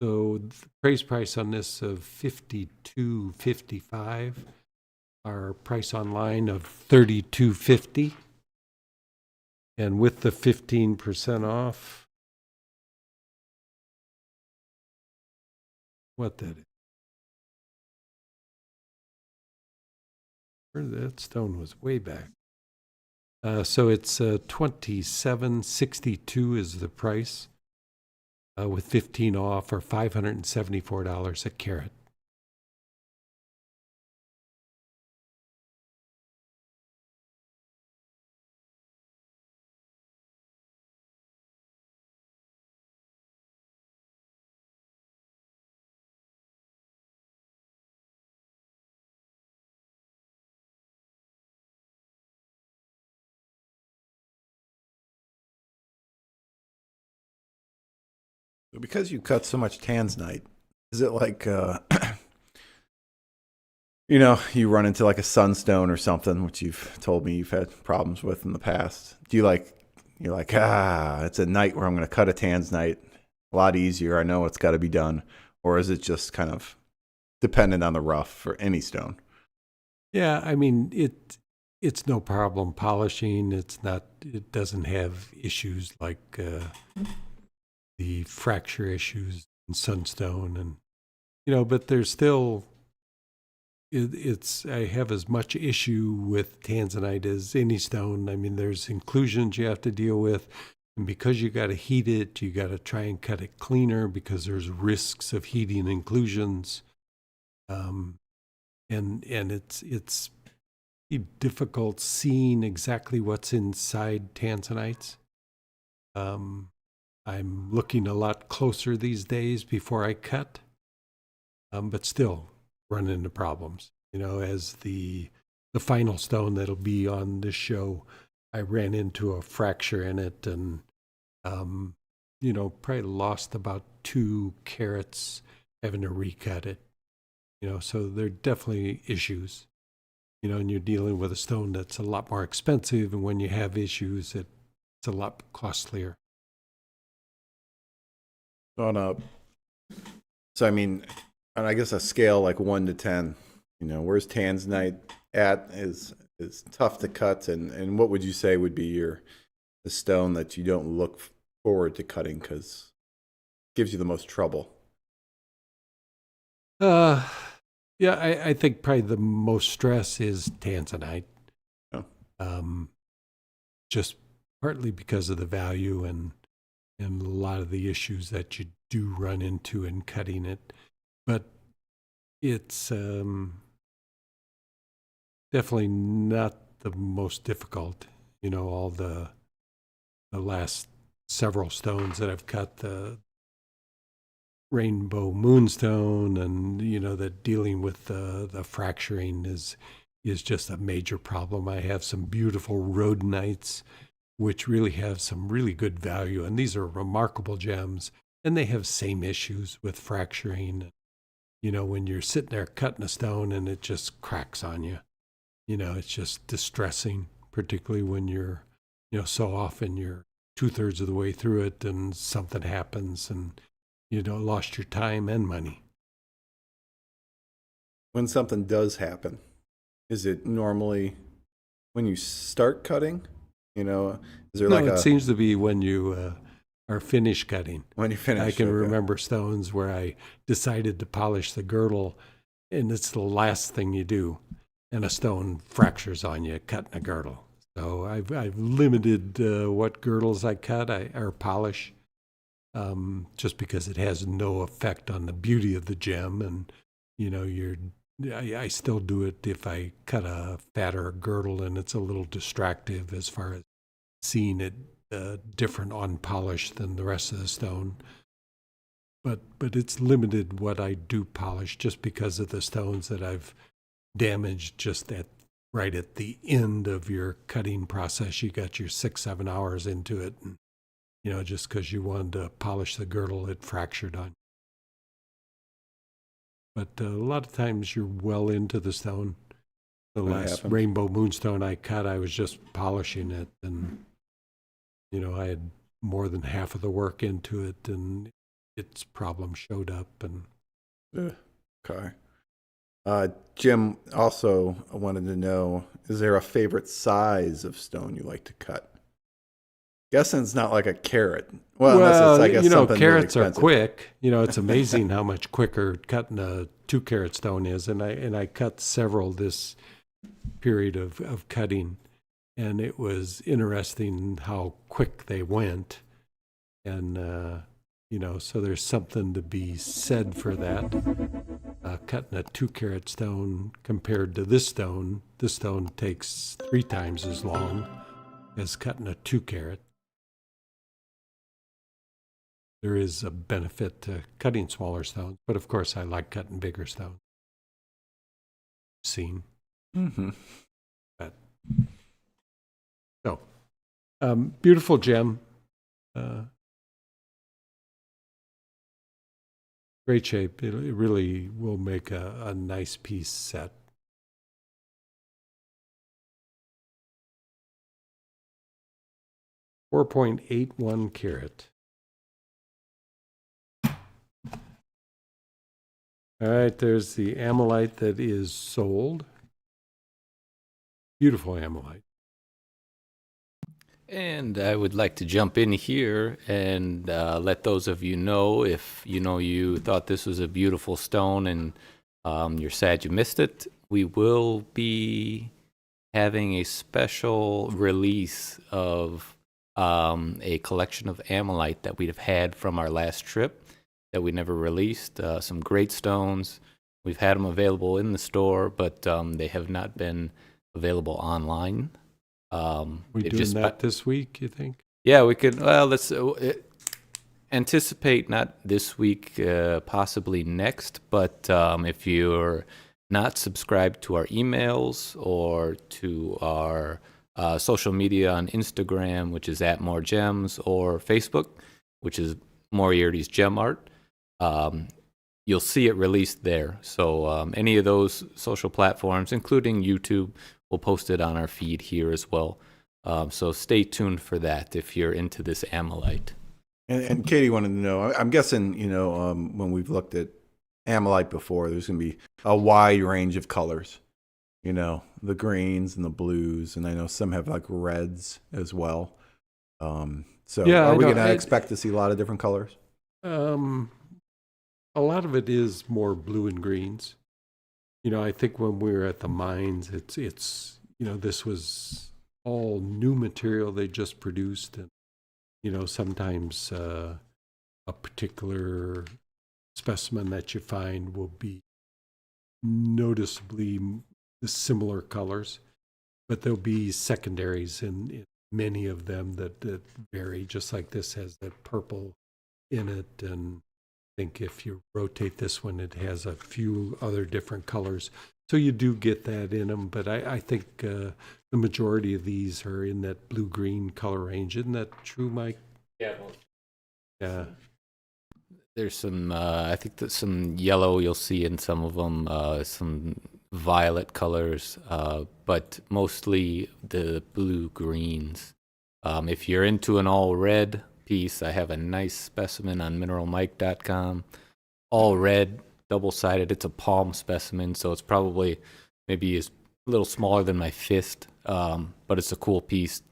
So the price on this of $52.55. Our price online of $32.50. And with the 15% off, what that is? That stone was way back. So it's $27.62 is the price, with 15 off, or $574 a carat. Because you cut so much tanzanite, is it like, you know, you run into like a sunstone or something, which you've told me you've had problems with in the past? Do you you're like, it's a night where I'm going to cut a tanzanite, a lot easier. I know it's got to be done. Or is it just kind of dependent on the rough for any stone? Yeah, I mean, it's no problem polishing. It doesn't have issues like the fracture issues in sunstone, and but there's still I have as much issue with tanzanite as any stone. I mean, there's inclusions you have to deal with, and because you got to heat it, you got to try and cut it cleaner because there's risks of heating inclusions, and it's difficult seeing exactly what's inside tanzanites. I'm looking a lot closer these days before I cut, but still run into problems. As the final stone that'll be on this show, I ran into a fracture in it, and probably lost about 2 carats having to recut it. So there are definitely issues. And you're dealing with a stone that's a lot more expensive, and when you have issues, it's a lot costlier. So I mean, on I guess a scale like 1 to 10, where's tanzanite at is tough to cut, and what would you say would be the stone that you don't look forward to cutting because it gives you the most trouble? Yeah, I think probably the most stress is tanzanite. Oh. Just partly because of the value and a lot of the issues that you do run into in cutting it. But it's definitely not the most difficult. All the last several stones that I've cut, the rainbow moonstone, and that dealing with the fracturing is just a major problem. I have some beautiful rhodonites which really have some really good value, and these are remarkable gems, and they have same issues with fracturing. When you're sitting there cutting a stone and it just cracks on you, it's just distressing, particularly when you're so often you're 2/3 of the way through it and something happens and lost your time and money. When something does happen, is it normally when you start cutting? Is there it seems to be when you are finished cutting. When you finish, I can remember stones where I decided to polish the girdle, and it's the last thing you do, and a stone fractures on you cutting a girdle. So I've limited what girdles I cut or polish, just because it has no effect on the beauty of the gem, and I still do it if I cut a fatter girdle and it's a little distractive as far as seeing it different on polish than the rest of the stone. But it's limited what I do polish just because of the stones that I've damaged just right at the end of your cutting process. You got your 6-7 hours into it, and just because you wanted to polish the girdle, it fractured on you. But a lot of times you're well into the stone. The That last happens. rainbow moonstone I cut, I was just polishing it, and I had more than half of the work into it, and its problem showed up. And Okay. Jim also wanted to know, is there a favorite size of stone you like to cut? Guessing it's not like a carrot. Well, unless it's, I guess, something really carrots are expensive. quick. It's amazing how much quicker cutting a 2-carat stone is. And I cut several this period of cutting, and it was interesting how quick they went. And so there's something to be said for that. Cutting a 2-carat stone compared to this stone takes 3 times as long as cutting a 2-carat. There is a benefit to cutting smaller stones, but of course I like cutting bigger stones. Seen. Mm-hmm. So, beautiful gem. Great shape. It really will make a nice piece set. .81 carat. All right, there's the amylite that is sold. Beautiful amylite. And I would like to jump in here and let those of you know, if you thought this was a beautiful stone and you're sad you missed it, we will be having a special release of a collection of amylite that we've had from our last trip that we never released. Some great stones. We've had them available in the store, but they have not been available online. We doing that this week, you think? Yeah, we could. Well, let's anticipate not this week, possibly next. But if you're not subscribed to our emails or to our social media on Instagram, which is at MoreGems, or Facebook, which is Moriarty's Gem Art, you'll see it released there. So any of those social platforms, including YouTube, we'll post it on our feed here as well. So stay tuned for that if you're into this amylite. And Katie wanted to know, I'm guessing, when we've looked at amylite before, there's going to be a wide range of colors. The greens and the blues, and I know some have like reds as well. So Yeah, are we going to expect to see a lot of different colors? A lot of it is more blue and greens. I think when we were at the mines, it's this was all new material they just produced, and sometimes a particular specimen that you find will be noticeably similar colors, but there'll be secondaries in many of them that vary, just like this has that purple in it. And I think if you rotate this one, it has a few other different colors. So you do get that in them, but I think the majority of these are in that blue-green color range. Isn't that true, Mike? Yeah. Yeah. There's some, I think that some yellow you'll see in some of them, some violet colors, but mostly the blue-greens. If you're into an all-red piece, I have a nice specimen on MoreGems.com. All red, double-sided. It's a palm specimen, so it's probably maybe a little smaller than my fist, but it's a cool piece.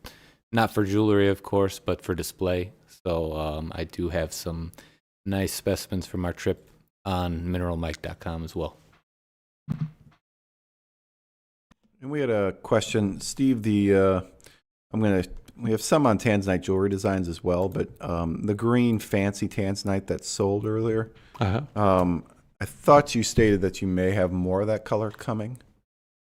Not for jewelry, of course, but for display. So I do have some nice specimens from our trip on MoreGems.com as well. And we had a question, Steve. We have some on tanzanite jewelry designs as well, but the green fancy tanzanite that sold earlier. I thought you stated that you may have more of that color coming,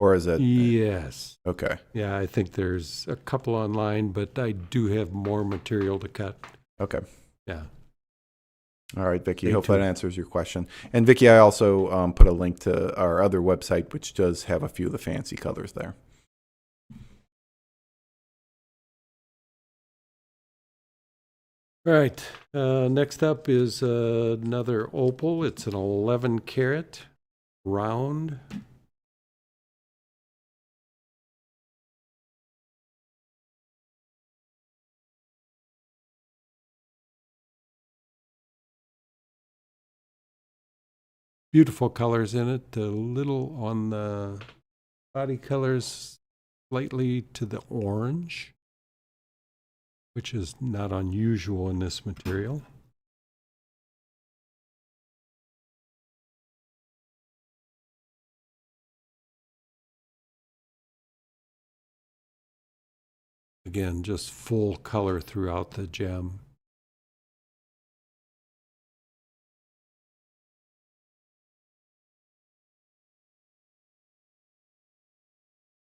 or is it? Yes. Okay. Yeah, I think there's a couple online, but I do have more material to cut. Okay. Yeah. All right, Vicky. Stay Hope tuned. that answers your question. And Vicky, I also put a link to our other website, which does have a few of the fancy colors there. All right. Next up is another opal. It's an 11 carat. round. Beautiful colors in it. A little on the body colors, slightly to the orange, which is not unusual in this material. Again, just full color throughout the gem.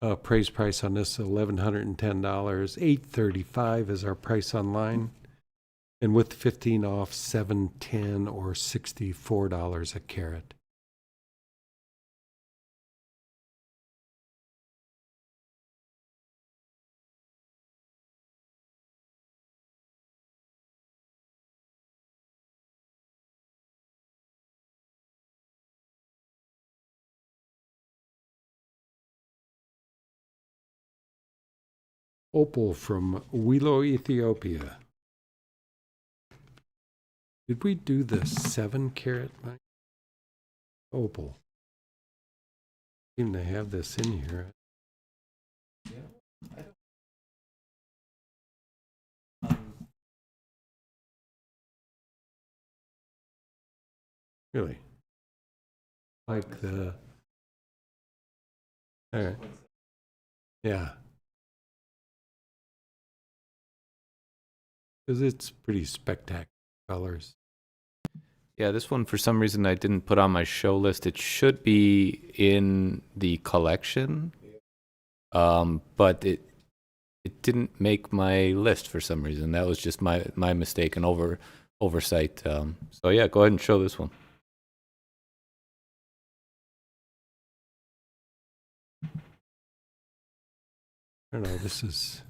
Appraised price on this $1,110. $835 is our price online, and with 15 off, $710 or $64 a carat. Opal from Wheelo, Ethiopia. Did we do the 7-carat opal? Seem to have this in here. Really? Like the... All right. Yeah. Because it's pretty spectacular colors. Yeah, this one for some reason I didn't put on my show list. It should be in the collection, but it didn't make my list for some reason. That was just my mistake and oversight. So yeah, go ahead and show this one. I don't know, this is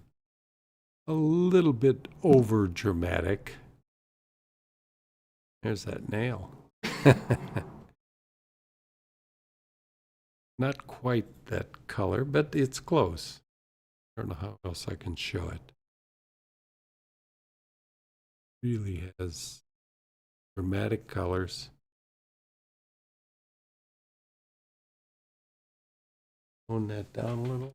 a little bit over dramatic. There's that nail. Not quite that color, but it's close. I don't know how else I can show it. Really has dramatic colors. Tone that down a little.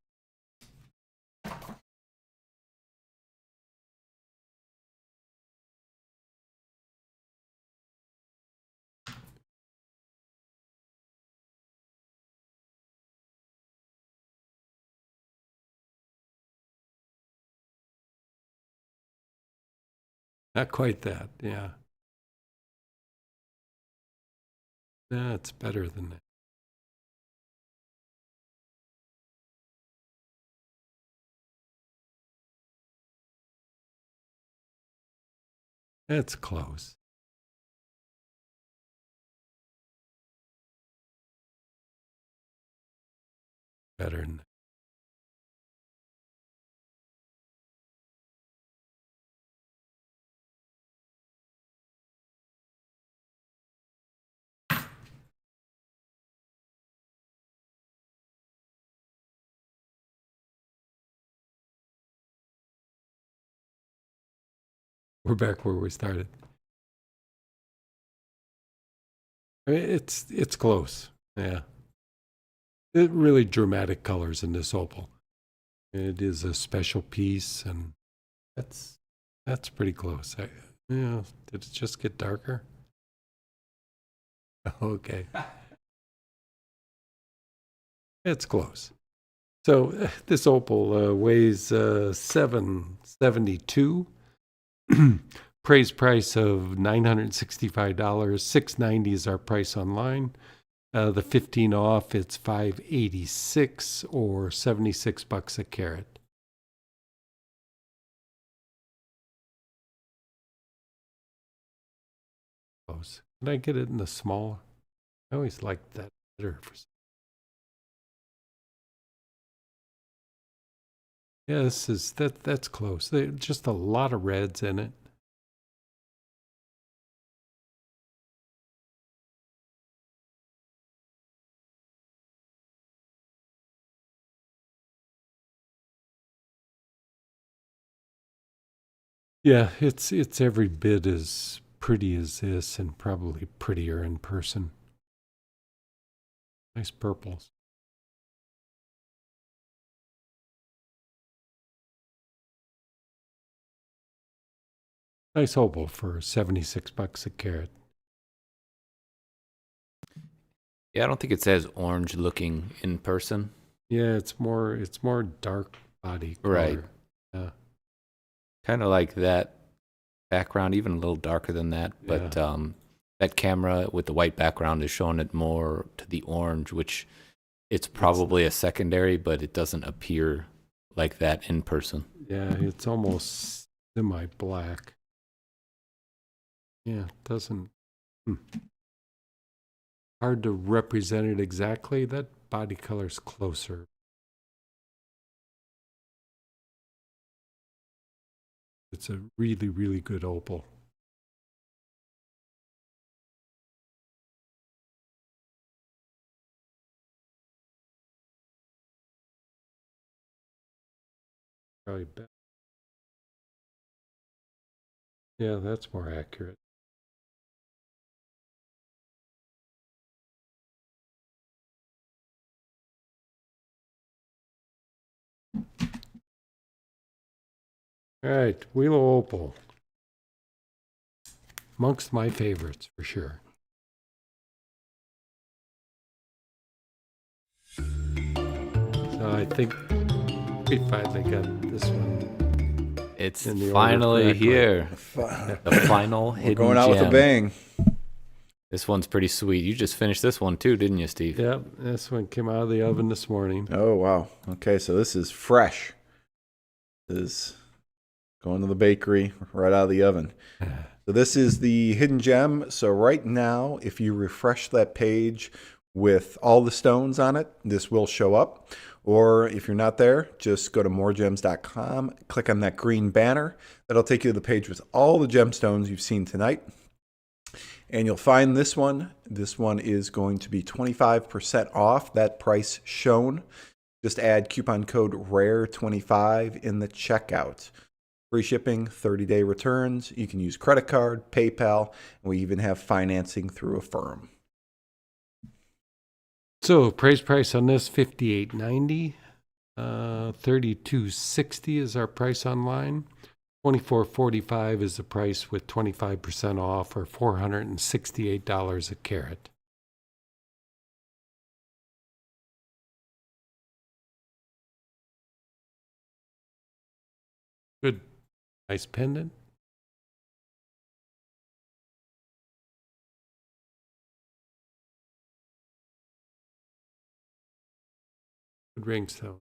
Not quite that, yeah. That's better than that. That's close. Better than that. We're back where we started. I mean, it's close, yeah. It really dramatic colors in this opal. It is a special piece, and that's pretty close. Yeah, did it just get darker? Okay. It's close. So this opal weighs 772. Praise price of $965. $690 is our price online. The 15 off, it's $586 or $76 a carat. Close. Can I get it in the small? I always liked that better. Yeah, that's close. Just a lot of reds in it. Yeah, it's every bit as pretty as this, and probably prettier in person. Nice purples. Nice opal for $76 a carat. Yeah, I don't think it's as orange looking in person. Yeah, it's more dark body color. Right. Yeah. Kind of like that background, even a little darker than that. But that camera with the white background is showing it more to the orange, which it's probably a secondary, but it doesn't appear like that in person. Yeah, it's almost semi-black. Yeah, it doesn't. Hard to represent it exactly. That body color's closer. It's a really, really good opal. Probably better. Yeah, that's more accurate. All right, Wheelo opal. Amongst my favorites, for sure. So I think we finally got this one. It's In the order finally correctly. here. The final We're hidden going out gem. with a bang. This one's pretty sweet. You just finished this one too, didn't you, Steve? Yep, this one came out of the oven this morning. Oh, wow. Okay, so this is fresh. This is going to the bakery right out of the oven. So this is the hidden gem. So right now, if you refresh that page with all the stones on it, this will show up. Or if you're not there, just go to MoreGems.com, click on that green banner. That'll take you to the page with all the gemstones you've seen tonight. And you'll find this one. This one is going to be 25% off that price shown. Just add coupon code RARE25 in the checkout. Free shipping, 30-day returns. You can use credit card, PayPal, and we even have financing through a firm. So appraised price on this $58.90. $32.60 is our price online. $24.45 is the price with 25% off, or $468 a carat. Good, nice pendant. Good ringstone.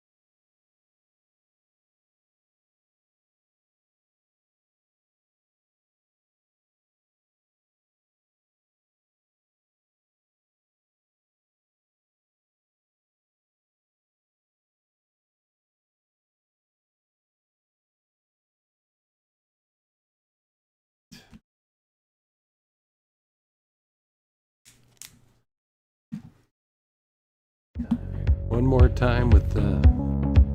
One more time with the,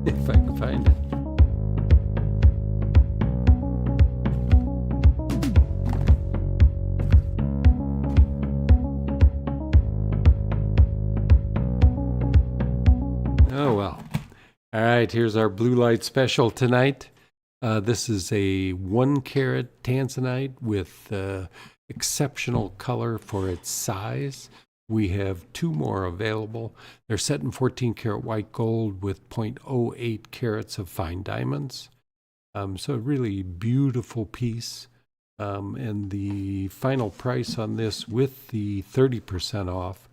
if I can find it. Oh, well. All right, here's our blue light special tonight. This is a 1 carat tanzanite with exceptional color for its size. We have 2 more available. They're set in 14 karat white gold with 0.08 carats of fine diamonds. So a really beautiful piece. And the final price on this with the 30% off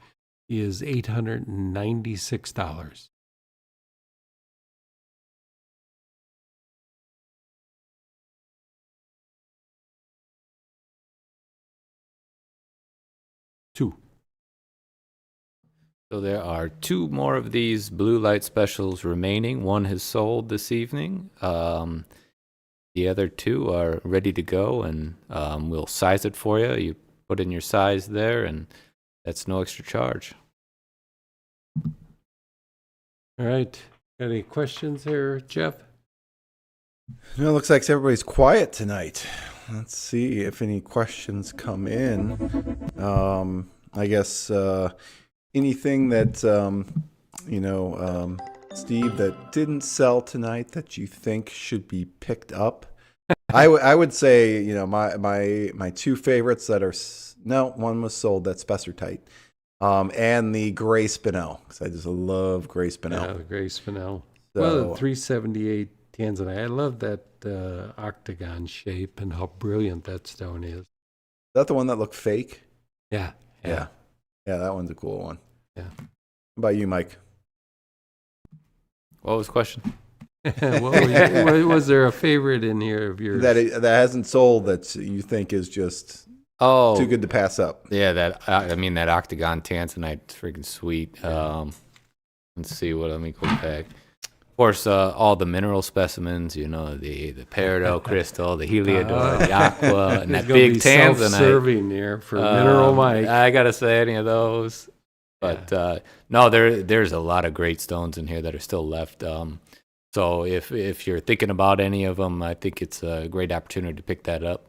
is $896. Two. So there are 2 more of these blue light specials remaining. One has sold this evening. The other 2 are ready to go, and we'll size it for you. You put in your size there, and that's no extra charge. All right. Got any questions there, Jeff? It looks like everybody's quiet tonight. Let's see if any questions come in. I guess anything that Steve, that didn't sell tonight that you think should be picked up. I would say, my two favorites that are one was sold. That's Spessartite, and the gray spinel, because I just love gray spinel. Yeah, the gray spinel. So, Well, the 378 tanzanite. I love that octagon shape and how brilliant that stone is. is that the one that looked fake? Yeah. Yeah, that one's a cool one. Yeah. How about you, Mike? What was the question? Was there a favorite in here of yours? That hasn't sold that you think is just too good to pass up? Yeah, that octagon tanzanite is freaking sweet. Let's see let me go back. Of course, all the mineral specimens, the Peridot crystal, the Heliodor, the aqua, and that big tanzanite. Self-serving there for Mineral Mike. I gotta say any of those. But no, there's a lot of great stones in here that are still left. So if you're thinking about any of them, I think it's a great opportunity to pick that up.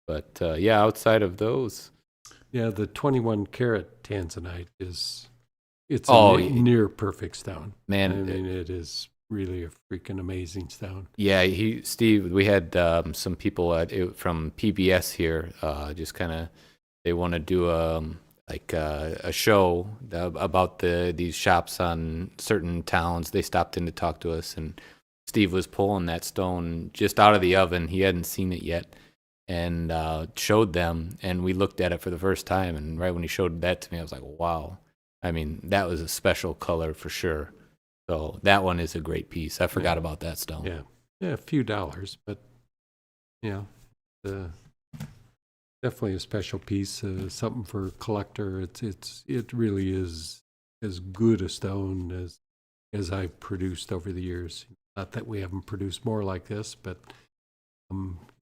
But outside of those, the 21 karat tanzanite it's a near perfect stone. Man, I mean, it is really a freaking amazing stone. Yeah, Steve, we had some people from PBS here. Just kind of, they want to do a show about these shops on certain towns. They stopped in to talk to us, and Steve was pulling that stone just out of the oven. He hadn't seen it yet, and showed them, and we looked at it for the first time. And right when he showed that to me, I was like, wow. I mean, that was a special color for sure. So that one is a great piece. I forgot about that stone. Yeah, a few dollars, but definitely a special piece. Something for a collector. It really is as good a stone as I've produced over the years. Not that we haven't produced more like this, but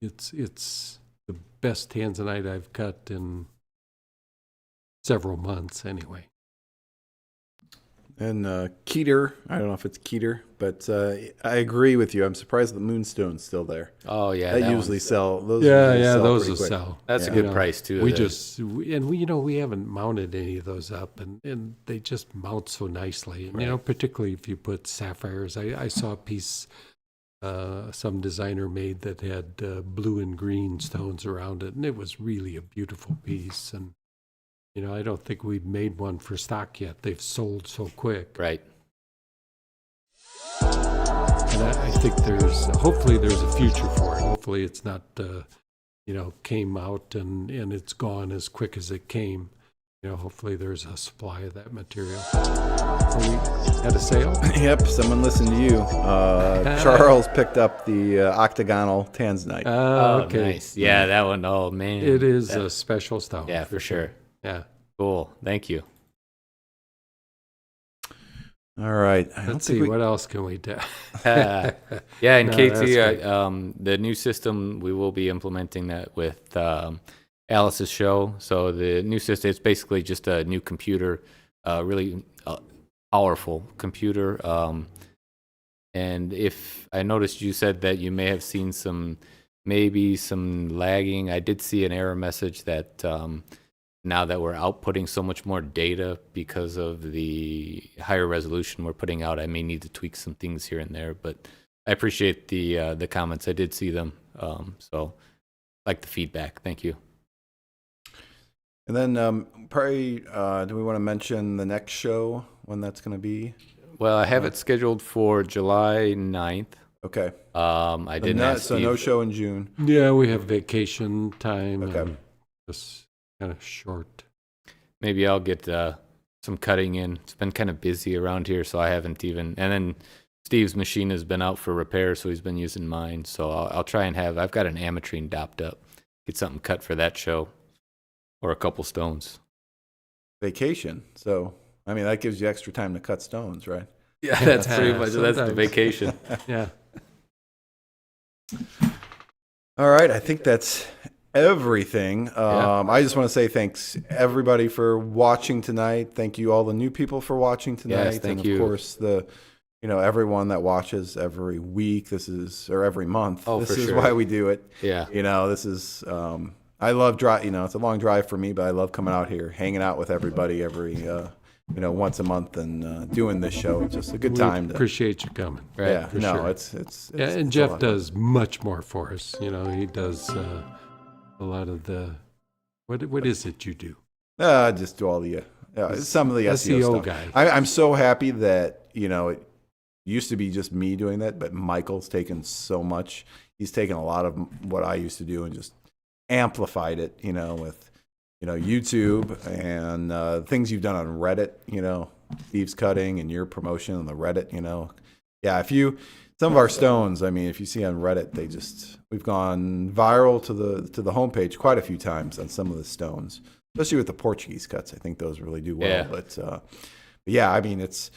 it's the best tanzanite I've cut in several months anyway. And Keter, I don't know if it's Keter, but I agree with you. I'm surprised the moonstone's still there. Oh yeah, that usually sell. Those those will quick. sell. That's a good price too. We haven't mounted any of those up, and they just mount so nicely. And, particularly if you put sapphires. I saw a piece some designer made that had blue and green stones around it, and it was really a beautiful piece. And I don't think we've made one for stock yet. They've sold so quick. Right. And I think hopefully there's a future for it. Hopefully it's not, came out and it's gone as quick as it came. Hopefully there's a supply of that material. We had a sale? Yep, someone listened to you. Charles picked up the octagonal tanzanite. Oh, okay. Nice. Yeah, that one. Oh, man. It is a special stone. Yeah, for sure. Yeah. Cool. Thank you. All right. Let's see. What else can we do? And KT, the new system, we will be implementing that with Alice's show. So the new system, it's basically just a new computer, really powerful computer. And if I noticed you said that you may have seen some lagging. I did see an error message that now that we're outputting so much more data because of the higher resolution we're putting out, I may need to tweak some things here and there. But I appreciate the comments. I did see them. So like the feedback. Thank you. And then probably, do we want to mention the next show, when that's going to be? Well, I have it scheduled for July 9th. Okay. I didn't ask So Steve. no show in June. Yeah, we have vacation time. Okay. And just kind of short. Maybe I'll get some cutting in. It's been kind of busy around here, so I haven't even. And then Steve's machine has been out for repair, so he's been using mine. So I'll try and I've got an ametrine dopped up. Get something cut for that show, or a couple stones. Vacation. So, I mean, that gives you extra time to cut stones, right? Yeah, that's pretty much. That's the Sometimes. vacation. Yeah. All right. I think that's everything. I just want to say thanks everybody for watching tonight. Thank you all the new people for watching tonight. Yes, thank and you. of course the everyone that watches every week, or every month. Oh, this for is sure. why we do it. Yeah. This is, I love it's a long drive for me, but I love coming out here, hanging out with everybody every, once a month and doing this show. It's just a good time. Appreciate you coming. Right. Yeah, for no, sure. it's Yeah, and it's a Jeff lot. does much more for us. He does a lot of the, what is it you do? Just do all the, some of the SEO SEO stuff. guy. I'm so happy that, it used to be just me doing that, but Michael's taken so much. He's taken a lot of what I used to do and just amplified it, with, YouTube and things you've done on Reddit, Steve's Cutting and your promotion on the Reddit, Yeah, some of our stones, if you see on Reddit, we've gone viral to the homepage quite a few times on some of the stones, especially with the Portuguese cuts. I think those really do well. Yeah. But yeah, it's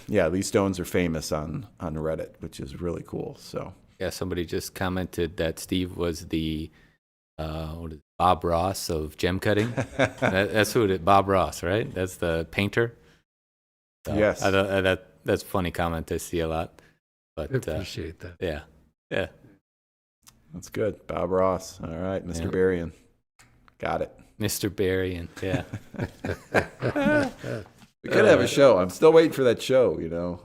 these stones are famous on Reddit, which is really cool. So Yeah, somebody just commented that Steve was the Bob Ross of gem cutting. That's who it is, Bob Ross, right? That's the painter. So Yes. That's a funny comment I see a lot. I But appreciate that. yeah. that's good. Bob Ross. All right, Mr. Yeah. Berrien. Got it. Mr. Barry and yeah. We could have a show. I'm still waiting for that show,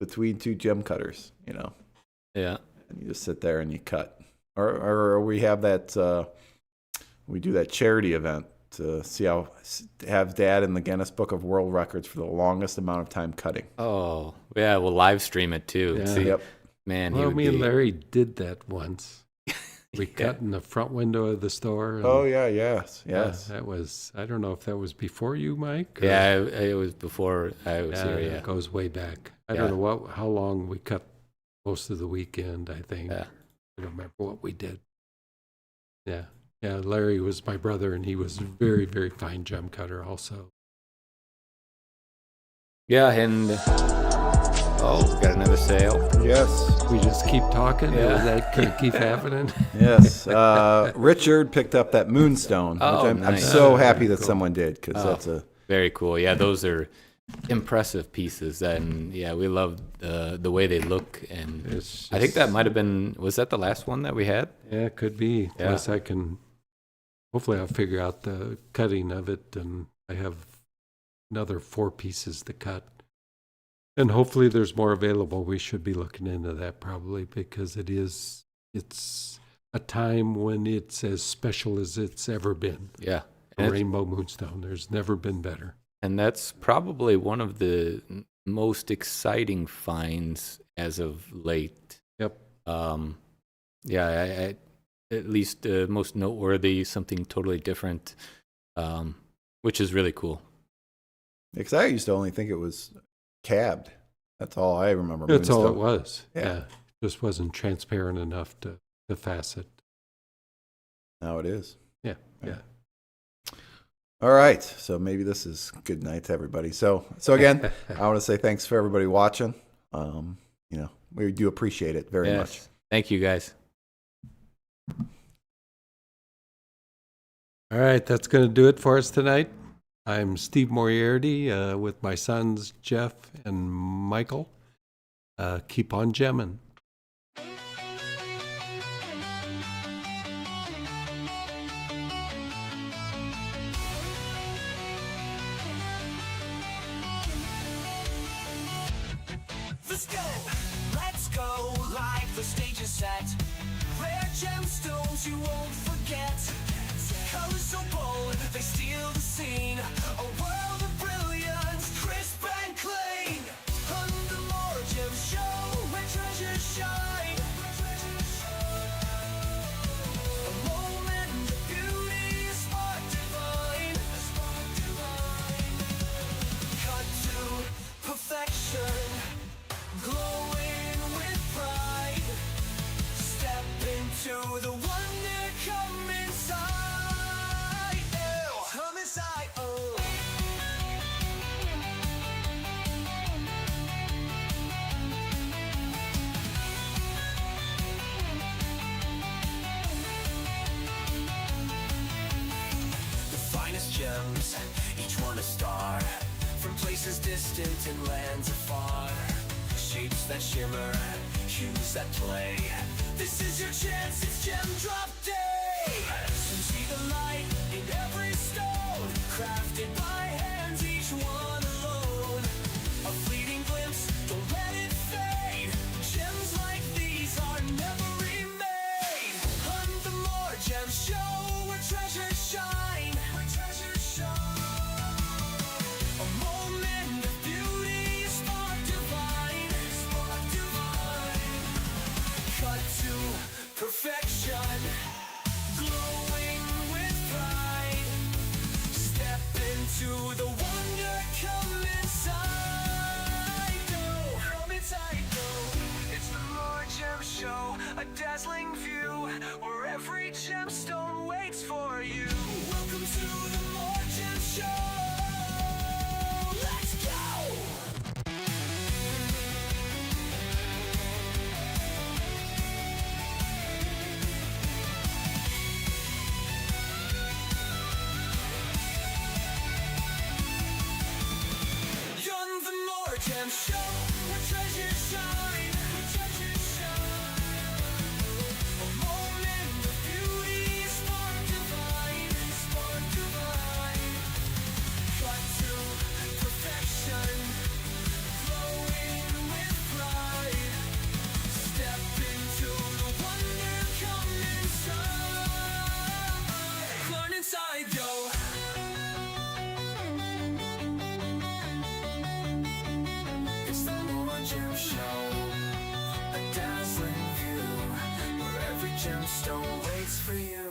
between two gem cutters, Yeah. and you just sit there and you cut. Or we have that, we do that charity event to have Dad in the Guinness Book of World Records for the longest amount of time cutting. Oh, yeah, we'll live stream it too. Yeah. See, Yep. man, Well, he would me and be, Larry did that once. We Yeah. cut in the front window of the store. And, Oh, yeah, yes. that was, I don't know if that was before you, Mike. or- Yeah, it was before I was Yeah, here, it yeah. goes way back. I Yeah. don't know how long we cut most of the weekend, I think. Yeah. I don't remember what we did. Yeah. Yeah, Larry was my brother, and he was a very, very fine gem cutter also. Yeah, and we got another sale. Yes. We just keep talking. Yeah. Yeah. That can keep happening. Yes. Richard picked up that moonstone, which Oh, I'm nice. so Oh, happy very that cool. someone did, because Oh. that's a... Very cool. Yeah, those are impressive pieces, and yeah, we love the way they look. And It's I think just- that might have been, was that the last one that we had? Yeah, it could be. Yeah. Unless I can, hopefully I'll figure out the cutting of it, and I have another 4 pieces to cut. And hopefully there's more available. We should be looking into that probably, because it's a time when it's as special as it's ever been. Yeah, A and, it's- rainbow moonstone. There's never been better. and that's probably one of the most exciting finds as of late. Yep. Yeah, I at least most noteworthy, something totally different, which is really cool. Because I used to only think it was cabbed. That's all I remember. That's all it Moonstone. was. Yeah. Yeah. Just wasn't transparent enough to facet. Now it is. Yeah. Yeah. All right. So maybe this is good night to everybody. So again, I want to say thanks for everybody watching. We do appreciate it very much. Yes. Thank you, guys. All right, that's going to do it for us tonight. I'm Steve Moriarty with my sons Jeff and Michael. Keep on gemmin'. Let's go, live the stage is set. Rare gemstones you won't forget. Colors so bold, they steal the scene. A world of brilliance, crisp and clean. On the MoreGems show, where treasures shine. A moment of beauty, a spark divine. Cut to perfection. Glowing with pride, step into the wonder, come inside. Oh, come inside. Oh. The finest gems, each one a star, from places distant and lands afar. shapes that shimmer, hues that play. This is your chance, it's Gem Drop Day. So see the light in every stone, crafted by hands, each one alone. A fleeting glimpse, don't let it fade. Gems like these are never remade. Hunt the MoreGems.com, where treasures shine. Where treasures shine. A moment of beauty, a spark divine. Spark divine. Cut to perfection, glowing with pride. Step into the wonder, come inside. Come inside, it's the MoreGems.com, a dazzling view where every gemstone waits for you. Welcome to the MoreGems.com. Let's go! You're the MoreGems.com, where treasures shine. Where treasures shine. A moment of beauty, spark divine. Spark divine. Cut to perfection, glowing with pride. Step into the wonder, come inside. Learn inside, yo. It's the MoreGems.com, a dazzling view where every gemstone waits for you.